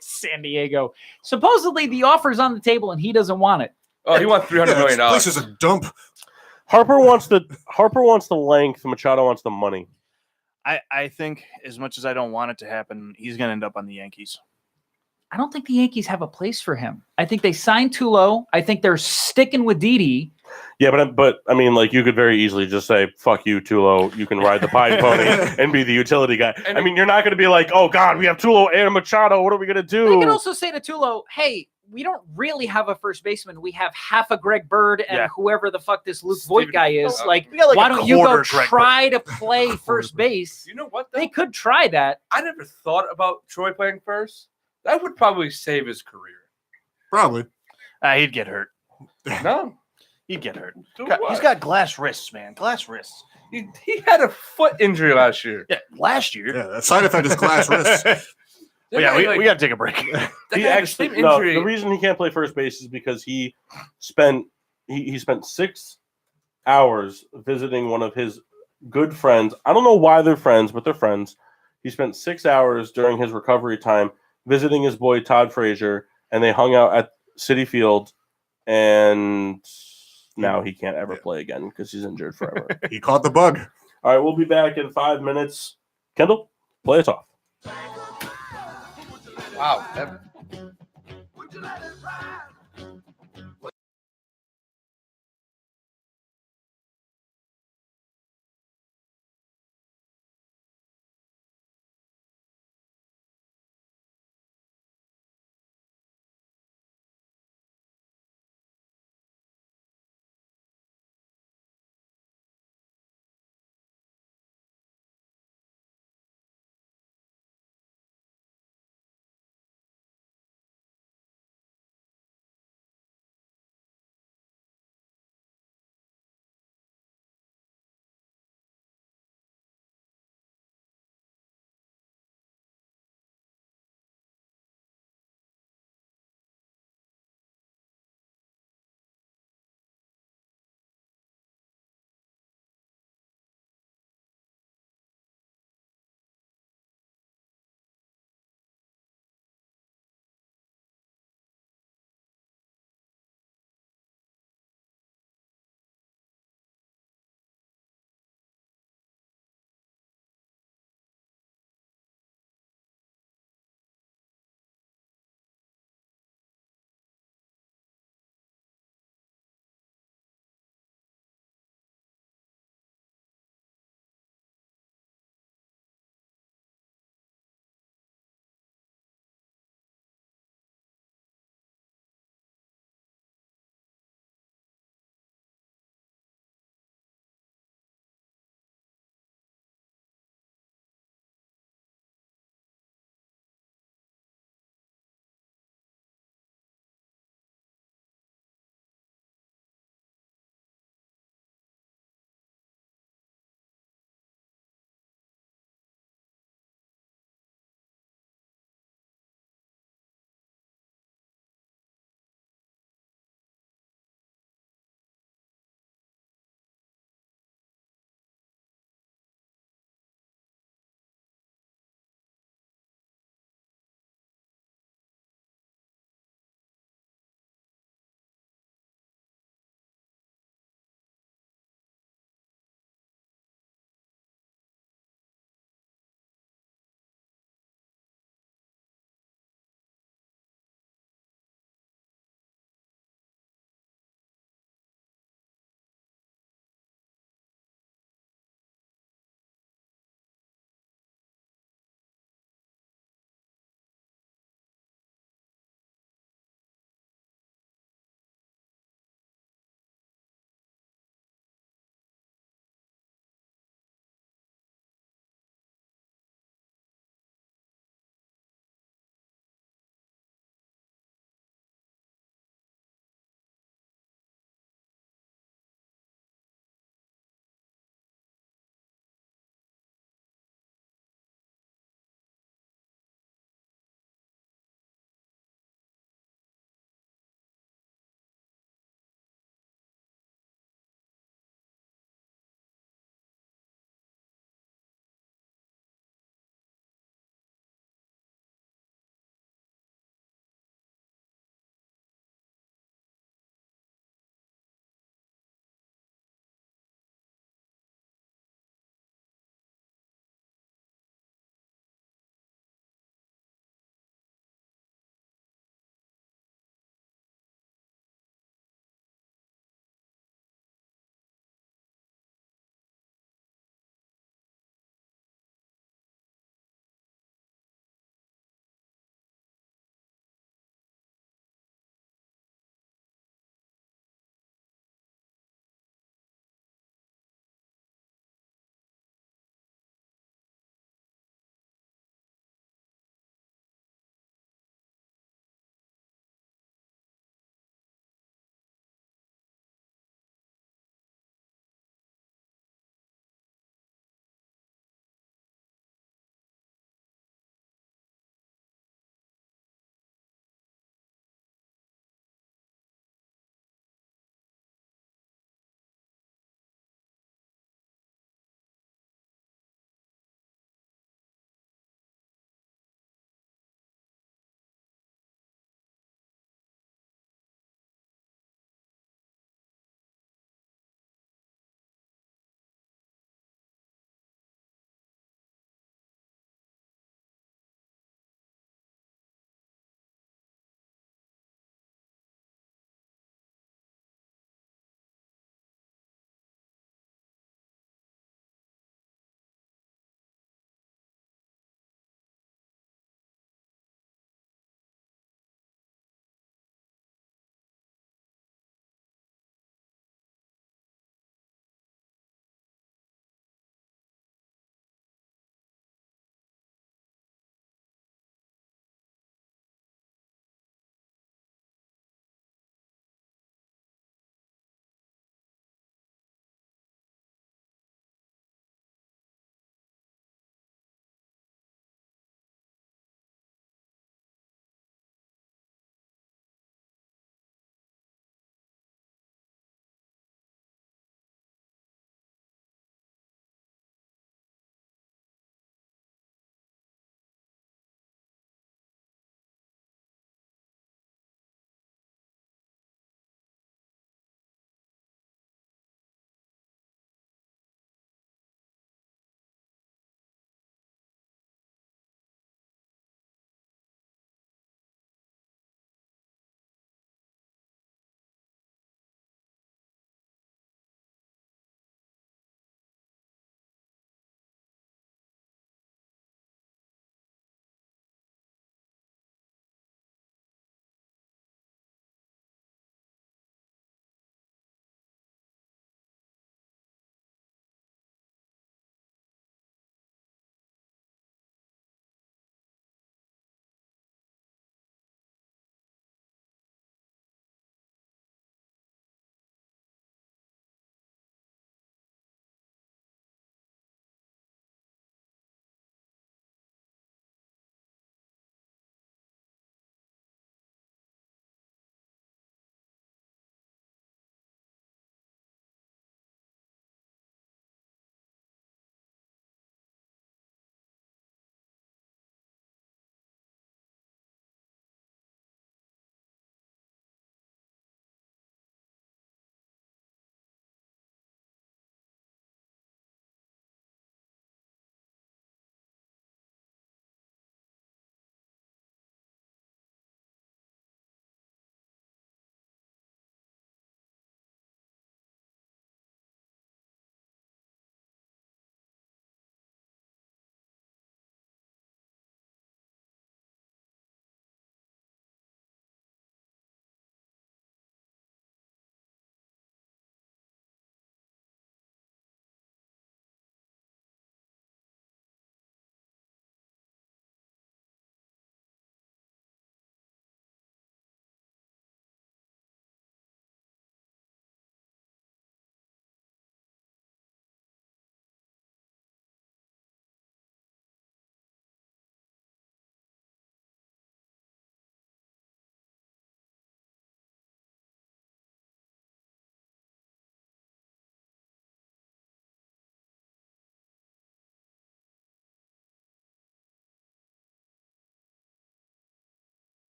San Diego. Supposedly the offer's on the table and he doesn't want it. Oh, he wants $300 million. This place is a dump. Harper wants the length. Machado wants the money. I think as much as I don't want it to happen, he's going to end up on the Yankees. I don't think the Yankees have a place for him. I think they signed Tulo. I think they're sticking with Didi. Yeah, but I mean, like, you could very easily just say, "Fuck you, Tulo. You can ride the pine pony and be the utility guy." And I mean, you're not going to be like, "Oh God, we have Tulo and Machado. What are we going to They do?" can also say to Tulo, hey, we don't really have a first baseman. We have half a Greg Bird and Yeah. whoever the fuck this Luke Voigt guy is. Like, We got like why a don't you go quarter Greg try to play first base? You know what, though? They could try that. I never thought about Troy playing first. That would probably save his career. Probably. He'd get hurt. No. He'd get hurt. Do He's what? got glass wrists, man. Glass wrists. He had a foot injury last year. Yeah, last year. Yeah, that side effect is glass wrist. But yeah, we got to take a break. He That guy had the actually same no. injury. The reason he can't play first base is because he spent 6 hours visiting one of his good friends. I don't know why they're friends, but they're friends. He spent 6 hours during his recovery time visiting his boy Todd Frazier, and they hung out at Citi Field, and now he can't ever play again because he's injured forever. He caught the bug. All right, we'll be back in 5 minutes. Kendall, play us off. Wow. That- Would you let it ride?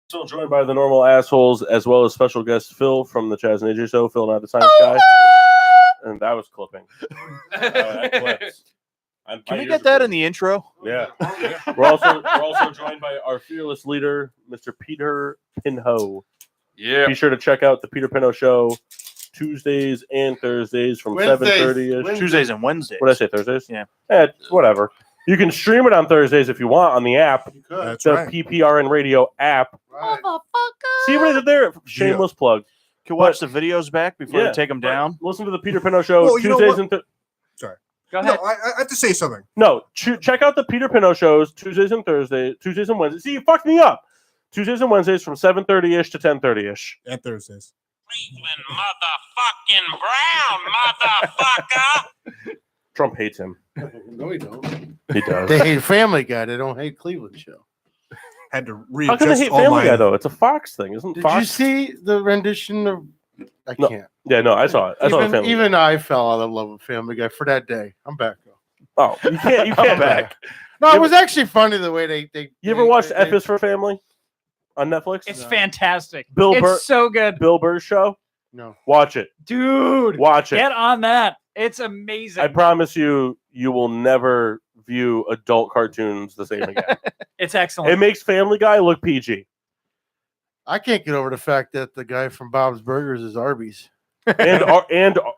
Still joined by the normal assholes as well as special guest Phil from the Chaz and AJ Show. Phil, not the science guy. And that was clipping. That clips. Can we get that in the intro? Yeah. We're also joined by our fearless leader, Mr. Peter Pinho. Yeah. Be sure to check out the Peter Pinho Show Tuesdays and Thursdays from 7:30ish. Tuesdays and Wednesdays. What did I say? Thursdays? Yeah. Whatever. You can stream it on Thursdays if you want on the app. That's The right. PPRN Radio app. Right. See what I did there? Shameless plug. Can watch the videos back before they take them down. Listen to the Peter Pinho Show Well, you know Tuesdays what? and Sorry. Go No, ahead. I have to say something. No, check out the Peter Pinho shows Tuesdays and Thursdays, Tuesdays and Wednesdays. See, you fucked me up. Tuesdays and Wednesdays from 7:30ish to 10:30ish. And Thursdays. Cleveland motherfucking Brown, motherfucker. Trump hates him. No, he don't. He does. They hate Family Guy. They don't hate Cleveland Show. Had to How readjust can they hate all Family my. Guy though? It's a Fox thing, isn't Did Fox? you see the rendition of? I No. can't. Yeah, no, I saw it. I saw the Even, Family Guy. even I fell out of love with Family Guy for that day. I'm back though. Oh, you can't. You can't back. No, You it was actually funny the way they. You ever watched F is for Family on Netflix? It's No. fantastic. Bill it's Burr- so good, Bill Burr's show. No. Watch it. dude. Watch it. Get on that. It's amazing. I promise you, you will never view adult cartoons the same again. It's excellent. It makes Family Guy look PG. I can't get over the fact that the guy from Bob's Burgers is Arby's And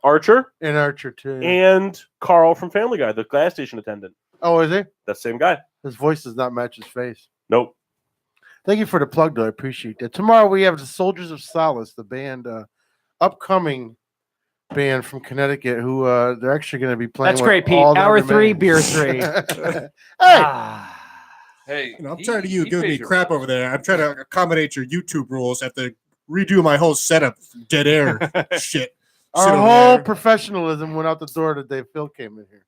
Archer and Archer too. and Carl from Family Guy, the gas station attendant. Oh, is he? That same guy. His voice does not match his face. Nope. Thank you for the plug, though. I appreciate that. Tomorrow we have the Soldiers of Solace, the band, upcoming band from Connecticut, who they're actually going to be playing. That's with great, Pete. all that Hour 3, remains. beer 3. Hey, Ah. Hey, I'm tired of you he giving me pays your crap bills. over there. I'm trying to accommodate your YouTube rules. I have to redo my whole setup. Dead air shit. our Sit over whole there. professionalism went out the door the day Phil came in here.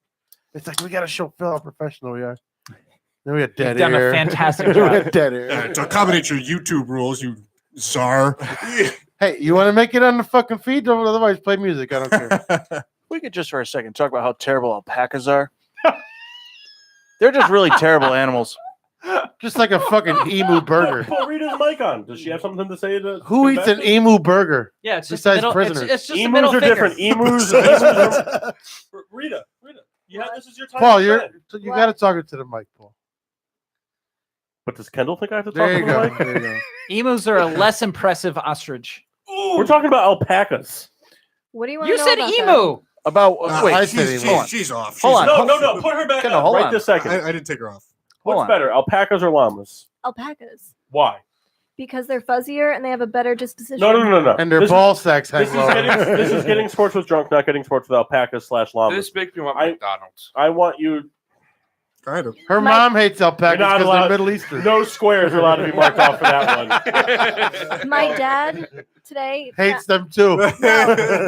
It's like we got to show Phil how professional we are. Then we got dead done a air. fantastic We job. got dead air. To accommodate your YouTube rules, you czar. Hey, you want to make it on the fucking feed? Don't otherwise play music. I don't care. We could just for a second talk about how terrible alpacas are. They're just really terrible animals. Just like a fucking emu burger. Put Rita's mic on. Does she have something to say? Who eats an emu burger? Yeah, it's just Besides middle, prisoners. It's just a Emus middle are finger. different. Emus are... Rita, this is your time. Paul, to you shine. got to talk it to the mic, Paul. But does Kendall think I have to talk There you to the go. mic? There you go. Emus are a less impressive ostrich. We're talking about alpacas. What do you want You to know said about emu. About I wait, said hold on. she's off. Hold She's on. off. No, put her back Kendall, on hold right on. this second. I didn't take her off. hold What's on. better, alpacas or llamas? alpacas? Why? Because they're fuzzier and they have a better disposition. No. And their This is- ball sacks hang This is, low. this is getting sports with drunk, not getting sports with alpacas / llamas. This makes me want I- McDonald's. I want you. Kind of. Her My- mom hates alpacas You're not because allowed- they're Middle Eastern. No squares are allowed to be marked off for that one. My dad today Hates them too.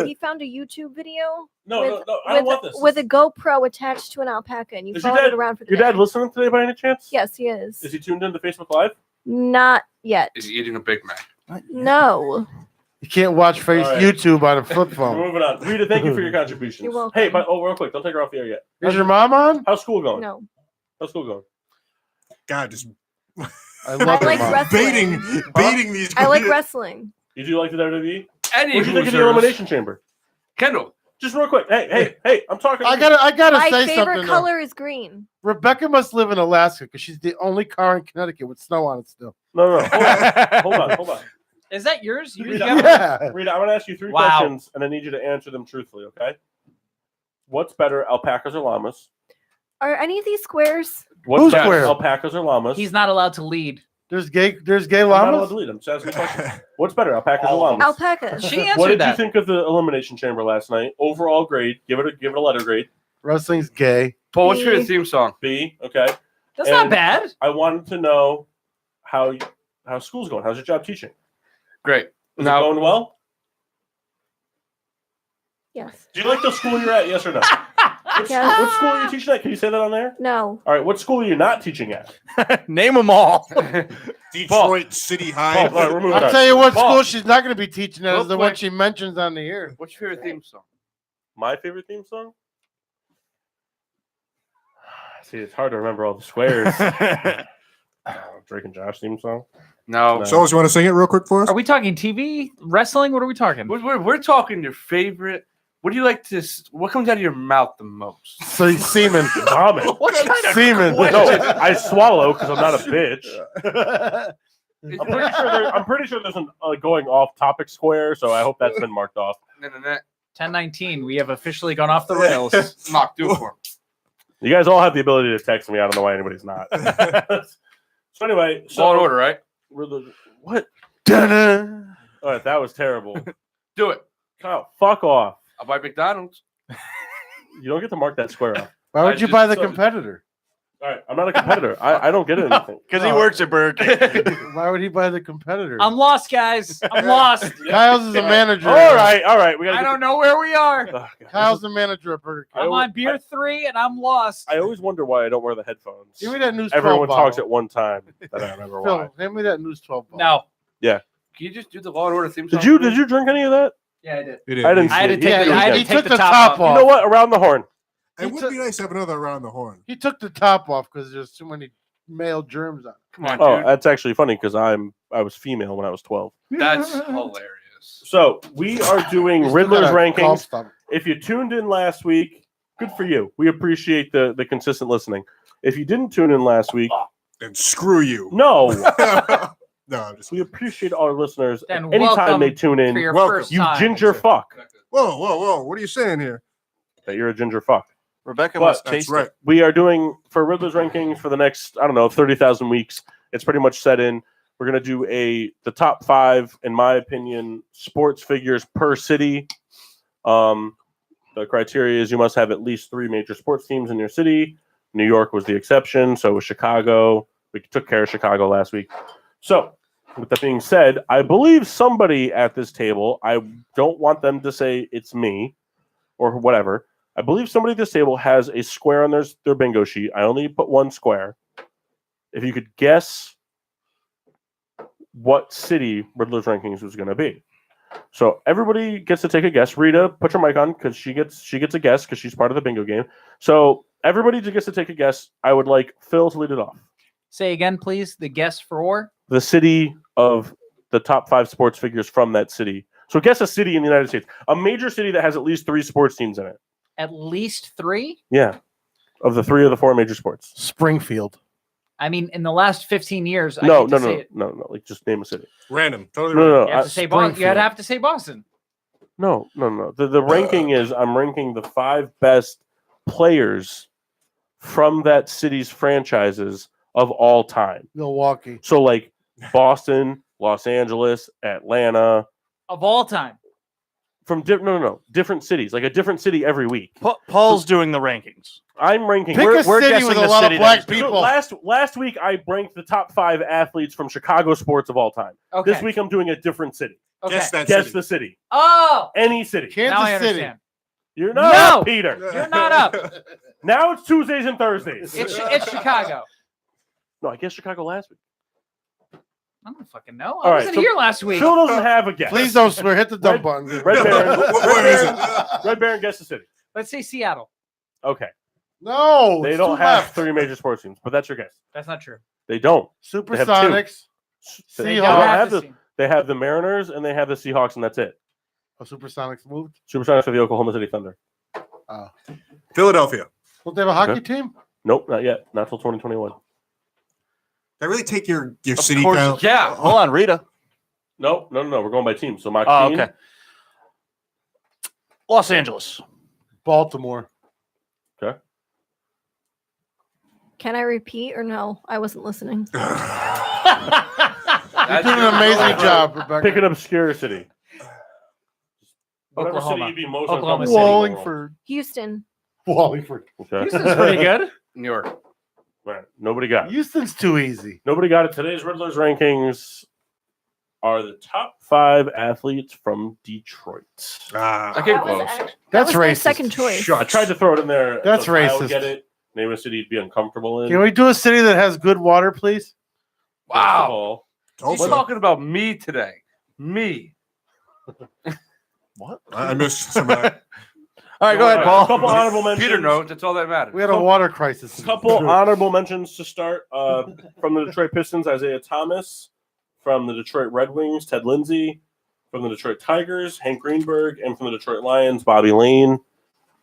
he found a YouTube video No, with, I don't want this. with a GoPro attached to an alpaca, and you Is your followed dad- it around for the Your day. dad listening today by any chance? Yes, he is. Is he tuned into Facebook Live? Not yet. Is he eating a Big Mac? No. You can't watch face All right. YouTube on a flip We're phone. moving on. Rita, thank you for your contributions. You're welcome. Hey, but real quick, don't take her off the air yet. Is your mom on? How's school going? No. How's school going? God, just I love I her like mom. wrestling. baiting these. I like wrestling. You do like the WWE? Any What do you think of the losers- Elimination Chamber? Kendall. Just real quick. Hey, I'm talking. I gotta My say favorite something. color is green. Though. Rebecca must live in Alaska because she's the only car in Connecticut with snow on it still. No. Hold on. Is that yours? You Rita, got- Yeah. Rita, I'm going to ask you 3 Wow. questions, and I need you to answer them truthfully, okay? What's better, alpacas or llamas? Are any of these squares? What's Who's better, square? alpacas or llamas? He's not allowed to lead. There's gay I'm not allowed llamas. to lead him. Just asking a question. What's better, alpacas or llamas? Alpacas. She What answered did that. you think of the Elimination Chamber last night? Overall grade. Give it a letter grade. Wrestling's gay. Paul, what's your Me. favorite theme song? B. Okay. That's not And- bad. I wanted to know how school's going. How's your job teaching? Great. Is Now- it going well? Yes. Do you like the school you're at? Yes or no? Yes. What school are you teaching at? Can you say that on there? No. All right. What school are you not teaching at? Name them all. Detroit City High. Paul, all right, we're moving I'll on. tell you what Paul. school she's not going to be teaching at Real is the one quick. she mentions on the air. What's your favorite theme song? My favorite theme song? See, it's hard to remember all the squares. Drake and Josh theme song. No. Souls, you want to sing it real quick for us? Are we talking TV, wrestling? What are we talking? We're talking your favorite. What do you like to? What comes out of your mouth the most? So semen. Vomit. What kind of Semen. No, I swallow because I'm not a bitch. I'm pretty sure there's an going off topic square, so I hope that's been marked off. No. 10:19. We have officially gone off the rails. Mock, do it for him. You guys all have the ability to text me. I don't know why anybody's not. So anyway, Law and Order, right? What? Dun-dun. All right, that was terrible. Do it. Kyle, fuck off. I'll buy McDonald's. You don't get to mark that square off. Why would you just- buy the so- competitor? All right, I'm not a competitor. I don't get anything. Because he works at Burger King. Why would he buy the competitor? I'm lost, guys. I'm lost. Kyle's is a manager. All right. We gotta I don't know where we are. Oh, God. Kyle's the manager at Burger King. I'm on beer 3 and I'm lost. I always wonder why I don't wear the headphones. Give me that News 12 Everyone talks bottle. at one time. That I remember why. Phil, hand me that News 12 bottle. No. Can you just do the Law and Order theme song? Did you drink any of that? Yeah, I did. It is. I didn't I had to see take it. the, I had to he take took the the top top off. off. You know what? Around the horn. It would be nice to have another around the horn. He took the top off because there's too many male germs on it. Come on, Oh, dude. that's actually funny because I was female when I was 12. That's hilarious. So we are doing He's Riddler's still got a golf rankings. stomach. If you tuned in last week, good for you. We appreciate the consistent listening. If you didn't tune in last week, Then screw you. no, No, I'm just. we appreciate our listeners. Then Anytime welcome they tune in, For your Welcome. first you time. ginger fuck. Whoa! What are you saying here? That you're a ginger fuck. Rebecca But must That's taste right. We are doing for Riddler's rankings for the next 30,000 weeks. It's pretty much set in. We're gonna do the top 5, in my opinion, sports figures per city. The criteria is you must have at least 3 major sports teams in your city. New York was the exception, so was Chicago. We took care of Chicago last week. So, with that being said, I believe somebody at this table, I don't want them to say it's me or whatever. I believe somebody at this table has a square on their bingo sheet. I only put 1 square. If you could guess what city Riddler's rankings was going to be. So everybody gets to take a guess. Rita, put your mic on because she gets a guess because she's part of the bingo game. So everybody gets to take a guess. I would like Phil to lead it off. Say again, please. The guess for The city of the top 5 sports figures from that city. So guess a city in the United States. A major city that has at least 3 sports teams in it. at least 3. Yeah. Of the 3 of the 4 major sports. Springfield. I mean, in the last 15 years, I No. hate to say it. Like just name a city. Random. Totally No. random. You have to say Boston. You'd have to say Boston. No. The ranking is I'm ranking the 5 best players from that city's franchises of all time. Milwaukee. So like Boston, Los Angeles, Atlanta, Of all time. from different cities, like a different city every week. Paul's doing the rankings. I'm ranking. Pick We're a city guessing with the a lot of city black that he's- So people. last week I ranked the top 5 athletes from Chicago sports of all time. Okay. This week I'm doing a different city. Okay. Guess that Guess city. the city. Oh, Any city. Kansas now I City. understand. You're not No! up, Peter. You're not up. Now it's Tuesdays and Thursdays. It's Chicago. No, I guess Chicago last week. I don't fucking know. All I right, wasn't so here last week. Phil doesn't have a guess. Please don't swear. Hit the dump button. Red Baron. Where is it? Red Baron, guess the city. Let's say Seattle. Okay. No. They it's don't two have left. 3 major sports teams, but that's your guess. That's not true. They don't. They have 2. Supersonics. They They Seahawks. don't don't have have to the, see. they have the Mariners and they have the Seahawks, and that's it. Oh, Supersonics moved. Supersonics for the Oklahoma City Thunder. Oh. Philadelphia. Don't they have a hockey Okay. team? Nope, not yet. Not till 2021. Did I really take your Of city course. count? Yeah. Hold on, Rita. No. We're going by team. So my Oh, team. okay. Los Angeles. Baltimore. Can I repeat or no? I wasn't listening. You're doing an amazing job, Rebecca. Pick an obscure city. Whatever city Oklahoma. you'd be most Oklahoma uncomfortable City. in the world. Wallingford. Houston. Wallingford. Okay. Houston's pretty good. New York. Right. Nobody got it. Houston's too easy. Nobody got it. Today's Riddler's rankings are the top 5 athletes from Detroit. Ah, I came That was close. act- that That's was my racist. second choice. I tried to throw it in there. That's so Kyle would racist. Get it. Name a city you'd be uncomfortable in. Can we do a city that has good water, please? First of Wow. all, He's Tulsa. talking about me today. Me. I missed some of that. All right, go ahead, A Paul. couple honorable mentions. Peter knows. That's all that matters. We had a water crisis. Couple honorable mentions to start from the Detroit Pistons. Isaiah Thomas from the Detroit Red Wings, Ted Lindsay. From the Detroit Tigers, Hank Greenberg. And from the Detroit Lions, Bobby Lane.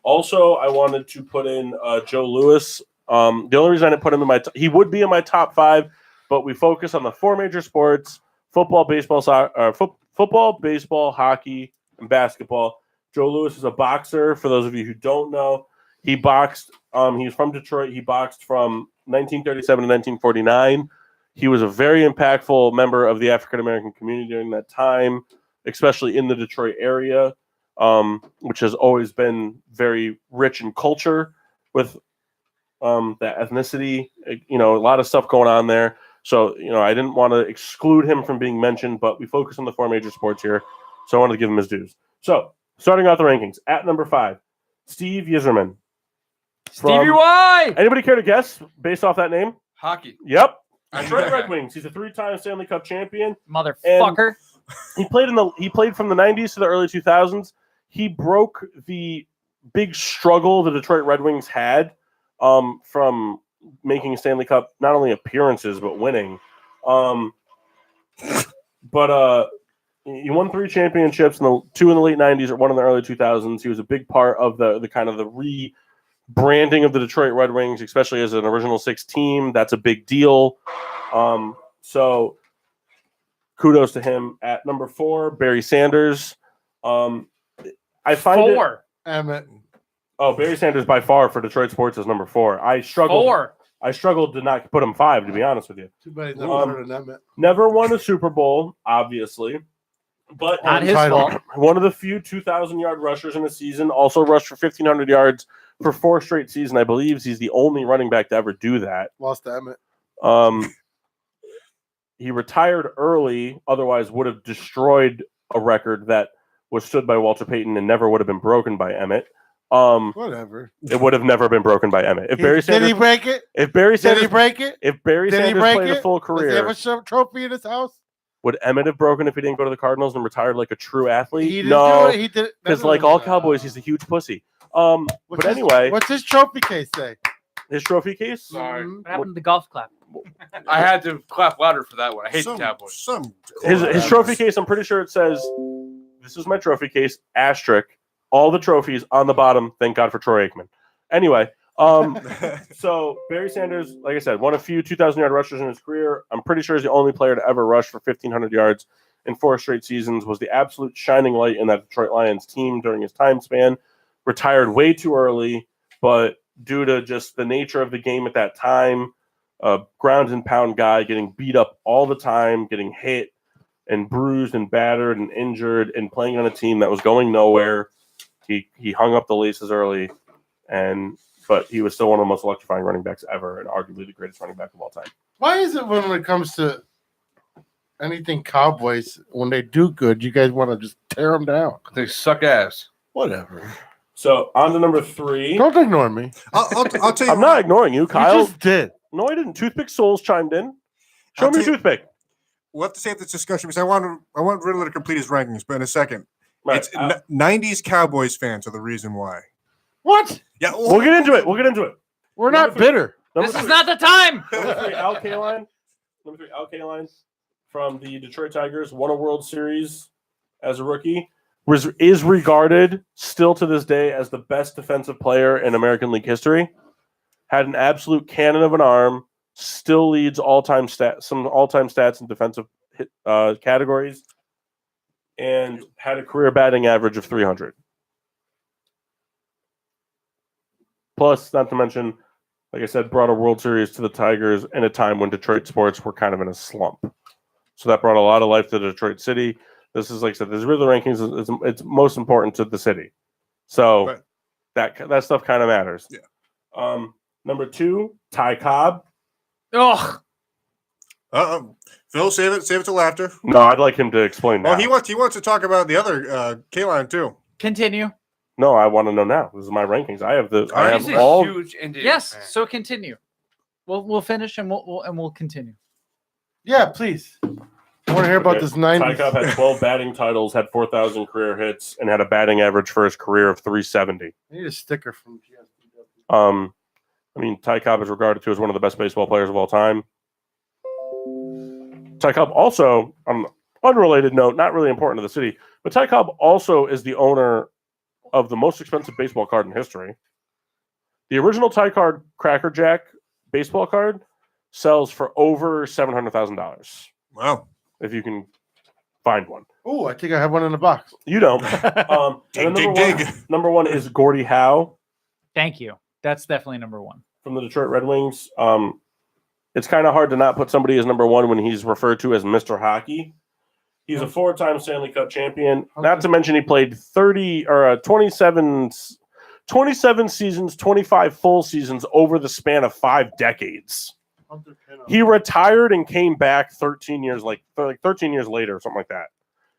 Also, I wanted to put in Joe Louis. The only reason I didn't put him in he would be in my top 5, but we focus on the 4 major sports: football, baseball, football, baseball, hockey, and basketball. Joe Louis is a boxer. For those of you who don't know, he boxed. He's from Detroit. He boxed from 1937 to 1949. He was a very impactful member of the African American community during that time, especially in the Detroit area, which has always been very rich in culture with that ethnicity. A lot of stuff going on there. So, I didn't want to exclude him from being mentioned, but we focus on the 4 major sports here. So I wanted to give him his dues. So, starting out the rankings, at number 5, Steve Yzerman. Stevie Y. Anybody care to guess based off that name? Hockey. Yep. Detroit Red Wings. He's a 3-time Stanley Cup champion. Motherfucker. He played from the 90s to the early 2000s. He broke the big struggle the Detroit Red Wings had from making Stanley Cup not only appearances but winning. But he won 3 championships, 2 in the late 90s or 1 in the early 2000s. He was a big part of the kind of the rebranding of the Detroit Red Wings, especially as an original 6 team. That's a big deal. So kudos to him. At number 4, Barry Sanders. I find 4. Emmett. Oh, Barry Sanders by far for Detroit sports is number 4. I struggled. 4. I struggled to not put him 5, to be honest with you. Too bad he's never better than Emmett. Never won a Super Bowl, obviously, but Not his fault. one of the few 2,000-yard rushers in a season. Also rushed for 1,500 yards for 4 straight seasons. I believe he's the only running back to ever do that. Lost to Emmett. He retired early, otherwise would have destroyed a record that was stood by Walter Payton and never would have been broken by Emmett. Whatever. It would have never been broken by Emmett. Did he break it? If Barry Did Sanders he break it? If Barry Did he Sanders break played a it? full Does he have career, a trophy in his house? would Emmett have broken if he didn't go to the Cardinals and retired like a true athlete? He didn't No, do it. He did it. because like all Cowboys, he's a huge pussy. But anyway, What's his trophy case say? his trophy case. Sorry. Mhm. What happened to the golf clap? I had to clap louder for that one. I hate the Cowboys. His trophy case. I'm pretty sure it says, "This is my trophy case." Asterisk. All the trophies on the bottom. Thank God for Troy Aikman. Anyway, so Barry Sanders, like I said, won a few 2,000-yard rushers in his career. I'm pretty sure he's the only player to ever rush for 1,500 yards in 4 straight seasons. Was the absolute shining light in that Detroit Lions team during his time span. Retired way too early, but due to just the nature of the game at that time, a ground and pound guy getting beat up all the time, getting hit and bruised and battered and injured, and playing on a team that was going nowhere. He hung up the laces early, but he was still one of the most electrifying running backs ever, and arguably the greatest running back of all time. Why is it when it comes to anything Cowboys, when they do good, you guys want to just tear them down? They suck ass. Whatever. So on to number 3. Don't ignore me. I'll tell you. I'm not ignoring you, Kyle. You just did. No, I didn't. Toothpick Souls chimed in. Show I'll me your tell you- toothpick. We'll have to save this discussion because I want Riddler to complete his rankings, but in a second. Right. It's 90s Cowboys fans are the reason why. What? Yeah, We'll get into it. We're not bitter. Number This is 3. not the time. Number 3, Al Kaline. Number 3, Al Kaline from the Detroit Tigers, won a World Series as a rookie. Is regarded still to this day as the best defensive player in American League history. Had an absolute cannon of an arm. Still leads some all-time stats in defensive categories, and had a career batting average of 300. Plus, not to mention, like I said, brought a World Series to the Tigers in a time when Detroit sports were kind of in a slump. So that brought a lot of life to Detroit City. This is, like I said, this really rankings. It's most important to the city. So Right. that stuff kind of matters. Yeah. Number 2, Ty Cobb. Ugh. Phil, save it till after. No, I'd like him to explain Well, now. he wants to talk about the other K-line too. Continue. No, I want to know now. This is my rankings. I have He's a all. huge Indian Yes. fan. So continue. We'll finish and we'll continue. Yeah, please. I want to hear about this Ty 90s. Cobb had 12 batting titles, had 4,000 career hits, and had a batting average for his career of 370. I need a sticker from GSWD. I mean, Ty Cobb is regarded to as one of the best baseball players of all time. Ty Cobb also, unrelated note, not really important to the city, but Ty Cobb also is the owner of the most expensive baseball card in history. The original Ty Cobb Cracker Jack baseball card sells for over $700,000 Wow. if you can find one. Oh, I think I have one in the box. You don't. And then Dig. number one is Gordie Howe Thank you. That's definitely number one. from the Detroit Red Wings. It's kind of hard to not put somebody as number one when he's referred to as Mr. Hockey. He's a 4-time Stanley Cup champion. Not to mention he played 27 seasons, 25 full seasons over the span of 5 decades. He retired and came back 13 years later or something like that.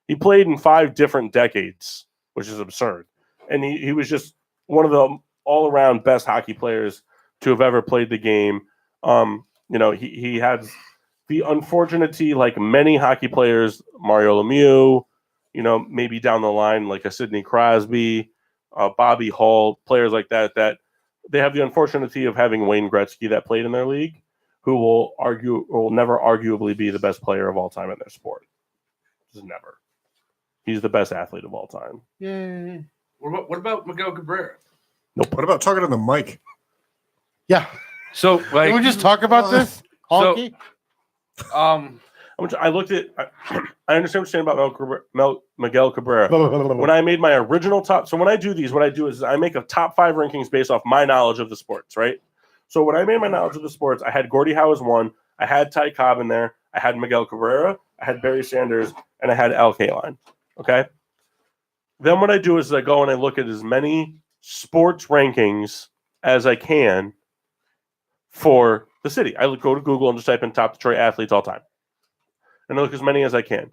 He played in 5 different decades, which is absurd. And he was just one of the all-around best hockey players to have ever played the game. He had the unfortunately, like many hockey players, Mario Lemieux, maybe down the line, like a Sidney Crosby, Bobby Hull, players like that they have the unfortunity of having Wayne Gretzky that played in their league, who will never arguably be the best player of all time in their sport. Just never. He's the best athlete of all time. Yay. What about Miguel Cabrera? Nope. What about talking to the mic? Yeah. So, like, Can we just talk about this? Honky? I looked at. I understand what you're saying about Miguel Cabrera. When I made my original top, so when I do these, what I do is I make a top 5 rankings based off my knowledge of the sports, right? So when I made my knowledge of the sports, I had Gordie Howe as 1, I had Ty Cobb in there, I had Miguel Cabrera, I had Barry Sanders, and I had Al Kaline. Okay. Then what I do is I go and I look at as many sports rankings as I can for the city. I go to Google and just type in top Detroit athletes all time. And I look as many as I can.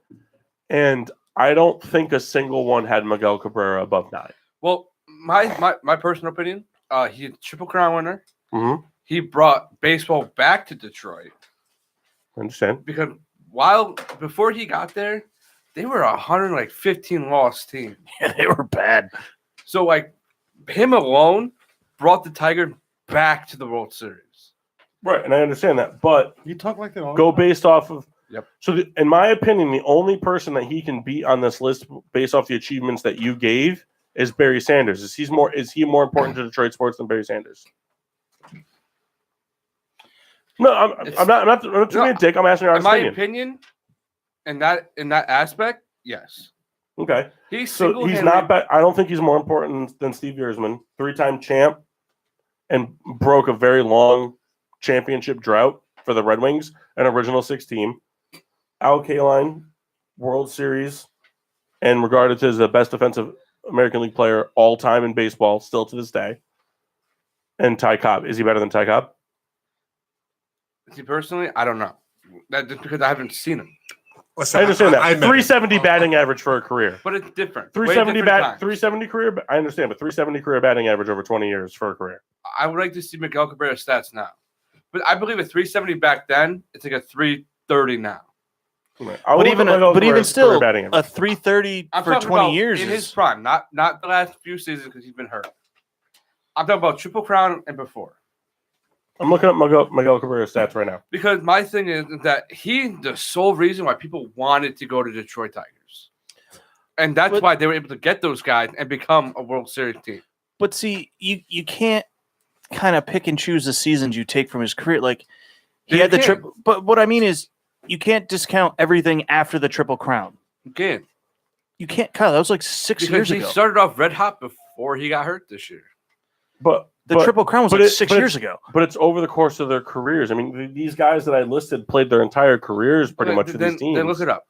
And I don't think a single one had Miguel Cabrera above 9. Well, my personal opinion, he's a Triple Crown winner. Mm-hmm. He brought baseball back to Detroit. I understand. Because before he got there, they were 115 loss team. Yeah, they were bad. So, like, him alone brought the Tiger back to the World Series. Right, and I understand that. But You talk like that all go the time. based off of. Yep. So, in my opinion, the only person that he can beat on this list based off the achievements that you gave is Barry Sanders. Is he more important to Detroit sports than Barry Sanders? No, I'm not being a dick. I'm asking your In my opinion. opinion, in that aspect, yes. Okay. He's not bad. I don't think he's more important than Steve Yzerman, 3-time champ, and broke a very long championship drought for the Red Wings, an original 6 team. Al Kaline, World Series, and regarded as the best defensive American League player all time in baseball, still to this day. And Ty Cobb. Is he better than Ty Cobb? See, personally, I don't know. That just because I haven't seen him. I understand that. 370 batting average for a career. But it's different. 370 career. I understand, but 370 career batting average over 20 years for a career. I would like to see Miguel Cabrera stats now. But I believe a 370 back then, it's like a 330 now. But even still, batting a 330 I'm for talking 20 about years in is his prime, not the last few seasons because he's been hurt. I'm talking about Triple Crown and before. I'm looking at Miguel Cabrera's stats right now. Because my thing is that he's the sole reason why people wanted to go to Detroit Tigers. And that's why they were able to get those guys and become a World Series team. But see, you can't kind of pick and choose the seasons you take from his career. Like he had the trip, but what I mean is you can't discount everything after the Triple Crown. You can't. You can't, Kyle. That was like 6 years ago. He started off red hot before he got hurt this year. But the Triple Crown was like 6 years ago. But it's over the course of their carears. I mean, these guys that I listed played their entire careers pretty much for these teams. Then look it up.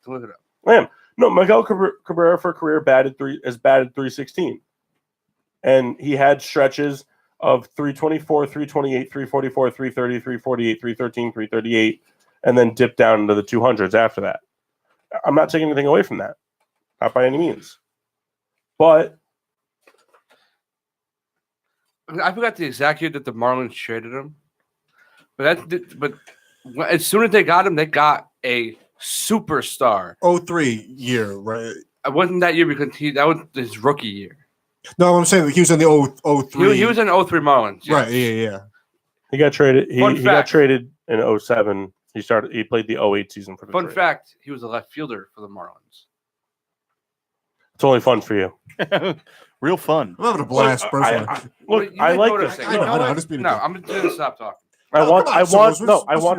No, Miguel Cabrera for a career batted 316. And he had stretches of 324, 328, 344, 330, 348, 313, 338, and then dipped down into the 200s after that. I'm not taking anything away from that. Not by any means. But I forgot the exact year that the Marlins traded him. But as soon as they got him, they got a superstar. 03 year, right? It wasn't that year because that was his rookie year. No, I'm saying he was in the 03. He was in 03 Marlins. Yes. Right, yeah. He got traded. He got traded in 07 He played the 08 season for Detroit. Fun fact: he was a left fielder for the Marlins. It's only fun for you. Real fun. I'm having a blast, personally. Look, You I might like know what I'm this. saying. I know, You I know, what? I just beat it No, down. I'm going to stop talking. I Oh, want come on, so what's your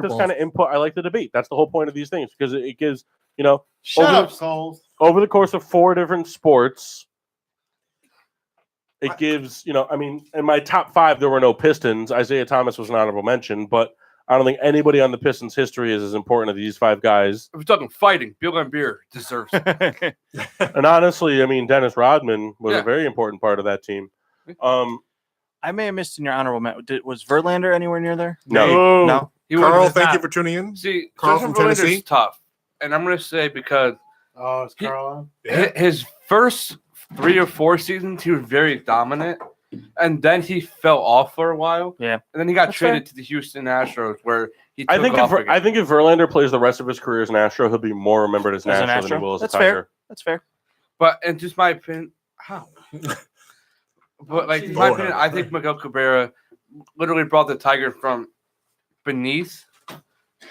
this balls? kind of input. I like the debate. That's the whole point of these things because it gives, you know, Shut over up, the- souls. over the course of 4 different sports, it gives, you know, I mean, in my top 5, there were no Pistons. Isaiah Thomas was an honorable mention, but I don't think anybody on the Pistons' history is as important as these 5 guys. If we're talking fighting, Bill Laimbeer deserves it. And honestly, I mean, Dennis Rodman was Yeah. a very important part of that team. I may have missed in your honorable mention. Was Verlander anywhere near there? No. No. He Carl, was thank not- you for tuning in. See, Carl Justin from Verlander's Tennessee? tough, and I'm going to say because Oh, it's Carl. his first 3 or 4 seasons, he was very dominant, and then he fell off for a while. Yeah. And then he got That's traded to the Houston Astros, where he took I think off again. if Verlander plays the rest of his career as an Astro, he'll be more remembered as an As an Astro than he Astro? will as That's a fair. Tiger. That's fair. But in just my opinion, how? But like in my Lord, opinion, how? I think Miguel Cabrera literally brought the Tiger from beneath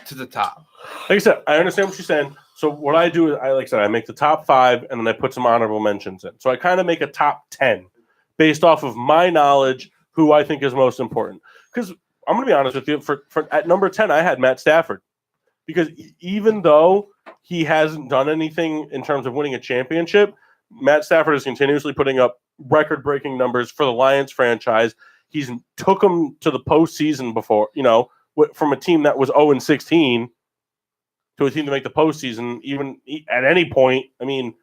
to the top. Like I said, I understand what you're saying. So what I do is, I make the top 5 and then I put some honorable mentions in. So I kind of make a top 10 based off of my knowledge, who I think is most important. Because I'm going to be honest with you, for at number 10, I had Matt Stafford. Because even though he hasn't done anything in terms of winning a championship, Matt Stafford is continuously putting up record-breaking numbers for the Lions franchise. He's took them to the postseason before, you know, from a team that was 0-16 to a team to make the postseason, even at any point. I mean,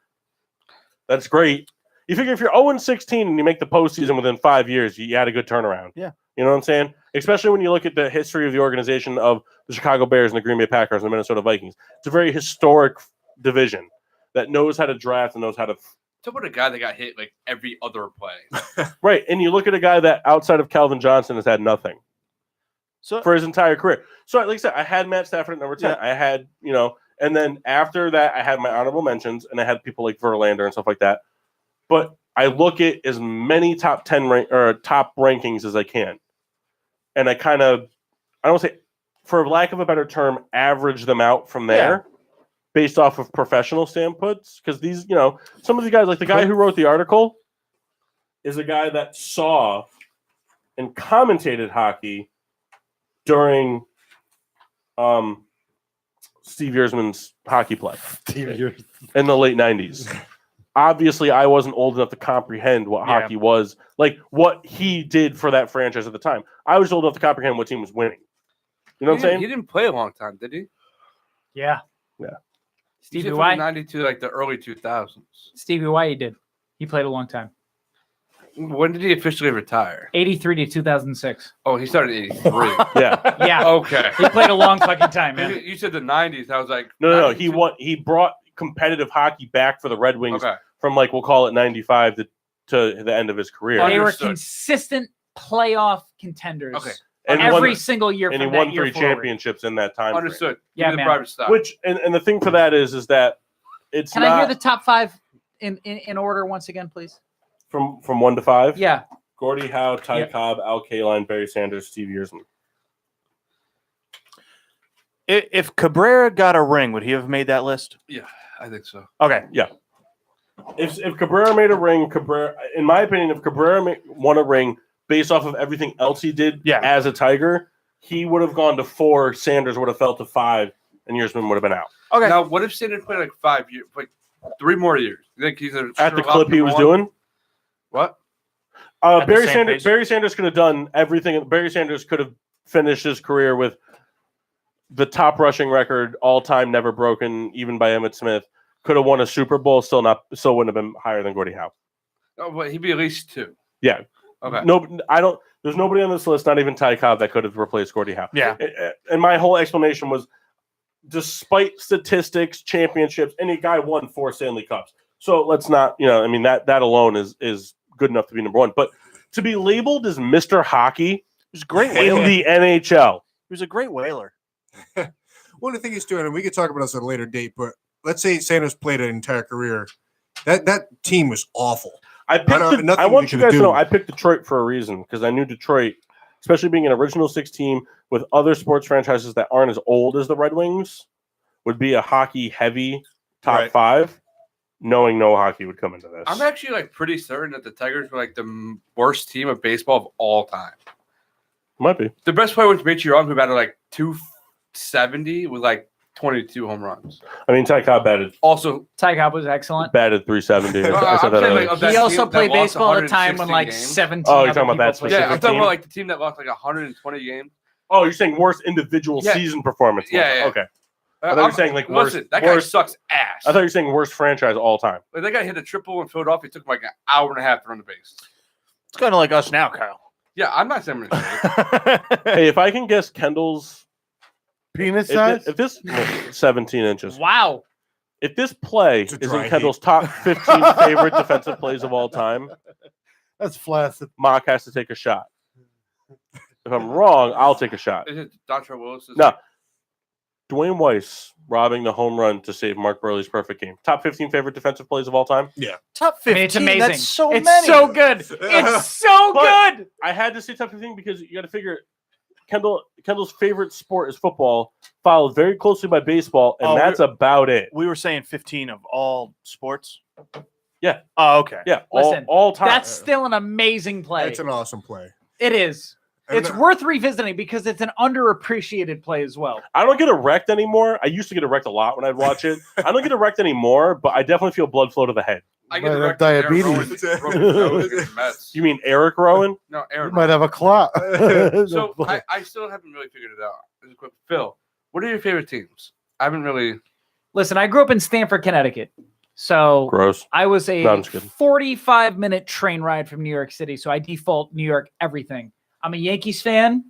that's great. You figure if you're 0-16 and you make the postseason within 5 years, you had a good turnaround. Yeah. You know what I'm saying? Especially when you look at the history of the organization of the Chicago Bears and the Green Bay Packers and the Minnesota Vikings. It's a very historic division that knows how to draft and knows how to. Talk about a guy that got hit like every other play. Right. And you look at a guy that outside of Calvin Johnson has had nothing So for his entire career. So, like I said, I had Matt Stafford at number 10. Yeah. I had, you know, and then after that, I had my honorable mentions and I had people like Verlander and stuff like that. But I look at as many top 10 or top rankings as I can. And I kind of, I don't say, for lack of a better term, average them out from there based off of professional standpoints. Because these, you know, some of the guys, like the guy who wrote the article is a guy that saw and commentated hockey during Steve Yzerman's hockey play in the late 90s. Obviously, I wasn't old enough to comprehend what hockey was, like what he did for that franchise at the time. I was old enough to comprehend what team was winning. You know what I'm saying? He didn't play a long time, did he? Yeah. Yeah. He Stevie did from White. 92 like the early 2000s. Stevie White, he did. He played a long time. When did he officially retire? 83 to 2006. Oh, he started in 83. Yeah. Yeah. Okay. He played a long fucking time, man. You said the 90s. I was like, No. He 92? won. He brought competitive hockey back for the Red Wings Okay. from like we'll call it 95 to the end of his career. They were Understood. consistent playoff contenders. Okay. And he every won, single year. and from he won that year 3 forward. championships in that time. frame. Understood. Yeah, Give me the man. private stock. Which and the thing for that is that it's Can not I hear the top 5 in order once again, please? from 1 to 5. Yeah. Gordie Howe, Ty Yeah. Cobb, Al Kaline, Barry Sanders, Steve Yzerman. if Cabrera got a ring, would he have made that list? Yeah, I think so. Okay. If Cabrera made a ring, in my opinion, if Cabrera won a ring based off of everything else he did as a Tiger, he would have gone to 4. Sanders would have fell to 5, and Yzerman would have been out. Okay. Now, what if Sanders played like 5 years, like 3 more years? You think he's At the clip he was doing, What? At the Barry same Sanders. pace? Barry Sanders could have done everything. Barry Sanders could have finished his career with the top rushing record all time, never broken, even by Emmitt Smith. Could have won a Super Bowl, still wouldn't have been higher than Gordie Howe. Oh, but he'd be at least 2. Yeah. Okay. No, I don't. There's nobody on this list, not even Ty Cobb, that could have replaced Gordie Howe. Yeah. And my whole explanation was, despite statistics, championships, any guy won 4 Stanley Cups. So let's not, I mean, that alone is good enough to be number 1. But to be labeled as Mr. Hockey He was a great in whaler. the NHL. He was a great whaler. One of the things he's doing, and we could talk about this at a later date, but let's say Sanders played an entire career. That team was awful. I don't- picked. nothing I you want you could guys to do. know I picked Detroit for a reason because I knew Detroit especially being an original six team with other sports franchises that aren't as old as the Red Wings, would be a hockey heavy top Right. 5. Knowing no hockey would come into this. I'm actually like pretty certain that the Tigers were like the worst team of baseball of all time. Might be. The best player was Mitch Young, who batted like 270 with like 22 home runs. I mean, Ty Cobb batted Also, Ty Cobb was excellent. 370. I said I'm that saying, earlier. like, of that He also team that played lost baseball at a time when 160 like games. 17. Oh, you're other talking about that people played. Yeah, specific I'm talking team? about like the team that lost like 120 games. Oh, you're saying worst individual Yeah. season performance? Yeah, yeah. Okay. I thought you were saying like worst. Listen, that guy worst- sucks ass. I thought you were saying worst franchise all time. Like, that guy hit a triple in Philadelphia. It took him like an hour and a half to run the base. It's kind of like us now, Kyle. Yeah, I'm not saying I'm gonna say it. Hey, if I can guess Kendall's Penis size? if this 17 inches. Wow. If this play It's a is dry in Kendall's top 15 favorite defensive plays of all time, That's flaccid. Mock has to take a shot. If I'm wrong, I'll take a shot. Is it Dontre Willis? No. Dwayne Weiss robbing the home run to save Mark Burley's perfect game. Top 15 favorite defensive plays of all time. Top I 15. mean, it's amazing. That's so it's many. so good. It's so But- good. I had to say top 15 because you got to figure Kendall's favorite sport is football, followed very closely by baseball, and Oh, that's about it. We were saying 15 of all sports. Yeah. Oh, okay. Yeah, Listen, all time. That's still an amazing play. It's an awesome play. It is. And It's worth revisiting because it's an underappreciated play as well. I don't get erect anymore. I used to get erect a lot when I'd watch it. I don't get erect anymore, but I definitely feel blood flow to the head. I Might get have the record. Aaron diabetes. Rowan broke his nose against the Mets. You mean Eric Rowan? No, You Aaron. might have a clot. So I still haven't really figured it out. Just a quick, Phil, what are your favorite teams? I haven't really. Listen, I grew up in Stamford, Connecticut. So Gross. I was No, a I'm just kidding. 45-minute train ride from New York City. So I default New York everything. I'm a Yankees fan.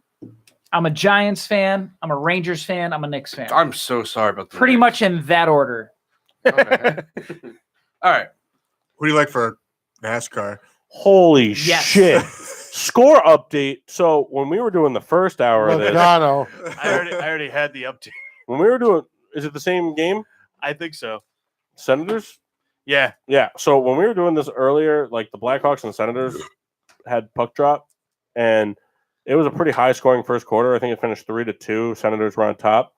I'm a Giants fan. I'm a Rangers fan. I'm a Knicks fan. I'm so sorry about that. Pretty much in that order. Okay. All right. Who do you like for NASCAR? Holy Yes. shit. Score update. So when we were doing the first hour of this, Logano. I already had the update. when we were doing, is it the same game? I think so. Senators? Yeah. Yeah. So when we were doing this earlier, like the Blackhawks and Senators had puck drop, and it was a pretty high scoring first quarter. I think it finished 3-2. Senators were on top.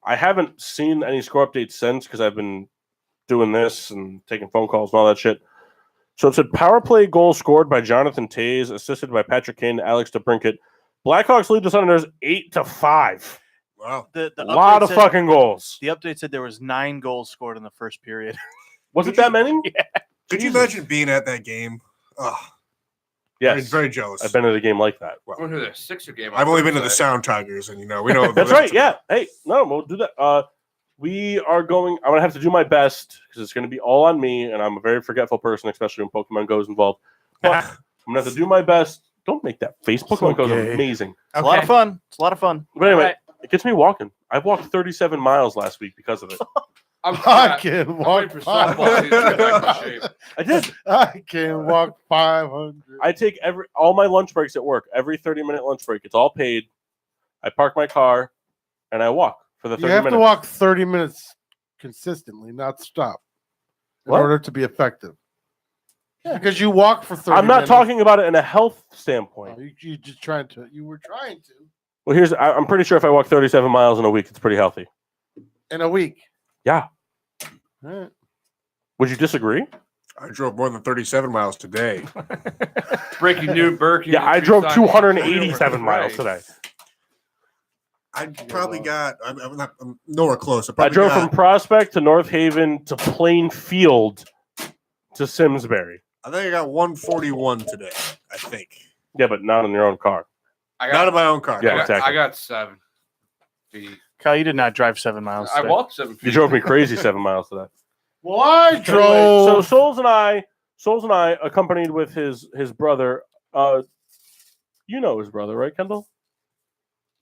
I haven't seen any score updates since because I've been doing this and taking phone calls and all that shit. So it said power play goal scored by Jonathan Toews, assisted by Patrick Kane, Alex DeBrincat. Blackhawks lead the Senators 8-5. Wow. The A lot of update said- fucking goals. The update said there was 9 goals scored in the first period. Was it that many? Could you Jesus. imagine being at that game? Oh, Yes. very jealous. I've been at a game like that. I went to the Sixer game. on I've only been to the Thursday. Sound Tigers, and we know That's right. Yeah. Hey, no, we'll do that. We are going. I'm gonna have to do my best because it's gonna be all on me, and I'm a very forgetful person, especially when Pokemon Go is involved. But I'm gonna have to do my best. Don't make that face. Pokemon Go is gay. amazing. It's a lot of fun. It's a lot of fun. But anyway, Right. it gets me walking. I've walked 37 miles last week because of it. I'm I fat. can I'm walk waiting for softball season to get back in shape. I did. I can walk 500. I take all my lunch breaks at work. Every 30-minute lunch break, it's all paid. I park my car, and I walk for the 30 You have minutes. to walk 30 minutes consistently, not stop, in What? order to be effective. Because you walk for 30 I'm not minutes. talking about it in a health standpoint. Oh, you just trying to. You were trying to. Well, I'm pretty sure if I walk 37 miles in a week, it's pretty healthy. In a week. Yeah. All right. Would you disagree? I drove more than 37 miles today. Breaking new Berkey. Yeah, I drove 287 miles today. I probably got. I'm nowhere close. I probably drove got, from Prospect to North Haven to Plainfield to Simsbury. I think I got 141 today. I think Yeah, but not in your own car. I not got, in my own car. Yeah, exactly. I got 7 feet. Kyle, you did not drive 7 miles. I today. walked 7 feet. You drove me crazy 7 miles today. Well, I So drove. Souls and I, accompanied with his brother. You know his brother, right, Kendall?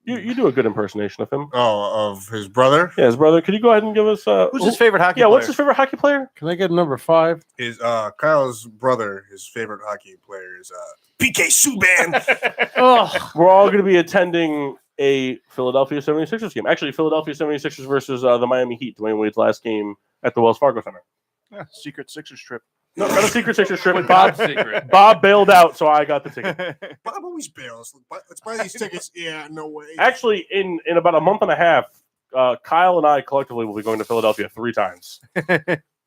You do a good impersonation of him. Oh, of his brother. Yeah, his brother. Could you go ahead and give us Who's his favorite hockey Yeah, player? what's his favorite hockey player? Can I get number 5? Is Kyle's brother? His favorite hockey player is PK Subban. Oh, We're all going to be attending a Philadelphia 76ers game. Actually, Philadelphia 76ers versus the Miami Heat, Dwayne Wade's last game at the Wells Fargo Center. Yeah, secret Sixers trip. No, not a secret Sixers trip. With Bob, Bob's secret. Bob bailed out, so I got the ticket. Bob always bails. Let's buy these tickets. Yeah, no way. Actually, in about a month and a half, Kyle and I collectively will be going to Philadelphia 3 times.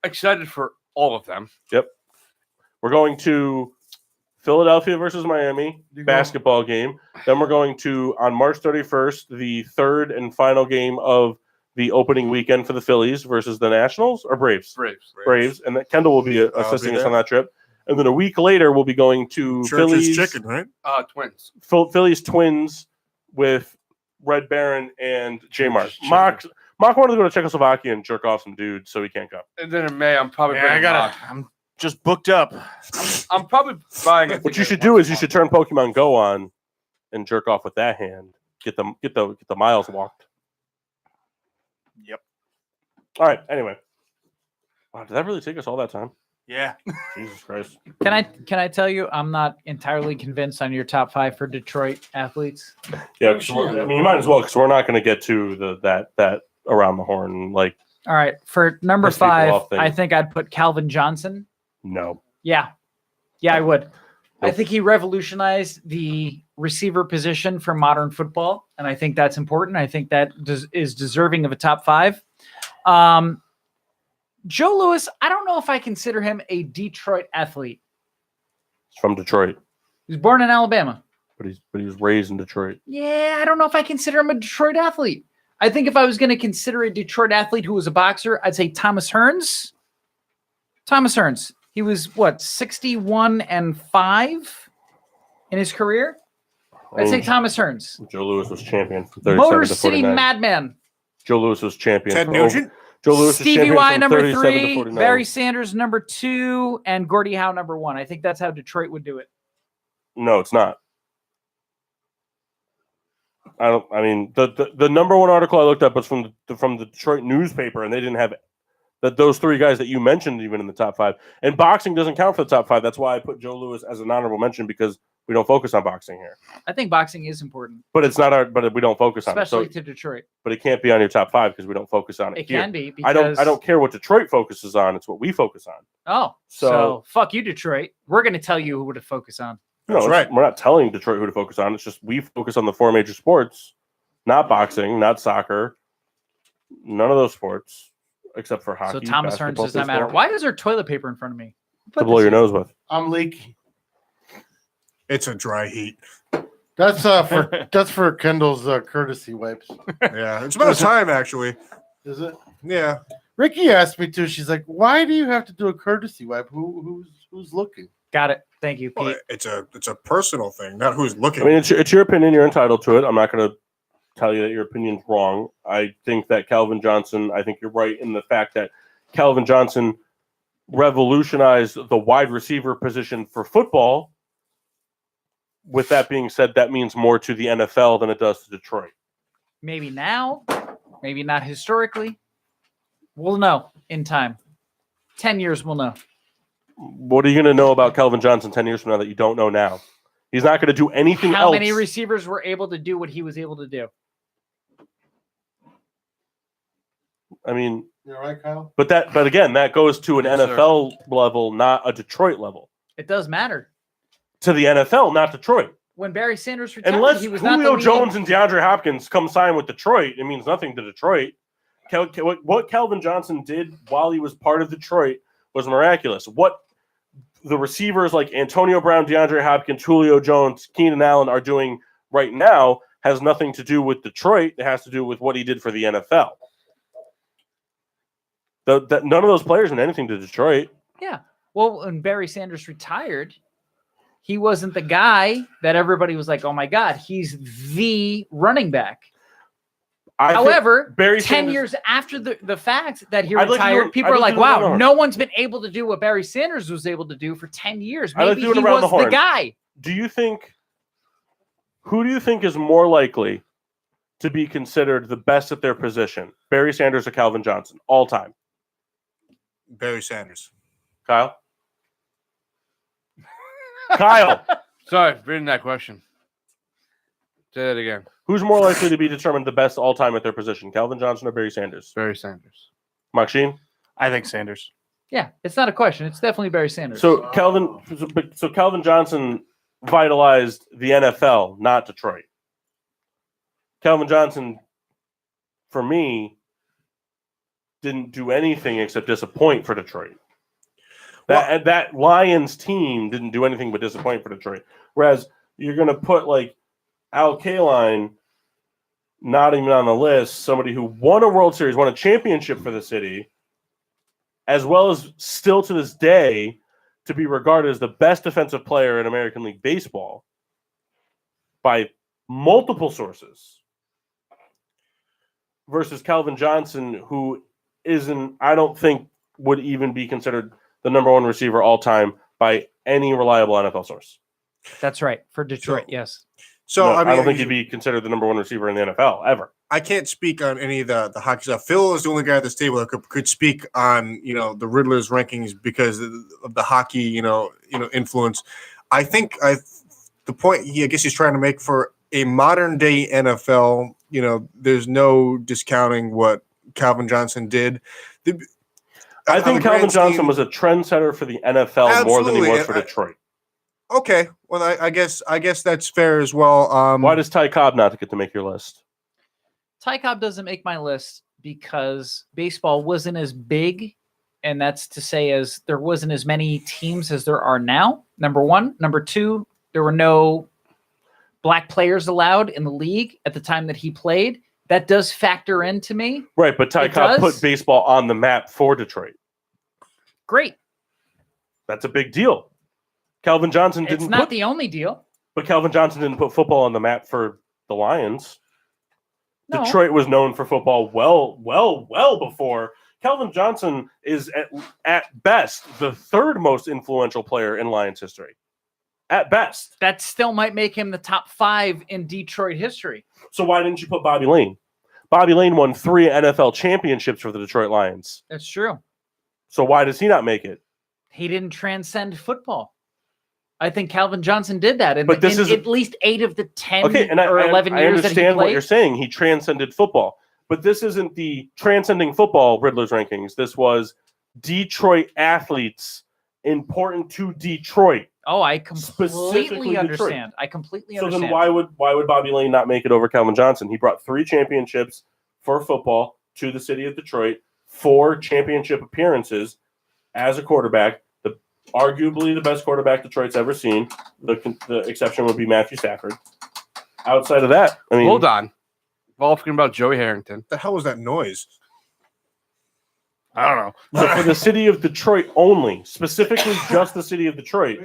Excited for all of them. We're going to Philadelphia versus Miami basketball game. Then we're going to, on March 31st, the third and final game of the opening weekend for the Phillies versus the Nationals or Braves. Braves. And that Kendall will be assisting us on that trip. And then a week later, we'll be going to Church's Phillies chicken, right? Twins. Phillies Twins with Red Baron and J Mark. Church's Mark wanted to go to Czechoslovakia and jerk off some dudes, so he can't go. And then in May, I'm probably I'm just booked up. I'm probably buying it. What you should do is you should turn Pokemon Go on and jerk off with that hand. Get the miles walked. Yep. All right. Anyway, wow, did that really take us all that time? Yeah. Jesus Christ. Can I tell you I'm not entirely convinced on your top 5 for Detroit athletes? Yeah. I mean, you might as well because we're not going to get to that around the horn. Like, All right, for number Piss people 5, off thing. I think I'd put Calvin Johnson. no. Yeah, I would. I Nope. think he revolutionized the receiver position for modern football, and I think that's important. I think that is deserving of a top 5. Joe Louis, I don't know if I consider him a Detroit athlete. He's from Detroit, He was born in Alabama. but he was raised in Detroit. Yeah, I don't know if I consider him a Detroit athlete. I think if I was going to consider a Detroit athlete who was a boxer, I'd say Thomas Hearns. Thomas Hearns. He was 61-5 in his career. I'd say Thomas Hearns. Joe Louis was champion from 37 Motor to City 49. Madman. Joe Louis was champion. Ted for Nugent? Joe Louis was Stevie champion Y from number 37 to 3, 49. Barry Sanders number 2, and Gordie Howe number 1. I think that's how Detroit would do it. No, it's not. I mean, the number one article I looked up was from the Detroit newspaper, and they didn't have those 3 guys that you mentioned even in the top 5. And boxing doesn't count for the top 5. That's why I put Joe Louis as an honorable mention because we don't focus on boxing here. I think boxing is important, But it's not but we don't focus on it. especially So, to Detroit. but it can't be on your top 5 because we don't focus on it. It here. can be I because don't care what Detroit focuses on. It's what we focus on. Oh, So- so fuck you, Detroit. We're going to tell you who to focus on. No, That's right. We're not telling Detroit who to focus on. It's just we focus on the 4 major sports, not boxing, not soccer, none of those sports except for hockey. So Thomas Hearns basketball, does not matter. baseball, Why is there toilet paper in front of me? To blow your nose with. I'm leaky. It's a dry heat. That's for Kendall's courtesy wipes. Yeah, it's about time actually. Is it? Yeah, Ricky asked me to. She's like, "Why do you have to do a courtesy wipe? Who's looking?" Got it. Thank you, well, Pete. it's a personal thing, not who's looking. I mean, it's your opinion. You're entitled to it. I'm not going to tell you that your opinion's wrong. I think that Calvin Johnson, I think you're right in the fact that Calvin Johnson revolutionized the wide receiver position for football. With that being said, that means more to the NFL than it does to Detroit. Maybe now, maybe not historically. We'll know in time. 10 years, we'll know. What are you going to know about Calvin Johnson 10 years from now that you don't know now? He's not going to do anything How else. many receivers were able to do what he was able to do? I mean, You're right, Kyle. but again, that goes to an Yes, sir. NFL level, not a Detroit level. It does matter. To the NFL, not Detroit. When Barry Sanders retired, Unless he was not the Julio leading- Jones and DeAndre Hopkins come sign with Detroit, it means nothing to Detroit. What Calvin Johnson did while he was part of Detroit was miraculous. What the receivers like Antonio Brown, DeAndre Hopkins, Julio Jones, Keenan Allen are doing right now has nothing to do with Detroit. It has to do with what he did for the NFL. None of those players meant anything to Detroit. Yeah. Well, when Barry Sanders retired, he wasn't the guy that everybody was like, oh my God, he's the running back. However, Barry 10 Sanders- years after the fact that he I'd like to do retired, it- people I'd are like like, to do it around the wow, horn. no one's been able to do what Barry Sanders was able to do for 10 years. I'd like Maybe to do it he around the was the horn. guy. Who do you think is more likely to be considered the best at their position? Barry Sanders or Calvin Johnson, all time? Barry Sanders. Kyle? Kyle, Sorry, reading that question. Say that again. who's more likely to be determined the best all time at their position? Calvin Johnson or Barry Sanders? Barry Sanders. Maxine? I think Sanders. Yeah, it's not a question. It's definitely Barry Sanders. So Calvin Johnson vitalized the NFL, not Detroit. Calvin Johnson, for me, didn't do anything except disappoint for Detroit. That Lions team didn't do anything but disappoint for Detroit. Whereas you're going to put like Al Kaline, not even on the list, somebody who won a World Series, won a championship for the city, as well as still to this day to be regarded as the best defensive player in American League Baseball by multiple sources, versus Calvin Johnson, who I don't think would even be considered the number one receiver all time by any reliable NFL source. That's right. For Detroit, yes. So No, I mean, I don't think he'd be considered the number one receiver in the NFL ever. I can't speak on any of the hockey stuff. Phil is the only guy at this table that could speak on the Riddler's rankings because of the hockey influence. I think the point I guess he's trying to make for a modern day NFL. There's no discounting what Calvin Johnson did. I think Calvin Johnson was a trendsetter for the NFL more than he was for Detroit. Okay, well, I guess that's fair as well. Why does Ty Cobb not get to make your list? Ty Cobb doesn't make my list because baseball wasn't as big, and that's to say as there wasn't as many teams as there are now, number one. Number two, there were no black players allowed in the league at the time that he played. That does factor into me. Right, but Ty Cobb put baseball on the map for Detroit. Great. That's a big deal. Calvin Johnson didn't. It's not the only deal. But Calvin Johnson didn't put football on the map for the Lions. No. Detroit was known for football well before. Calvin Johnson is at best the third most influential player in Lions history. At best. That still might make him the top 5 in Detroit history. So why didn't you put Bobby Lane? Bobby Lane won 3 NFL championships for the Detroit Lions. That's true. So why does he not make it? He didn't transcend football. I think Calvin Johnson did that in at least 8 of the 10 or 11 years that he played. I understand what you're saying. He transcended football. But this isn't the transcending football Riddler's rankings. This was Detroit athletes important to Detroit. Oh, I completely understand. I completely understand. So then why would Bobby Lane not make it over Calvin Johnson? He brought 3 championships for football to the city of Detroit, 4 championship appearances as a quarterback. Arguably the best quarterback Detroit's ever seen. The exception would be Matthew Stafford. Outside of that, I mean, hold on. We're all talking about Joey Harrington. What the hell was that noise? I don't know. So for the city of Detroit only, specifically just the city of Detroit,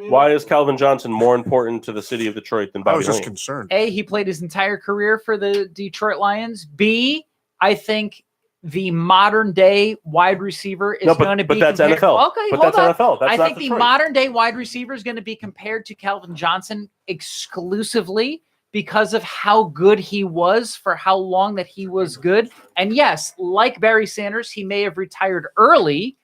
why is Calvin Johnson more important to the city of Detroit than Bobby I was just Lane? concerned. A, he played his entire career for the Detroit Lions. B, I think the modern day wide receiver is going to be that's compared. NFL. Okay, but hold that's on. NFL. That's I not think the Detroit. modern day wide receiver is going to be compared to Calvin Johnson exclusively because of how good he was for how long that he was good. And yes, like Barry Sanders, he may have retired early,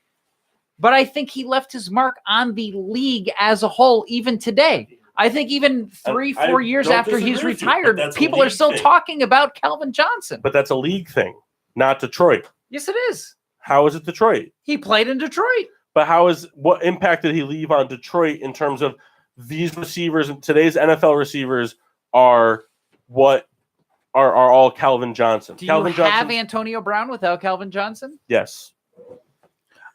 but I think he left his mark on the league as a whole, even today. I think even 3-4 years after he's retired, people are still talking about Calvin Johnson. But that's a league thing, not Detroit. Yes, it is. How is it Detroit? He played in Detroit. But what impact did he leave on Detroit in terms of these receivers? Today's NFL receivers are all Calvin Johnson. Do Calvin you have Johnson, Antonio Brown without Calvin Johnson? Yes.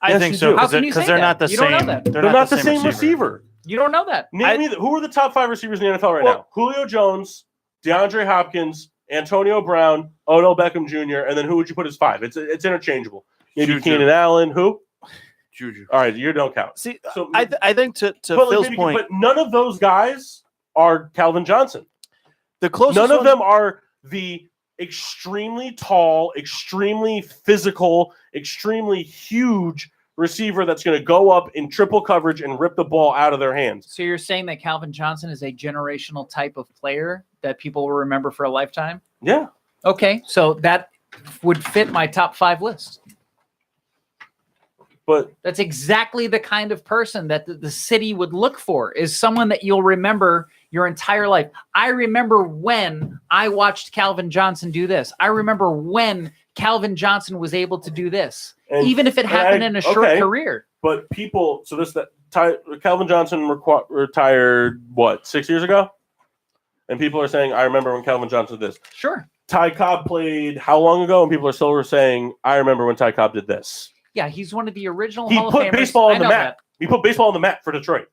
I think you so do. How can you because say they're that? not the You don't know same. that. They're not the same receiver. You don't know that. Name me who are the top 5 receivers in the NFL right now? Julio Jones, DeAndre Hopkins, Antonio Brown, Odell Beckham Jr., and then who would you put as 5? It's interchangeable. Maybe Juju. Keenan Allen. Who? Juju. All right, you don't count. See, So I think to but Phil's point, but none of those guys are Calvin Johnson. the closest None of one- them are the extremely tall, extremely physical, extremely huge receiver that's going to go up in triple coverage and rip the ball out of their hands. So you're saying that Calvin Johnson is a generational type of player that people will remember for a lifetime? Yeah. Okay, so that would fit my top 5 list. But That's exactly the kind of person that the city would look for, is someone that you'll remember your entire life. I remember when I watched Calvin Johnson do this. I remember when Calvin Johnson was able to do this. And- even if it and happened in a short okay. career. But people, so Calvin Johnson retired, what, 6 years ago? And people are saying, I remember when Calvin Johnson did this. Sure. Ty Cobb played how long ago? And people are still saying, I remember when Ty Cobb did this. Yeah, he's one of the original He Hall of put Famers. baseball I on the know map. that. He put baseball on the map for Detroit.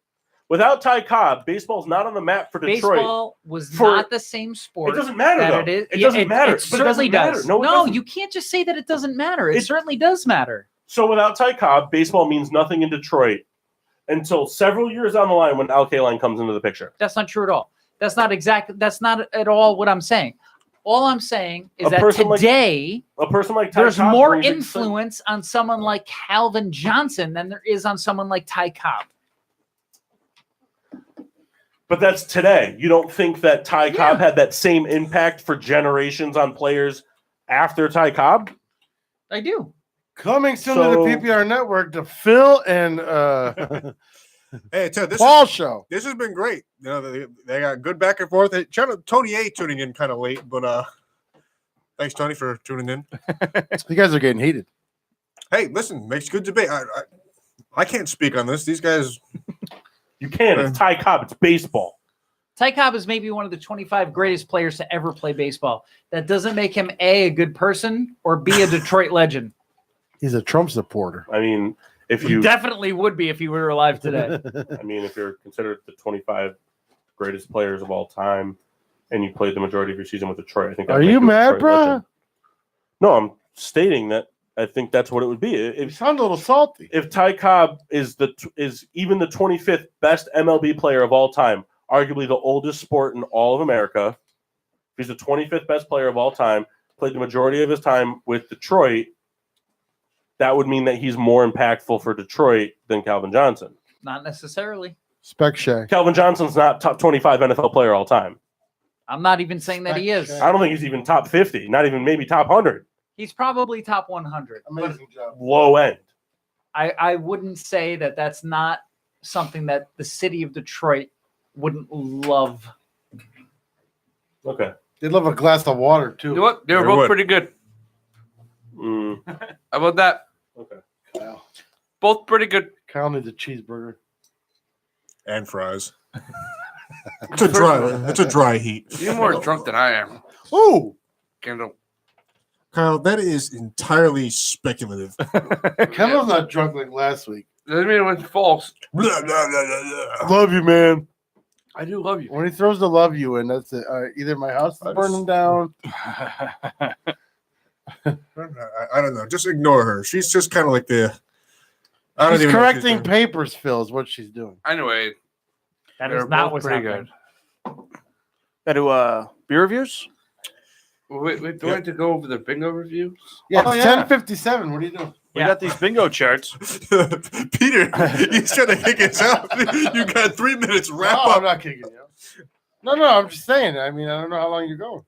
Without Ty Cobb, baseball's not on the map for Detroit. Baseball was For- not the same sport. It doesn't matter, that though. it is. It doesn't matter. It But it certainly doesn't matter. does. No, it doesn't. You can't just say that it doesn't matter. It It- certainly does matter. So without Ty Cobb, baseball means nothing in Detroit until several years down the line when Al Kaline comes into the picture. That's not true at all. That's not at all what I'm saying. All I'm saying is A that person like- today A person like Ty there's Cobb more brings influence on someone like Calvin Johnson than there is on someone like Ty Cobb. But that's today. You don't think that Ty Cobb had that same impact for generations on players after Ty Cobb? I do. Coming soon So- to the PPR Network, the Phil and Hey, Ted, Paul show. this has been great. You know, they got good back and forth. Shout out Tony A tuning in kind of late, but thanks Tony for tuning in. You guys are getting heated. Hey, listen, makes good debate. I can't speak on this. These guys. You can. It's Ty Cobb. It's baseball. Ty Cobb is maybe one of the 25 greatest players to ever play baseball. That doesn't make him a good person or B, a Detroit legend. He's a Trump supporter. I mean, if He you, definitely would be if he were alive today. I mean, if you're considered the 25 greatest players of all time, and you played the majority of your season with Detroit, I think. that Are would you make a mad, Detroit bro? legend. No, I'm stating that I think that's what it would be. You If sound a little salty. if Ty Cobb is even the 25th best MLB player of all time, arguably the oldest sport in all of America, if he's the 25th best player of all time, played the majority of his time with Detroit, that would mean that he's more impactful for Detroit than Calvin Johnson. Not necessarily. Spec Shay. Calvin Johnson's not top 25 NFL player all time. I'm not even saying that he is. I don't think he's even top 50, not even maybe top 100. He's probably top 100. But Amazing job. Low end. I wouldn't say that that's not something that the city of Detroit wouldn't love. Okay. They love a glass of water too. You know what? They were They both would. pretty good. Mm, How about that? okay. Wow. Both pretty good. Kyle needs a cheeseburger. And fries. It's a dry heat. You're more drunk than I am. Ooh, Kendall. Kyle, that is entirely speculative. Kendall's not drunk like last week. Doesn't mean it was false. Blah, blah, blah, blah, blah. Love you, man. I do love you. When he throws the love you in, that's it. Either my house is burning down. I don't know. Just ignore her. She's just kind of like the. I don't She's even know what correcting doing. papers, Phil, is what she's doing. Anyway, That they're is not both what's pretty happening. good. Got to beer reviews? Wait, do I have to go over the bingo reviews? Yeah, Oh, it's yeah. 10:57. What are you doing? We got these bingo charts. Peter, he's trying to kick us out. You got 3 minutes. Wrap No, I'm up. not kicking you. No, I'm just saying. I mean, I don't know how long you're going.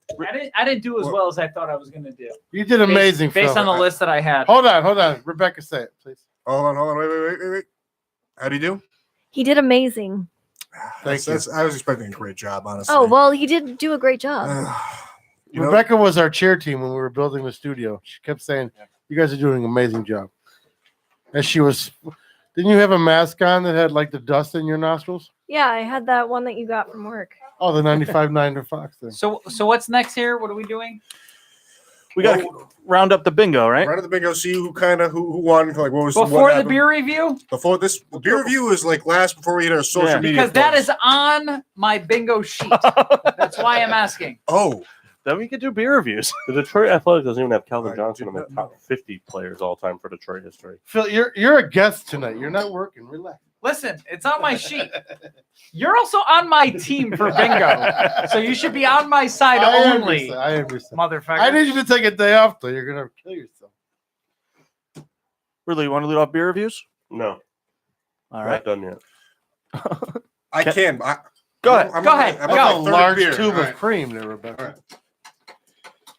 I didn't do as well as I thought I was going to do. You did amazing, Based Phil. on the list that I had. Hold on. Rebecca, say it, please. Hold on. Wait. How do you do? He did amazing. Thank you. I was expecting a great job, honestly. Oh, well, he did do a great job. You know, Rebecca was our chair team when we were building the studio. She kept saying, "You guys are doing an amazing job." And she was. Didn't you have a mask on that had like the dust in your nostrils? Yeah, I had that one that you got from work. Oh, the 95.9 to Fox thing. So what's next here? What are we doing? We got to round up the bingo, right? right at the bingo, see who won. Like what was Before what the happened. beer review? Before this the beer review is like last before we hit our social Yeah. media. Because that plugs. is on my bingo sheet. That's why I'm asking. Oh, Then we could do beer reviews. The Detroit Athletics doesn't even have Calvin I Johnson did in the not top know. 50 players all time for Detroit history. Phil, you're a guest tonight. You're not working. Relax. Listen, it's on my sheet. You're also on my team for bingo. So you should be on my side only, I understand. motherfucker. I need you to take a day off, though. You're gonna kill yourself. Really, you want to lead off beer reviews? No, All not right. done yet. I can. Go ahead. I'm Go on my- ahead. I'm Go. on That's my a third large beer. tube All of right. cream there, Rebecca.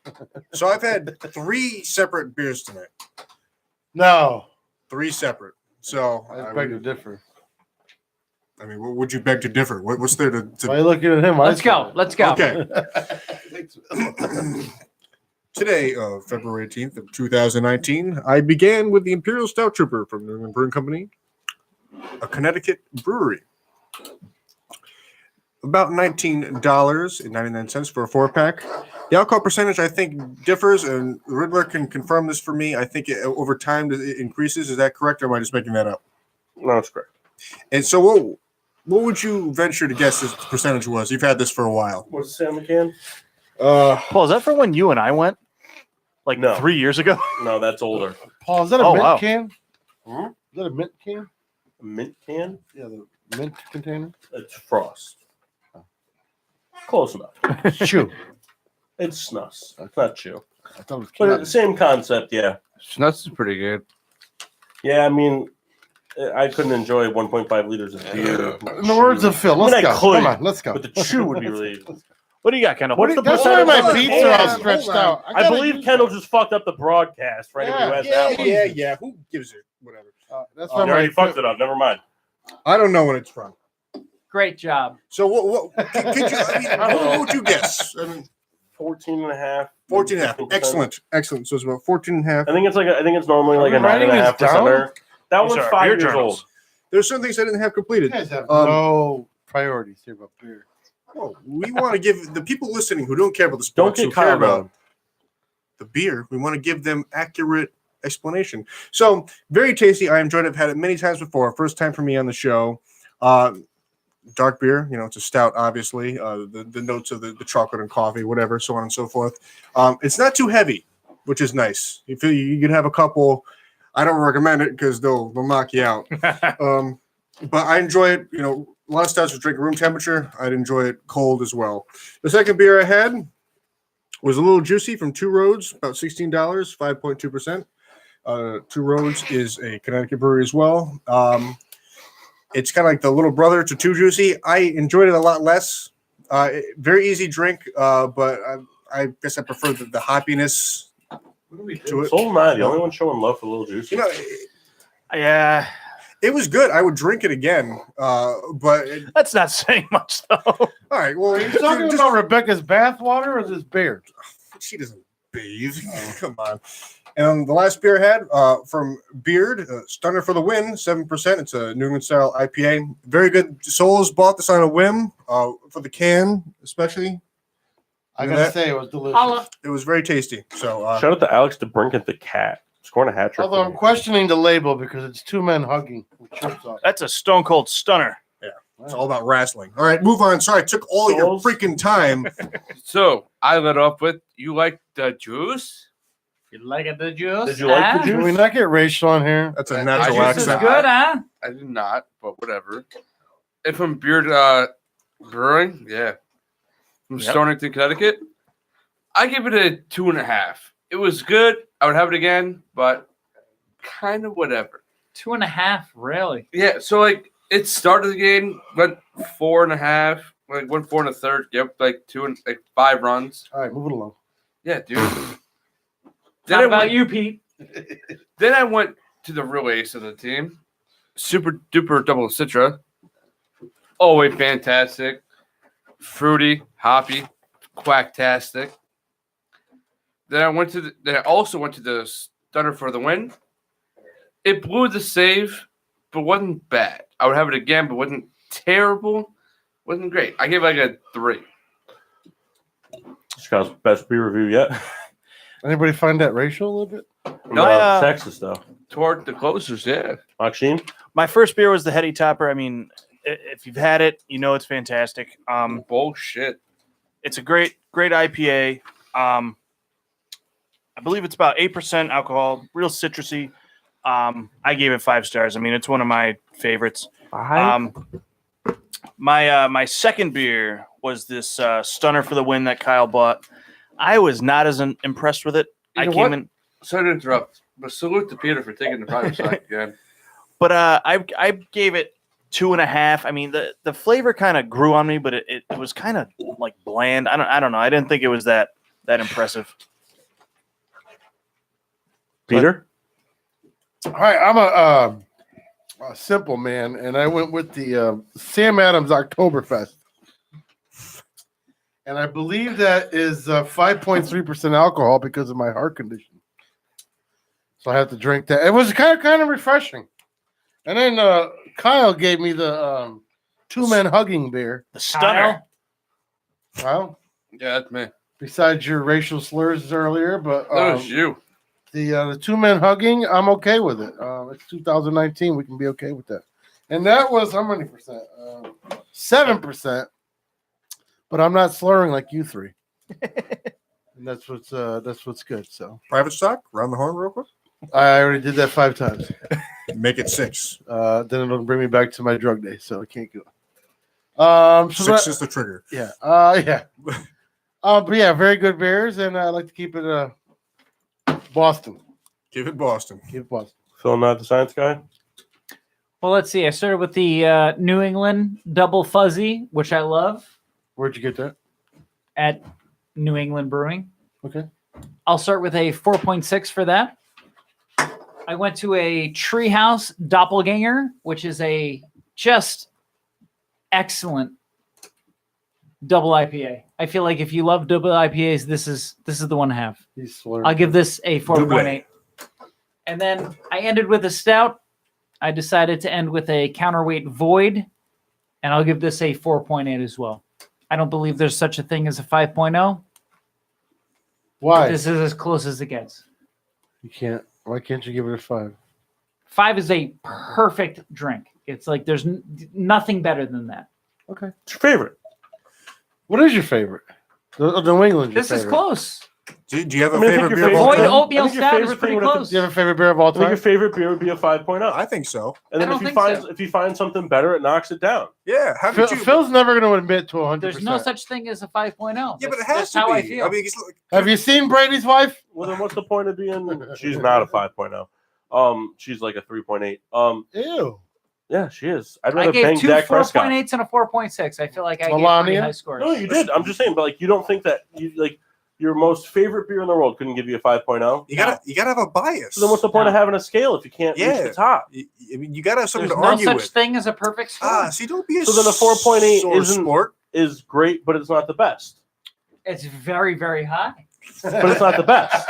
All right. So I've had 3 separate beers tonight. No, 3 separate. So I beg to differ. I mean, what would you beg to differ? What's there to? Why are you looking at him? Let's go. Let's go. Okay. Today, February 18th of 2019, I began with the Imperial Stout Trooper from New England Brewing Company, a Connecticut brewery. About $19.99 for a 4-pack. The alcohol percentage, I think, differs, and Riddler can confirm this for me. I think over time it increases. Is that correct, or am I just making that up? No, that's correct. And so what would you venture to guess this percentage was? You've had this for a while. What's it say on the can? Paul, is that for when you and I went? Like No. 3 years ago? No, that's older. Paul, is that a Oh, mint wow. can? Hmm? Is that a mint can? A mint can? Yeah, the mint container. It's frost. Close enough. Chew. It's snus. It's not chew. I thought it was But can. the same concept, yeah. Schnuts is pretty good. Yeah, I mean, I couldn't enjoy 1.5 liters of beer. In the words of Phil, let's I mean, I go. could, Come on, let's go. But the chew would be really. What do you got, Kendall? What's the That's why percentage? my Hold on, beats hold are all on, stretched hold on. out. I believe Kendall just fucked up the broadcast for anybody who has that. Yeah. Who gives it? Whatever. That's You why already my fucked it up. Never mind. I don't know when it's from. Great job. So what could you? I mean, what would you guess? I mean, 14 and a half. 14 and a half. 15%. Excellent. So it's about 14 and a half. I think it's normally like a Are we writing 9.5 this down? percenter. That These one's are 5 beer years journals. old. There's some things I didn't have You completed. guys have Um, no priorities here about beer. Oh, we want to give the people listening who don't care about the Don't sports, get who care caught about on. the beer, we want to give them accurate explanation. So very tasty. I enjoyed it. I've had it many times before. First time for me on the show. Dark beer, it's a stout, obviously. The notes of the chocolate and coffee, whatever, so on and so forth. It's not too heavy, which is nice. You feel you can have a couple. I don't recommend it because they'll knock you out. But I enjoy it. A lot of stouts drink room temperature. I'd enjoy it cold as well. The second beer I had was a little juicy from Two Roads, about $16, 5.2%. Two Roads is a Connecticut brewery as well. It's kind of like the little brother to Too Juicy. I enjoyed it a lot less. Very easy drink, but I guess I prefer the hoppiness to it. So am I. The only one showing love for Little Juicy. Yeah, It was good. I would drink it again. But that's not saying much, though. all right. Well, Are you talking about Rebecca's bathwater or this beer? she doesn't bathe. Come on. And the last beer I had from Beard, Stunner for the Win, 7%. It's a New England style IPA. Very good. Souls bought this on a whim for the can, especially. I Look at gotta that. say, it was delicious. It was very tasty. So Shout out to Alex DeBrinket, the cat. Scoring a hat trick. Although I'm questioning the label because it's two men hugging with shirts off. That's a stone cold stunner. it's all about wrestling. All right, move on. Sorry, I took all your Souls. freaking time. So I let off with you like the juice? You like it, the juice? Did you like the Can we juice? not get racial on here? That's a I natural just- This is accent. good, huh? I did not, but whatever. If from Beard Brewing, yeah. From Yep. Stonington, Connecticut, I give it a 2.5. It was good. I would have it again, but kind of whatever. 2.5, really? Yeah, so like it started the game, went 4.5, like went 4 1/3. Yep, like 5 runs. All right, move it along. Yeah, dude. Not I about went, you, Pete. then I went to the real ace of the team, Super Duper Double Citra. Always fantastic, fruity, hoppy, quacktastic. Then I also went to the Stunner for the Win. It blew the save, but wasn't bad. I would have it again, but wasn't terrible. Wasn't great. I gave it like a 3. Chicago's best beer review yet. Anybody find that racial a little bit? No, Texas though. toward the closers, yeah. Maxine? My first beer was the Heady Topper. I mean, if you've had it, you know it's fantastic. Bullshit. It's a great IPA. I believe it's about 8% alcohol, real citrusy. I gave it 5 stars. I mean, it's one of my favorites. My second beer was this Stunner for the Win that Kyle bought. I was not as impressed with it. You I know came what? in, Sorry to interrupt, but salute to Peter for taking the private side again. but I gave it 2.5. I mean, the flavor kind of grew on me, but it was kind of like bland. I don't know. I didn't think it was that impressive. Peter? All right, I'm a simple man, and I went with the Sam Adams Oktoberfest. and I believe that is 5.3% alcohol because of my heart condition. So I have to drink that. It was kind of refreshing. And then Kyle gave me the two men hugging beer. The stunner. Well, Yeah, that's me. besides your racial slurs earlier, but That was you. the two men hugging, I'm okay with it. It's 2019. We can be okay with that. And that was how many percent? 7%. But I'm not slurring like you three. And that's what's good. So Private stock, round the horn real quick. I already did that 5 times. Make it 6. Then it'll bring me back to my drug day, so I can't go. So 6 is the trigger. yeah, yeah. But yeah, very good beers, and I like to keep it Boston. Give it Boston. Keep it Boston. Phil, not the science guy. Well, let's see. I started with the New England Double Fuzzy, which I love, Where'd you get that? at New England Brewing. Okay. I'll start with a 4.6 for that. I went to a Treehouse Doppelganger, which is a just excellent double IPA. I feel like if you love double IPAs, this is the one to have. He's slurring. I'll give this a 4.8. And then I ended with a stout. I decided to end with a counterweight void, and I'll give this a 4.8 as well. I don't believe there's such a thing as a 5.0. Why? This is as close as it gets. You can't. Why can't you give it a 5? 5 is a perfect drink. It's like there's nothing better than that. Okay. What's your favorite? What is your favorite? The New England. This is close. Do you have a I mean, I think favorite your beer of all Void favorite- time? oatmeal I think your stout is favorite pretty thing would have close. Do you have a favorite beer of all I think your time? favorite beer would be a 5.0. I think so. And then I if don't you think find if you find something better, it knocks it down. Yeah. How did you? Phil's never going to admit to 100%. There's no such thing as a 5.0. Yeah, but it That's- has that's to how be. I feel. mean, Have you seen Brady's wife? Well, then what's the point of being? She's not a 5.0. She's like a 3.8. Ew. Yeah, she is. I'd I rather gave bang 2 Dak Prescott. 4.8s and a 4.6. I feel like I gave pretty Melania? high scores. No, you did. I'm just saying, but like, you don't think that you like your most favorite beer in the world couldn't give you a 5.0? you gotta have a bias. So then what's the point of having a scale if you can't reach Yeah. the top? I mean, you gotta have something There's to no argue such with. thing as a perfect score. See, don't be a So then a 4.8 sore isn't- sport. Is great, but it's not the best. It's very, very high. But it's not the best.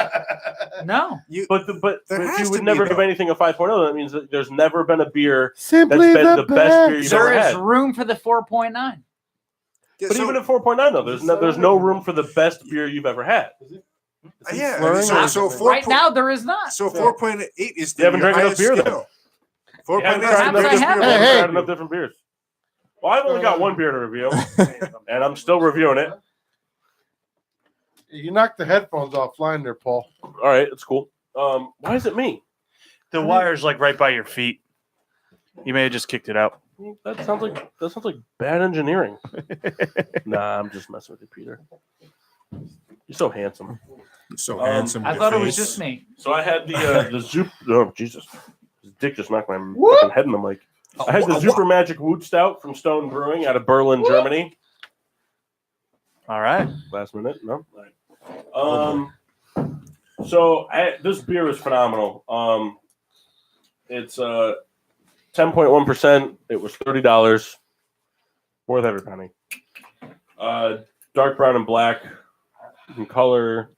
No. But There if has you to would be, never though. give anything a 5.0, that means that there's never been a beer Simply that's been the best beer you've There ever is had. room for the 4.9. Yeah, But so- even at 4.9, though, there's no room for the best beer you've ever had. yeah. slurring I mean, or so something? 4. Right now, there is not. So 4.8 is the You haven't your drank enough highest beer, then. scale. 4.8 haven't is tried the enough- biggest I beer. haven't. of all Hey, I've time. had enough different beers. Well, I've only got one beer to review, and I'm still reviewing it. You knocked the headphones offline there, Paul. All right, it's cool. Why is it me? The wire's like right by your feet. You may have just kicked it out. That sounds like bad engineering. Nah, I'm just messing with you, Peter. You're so handsome. So Um, handsome. I with thought it your was face. just me. So I had the Zoop. Oh Jesus, his dick just knocked my fucking head in the mic. I had the Super Magic Wood Stout from Stone Brewing out of Berlin, Germany. All right. Last minute, no. So this beer is phenomenal. It's 10.1%. It was $30. Worth every penny. Dark brown and black in color.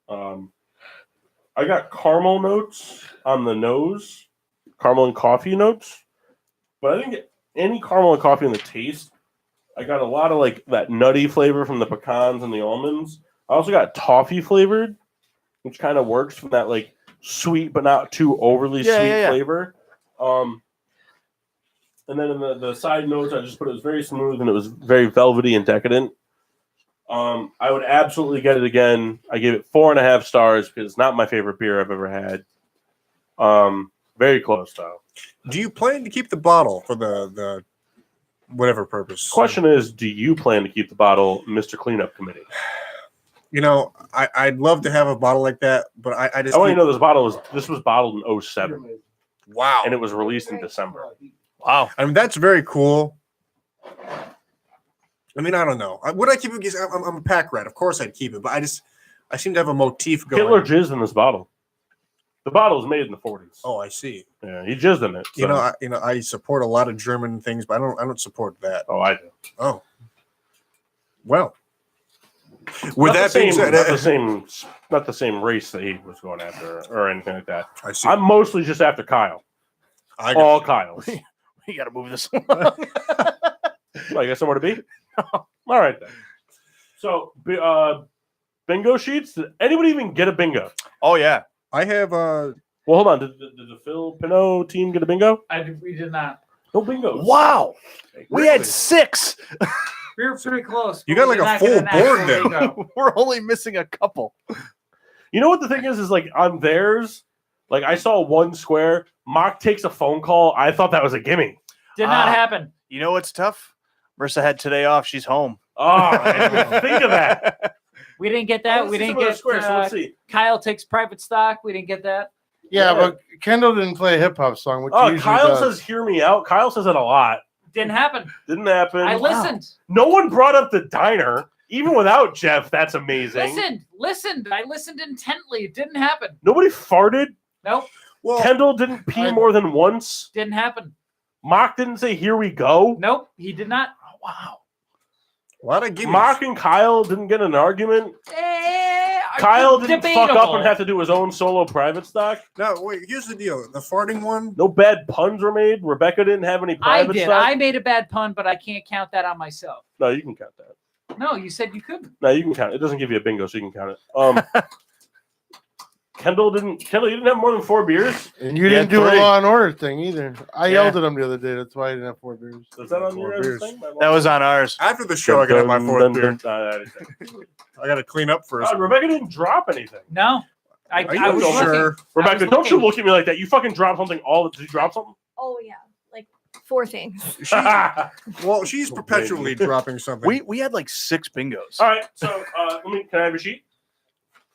I got caramel notes on the nose, caramel and coffee notes, but I didn't get any caramel and coffee in the taste. I got a lot of like that nutty flavor from the pecans and the almonds. I also got toffee flavored, which kind of works from that like sweet but not too overly sweet flavor. And then in the side notes, I just put it was very smooth and it was very velvety and decadent. I would absolutely get it again. I gave it 4.5 stars because it's not my favorite beer I've ever had. Very close though. Do you plan to keep the bottle for the whatever purpose? Question is, do you plan to keep the bottle, Mr. Cleanup Committee? You know, I'd love to have a bottle like that, but I just I want you to know this was bottled in 2007 wow. and it was released in December. Wow. I mean, that's very cool. I mean, I don't know. Would I keep it? Because I'm a pack rat. Of course, I'd keep it, but I seem to have a motif going. Hitler jizzed in this bottle. The bottle was made in the 40s. Oh, I see. Yeah, he jizzed in it. You so- know, I support a lot of German things, but I don't support that. Oh, I do. Oh, well, With Not that the being same, said, not the same race that he was going after or anything like that. I see. I'm mostly just after Kyle. I got All Kyles. We got to move this along. Well, you got somewhere to be? All right then. So, bingo sheets. Did anybody even get a bingo? Oh yeah. I have Well, hold on. Did the Phil Pinot team get a bingo? We did not. No bingos. Wow. We Really? had 6. We were pretty close. You but got we like did a not full get an board actual now. bingo. We're only missing a couple. You know what the thing is like on theirs, like I saw one square. Mock takes a phone call. I thought that was a gimme. Did not Ah. happen. You know what's tough? Marissa had today off. She's home. Oh, I didn't even think of that. We didn't get I that. wanna We see didn't some of the get squares, so let's see. Kyle takes private stock. We didn't get that. Yeah, Yeah. but Kendall didn't play a hip hop song, which he Oh, usually Kyle does. says, "Hear me out." Kyle says it a lot. Didn't happen. Didn't happen. I listened. No one brought up the diner, even without Jeff. That's amazing. Listened. I listened intently. It didn't happen. Nobody farted. Nope. well, Kendall didn't pee more than once. Didn't happen. Mock didn't say, "Here we go." Nope. He did not. Wow. a lot of gimmies. Mock and Kyle didn't get in an argument. Kyle didn't fuck up Debatable. and have to do his own solo private stock. No, wait. Here's the deal. The farting one. No bad puns were made. Rebecca didn't have any I private did. stock. I made a bad pun, but I can't count that on myself. No, you can count that. No, you said you couldn't. No, you can count it. It doesn't give you a bingo, so you can count it. Kendall, you didn't have more than 4 beers? And you He didn't had do a 3. Law and Order thing either. I Yeah. yelled at him the other day. That's why I didn't have 4 beers. Is that on 4 your beers. thing? That was on ours. After the show, I gotta have my fourth beer. I gotta clean up first. Rebecca didn't drop anything. No. I Are you was sure? looking. Rebecca, was don't you looking. look at me like that. You fucking dropped something did you drop something? Oh yeah, like 4 things. Well, she's perpetually dropping something. We had like 6 bingos. All right, so can I have a sheet?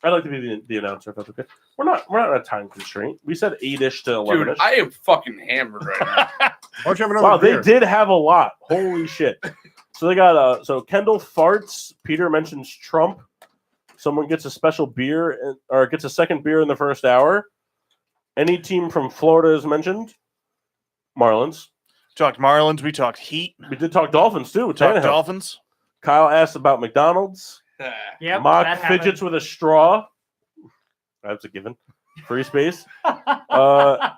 I'd like to be the announcer if that's okay. We're not on a time constraint. We said 8-ish to 11-ish. Dude, I am fucking hammered right now. Why don't you have another Wow, they beer? did have a lot. Holy shit. So they got so Kendall farts. Peter mentions Trump. Someone gets a special beer or gets a second beer in the first hour. Any team from Florida is mentioned. Marlins. Talked Marlins. We talked Heat. We did talk Dolphins too. with Talked Tannehill. Dolphins. Kyle asked about McDonald's. Yep, Mock that happened. fidgets with a straw. That's a given. Free space.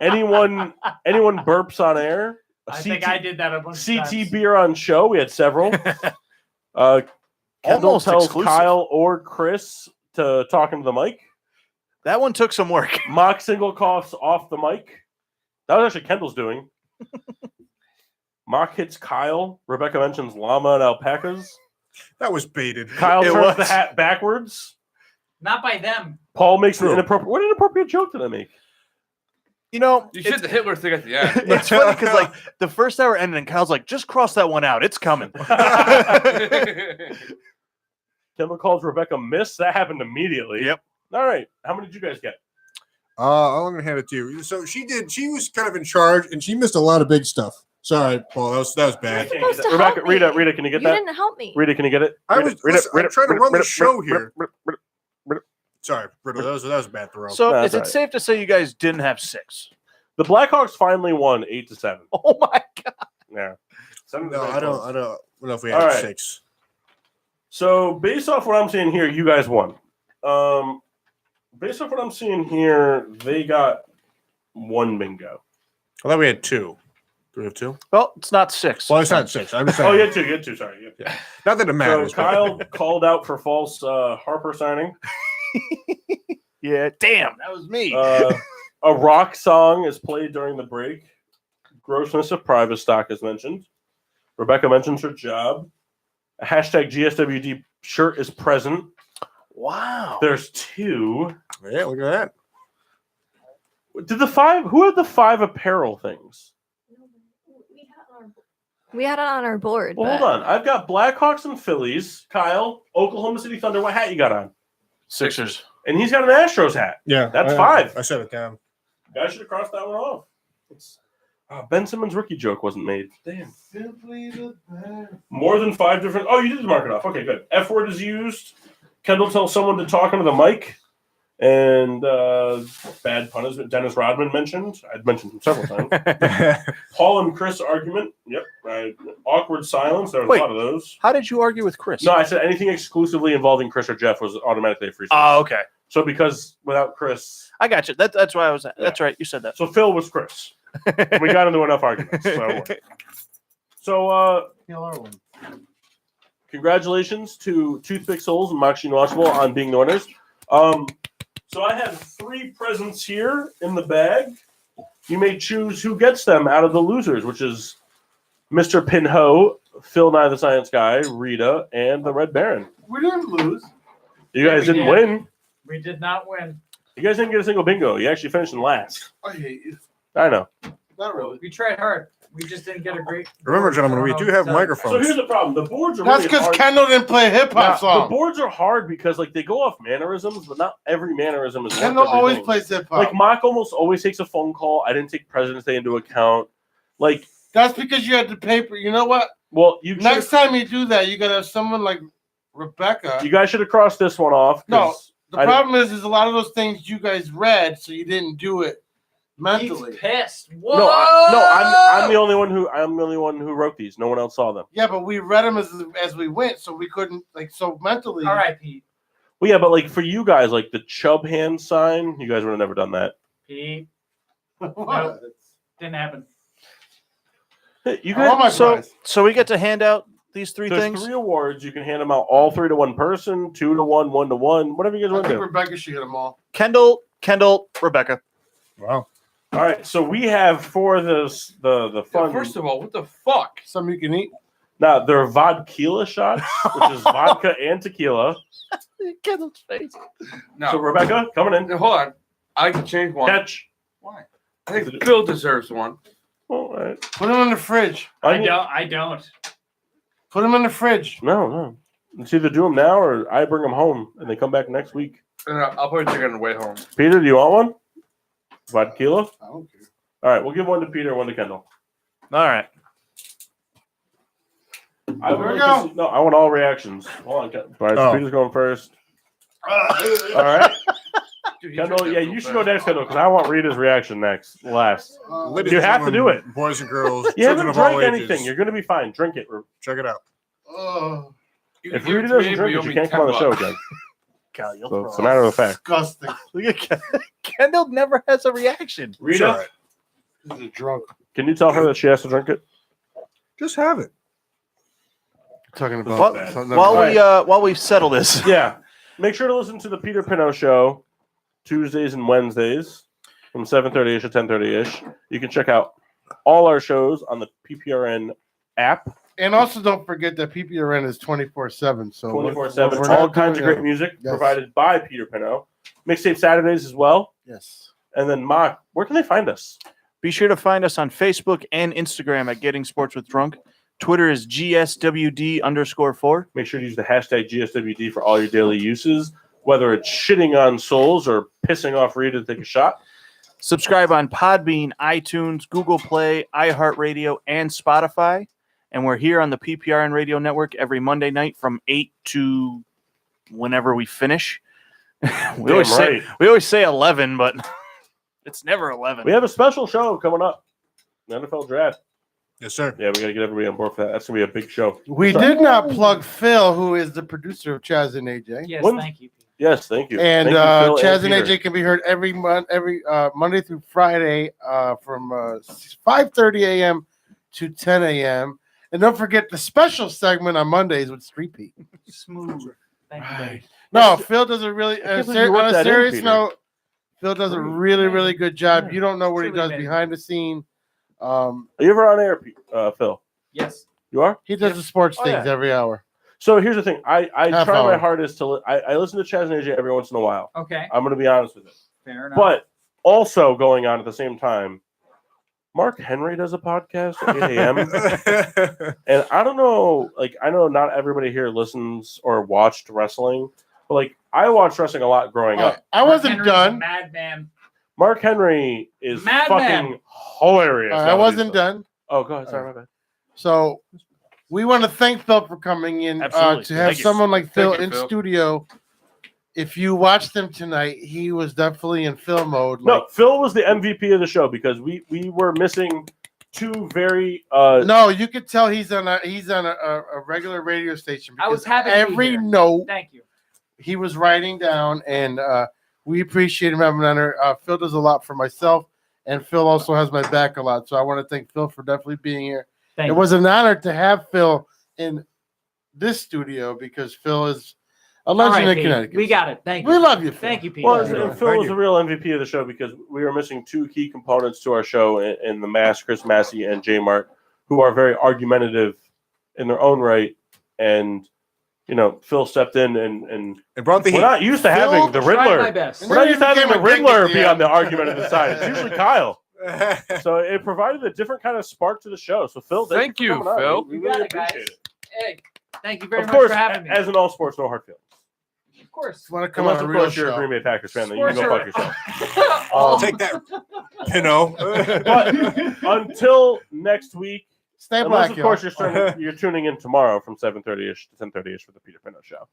Anyone burps on air? I think I did that a bunch of CT times. beer on show. We had several. Kendall Almost tells exclusive. Kyle or Chris to talk into the mic. That one took some work. Mock single coughs off the mic. That was actually Kendall's doing. Mock hits Kyle. Rebecca mentions llama and alpacas. That was baited. Kyle It turns was. the hat backwards. Not by them. Paul makes an True. inappropriate. What inappropriate joke did I make? You know, You said the Hitler thing at the end. it's funny because like the first hour ended and Kyle's like, just cross that one out. It's coming. Kendall calls Rebecca miss. That happened immediately. Yep. All right. How many did you guys get? I'm gonna hand it to you. So she did. She was kind of in charge, and she missed a lot of big stuff. Sorry, Paul. That was bad. You're supposed to Rebecca, help me. Rita, can you get You that? didn't help me. Rita, can you get it? I Read was- it, read listen, it, read I'm it, trying to read it, run the read it, show read it, here. read it, read it. Sorry, Brittle. That was a bad throw. So That's is it right. safe to say you guys didn't have 6? The Blackhawks finally won 8-7. Oh my god. Yeah. Seven no, to I don't know if we All had right. 6. So based off what I'm seeing here, you guys won. Based off what I'm seeing here, they got 1 bingo. I thought we had 2. Do we have 2? Well, it's not 6. Well, it's not 6. I'm just saying. Oh, you had 2. Sorry. Yeah. Not that it So matters. but- Kyle called out for false Harper signing. Yeah, damn, that was me. A rock song is played during the break. Grossness of private stock is mentioned. Rebecca mentions her job. A hashtag GSWD shirt is present. Wow. There's 2. Yeah, look at that. Did the 5? Who had the 5 apparel things? We had it on our board. Well, but hold on. I've got Blackhawks and Phillies. Kyle, Oklahoma City Thunder. What hat you got on? Sixers. And he's got an Astros hat. Yeah, That's 5. I set it down. Guys should have crossed that one off. Ben Simmons' rookie joke wasn't made. Damn. More than 5 different. Oh, you did mark it off. Okay, good. F word is used. Kendall tells someone to talk into the mic. And bad punishment. Dennis Rodman mentioned. I'd mentioned him several times. Paul and Chris argument. Yep. Right. Awkward silence. There was Wait. a lot of those. How did you argue with Chris? No, I said anything exclusively involving Chris or Jeff was automatically a free space. Oh, okay. So because without Chris, I got you. That's why I was. That's right. You said that. so Phil was Chris. We got into enough arguments. So congratulations to Toothpick Souls and Moxie Watchable on being the winners. So I have 3 presents here in the bag. You may choose who gets them out of the losers, which is Mr. Pinho, Phil Nye the Science Guy, Rita, and the Red Baron. We didn't lose. You guys we didn't did. win. We did not win. You guys didn't get a single bingo. You actually finished in last. I hate you. I know. Not really. We tried hard. We just didn't get a great. Remember, gentlemen, we do have So microphones. here's the problem. The boards are That's really because hard. Kendall didn't play a hip hop The song. boards are hard because like they go off mannerisms, but not every mannerism is. Kendall worth always everything. plays hip hop. Like Mock almost always takes a phone call. I didn't take President's Day into account. Like, That's because you had the paper. You know what? well, you Next time you do that, you gotta have someone like Rebecca. you guys should have crossed this one off. 'cause No, the I problem is a lot of those things you guys read, so you didn't do it mentally. He's pissed. Whoa! I'm the only one who wrote these. No one else saw them. Yeah, but we read them as we went, so we couldn't so mentally. All right, Pete. Well, yeah, but like for you guys, like the Chubb hand sign, you guys would have never done that. Pete. What? Didn't happen. Hey, you I want my guys, prize. So we get to hand out these 3 there's things. 3 awards. You can hand them out all 3 to one person, 2 to 1, 1 to 1, whatever you guys I want to think do. Rebecca should get them all. Kendall, Rebecca. Wow. All right, so we have for this the Yeah, fun. first of all, what the fuck? Something you can eat. Now they're vodka shots, which is vodka and tequila. Kendall's face. No. So Rebecca, coming in. Hold on. I can change one. Catch. Why? I think Phil deserves one. All right. Put them in the fridge. I need- I don't. Put them in the fridge. No. It's either do them now or I bring them home and they come back next week. I'll probably take it on the way home. Peter, do you want one? Vodka? I don't care. All right, we'll give one to Peter, one to Kendall. All right. I There we go. I want all reactions. Hold on, All right, so Oh. Peter's going first. All right, Dude, he Kendall. drank Yeah, that you real should go fast. next, Kendall, because I want Rita's reaction next, last. Ladies You and have to do gentlemen, it. boys and girls, You children haven't of all drank ages. anything. You're going to be fine. Drink it. Check it out. Oh, You If can give Rita it to me, doesn't but drink you it, owe you me can't come on the 10 show bucks. again. Kyle, you'll So throw it's a matter of fact. disgusting. Look at Kendall never has a reaction. Rita, It's all right. This is a drunk. can you tell her that she has to drink it? Just have it. Talking While, about while we settle this, Yeah. Make sure to listen to the Peter Pinot Show Tuesdays and Wednesdays from 7:30ish to 10:30ish. You can check out all our shows on the PPRN app, And also, don't forget that PPRN is 24/7. So 24/7. we're All not kinds of doing great music Yes. provided by Peter Pinot. Mixtape Saturdays as well. Yes. And then, Mock, where can they find us? be sure to find us on Facebook and Instagram at Getting Sports with Drunk. Twitter is GSWD_4. Make sure to use the hashtag GSWD for all your daily uses, whether it's shitting on souls or pissing off Rita to take a shot. Subscribe on Podbean, iTunes, Google Play, iHeartRadio, and Spotify. And we're here on the PPRN Radio Network every Monday night from 8 to whenever we finish. we always say 11, but it's never 11. We have a special show coming up. The NFL Draft. Yes, sir. Yeah, we got to get everybody on board for that. That's going to be a big show. We did not plug Phil, who is the producer of Chaz and AJ. Yes, When- thank you. Yes, thank you. And Thank you, Phil Chaz and Peter. AJ can be heard every Monday through Friday from 5:30 a.m. to 10 a.m. And don't forget the special segment on Mondays with Street Pete. Smooth. Thank you. baby. No, Phil does a really can't believe you worked on a that in, serious Peter. note. Phil does a really, really good job. Yeah. You don't know what he Truly, does man. behind the scene. Are you ever on air, Phil? Yes. You are? He does the sports Oh, things yeah. every hour. So here's the thing. I Half try my hour. hardest to I listen to Chaz and AJ every once in a while. Okay. I'm going to be honest with it. Fair enough. But also going on at the same time, Mark Henry does a podcast at 8 a.m. And I don't know, like, I know not everybody here listens or watched wrestling, but like, I watched wrestling a lot growing up. I wasn't Henry's a done. madman. Mark Henry is Madman. fucking hilarious. I wasn't done. Oh, go ahead. Sorry, my bad. So we want to thank Phil for coming in Absolutely. to have Thank you. someone like Phil Thank you, in Phil. studio if you watched him tonight, he was definitely in film mode. No, Phil was the MVP of the show because we were missing two very No, you could tell he's on a regular radio station. I was because happy to be every here. note Thank you. he was writing down, and we appreciate him having on there. Phil does a lot for myself, and Phil also has my back a lot. So I want to thank Phil for definitely being here. Thank It you. was an honor to have Phil in this studio because Phil is a All legend right, in Pete. Connecticut. We got it. Thank you. We love you, Phil. Thank you, Pete. well, you. and Phil Thank was you. the real MVP of the show because we were missing two key components to our show in the Mass, Chris Massey and J Mart, who are very argumentative in their own right. And Phil stepped in and It brought the we're heat. not used to having the Tried my Riddler. best. We're not used to having the Became a dick Riddler at the be on end. the argumentative side. It's usually Kyle. So it provided a different kind of spark to the show. So Phil, Thank for you, coming on. Phil. We You really got it, guys. appreciate it. Hey, thank you very Of much course, for having me. as in all sports, no hard feelings. Of course. Want to come Unless, on of a real course, you're a show. Green Bay Packers fan, then you can go fuck yourself. I'll take that, Pino. But until next week, Stay unless, black, of course, y'all. you're tuning in tomorrow from 7:30ish to 10:30ish for the Peter Pino Show.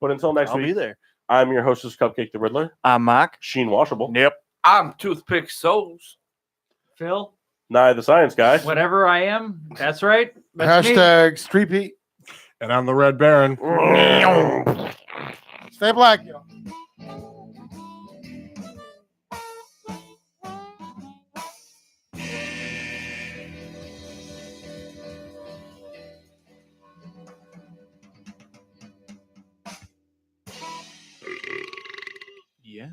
But until next I'll be week, there. I'm your hostess, Cupcake the Riddler, I'm Mark. Sheen Washable, Yep. I'm Toothpick Souls. Phil, Nye the Science Guy. whatever I am, that's right. That's me. Hashtag Street Pete. And I'm the Red Baron. Stay black, y'all. Yeah.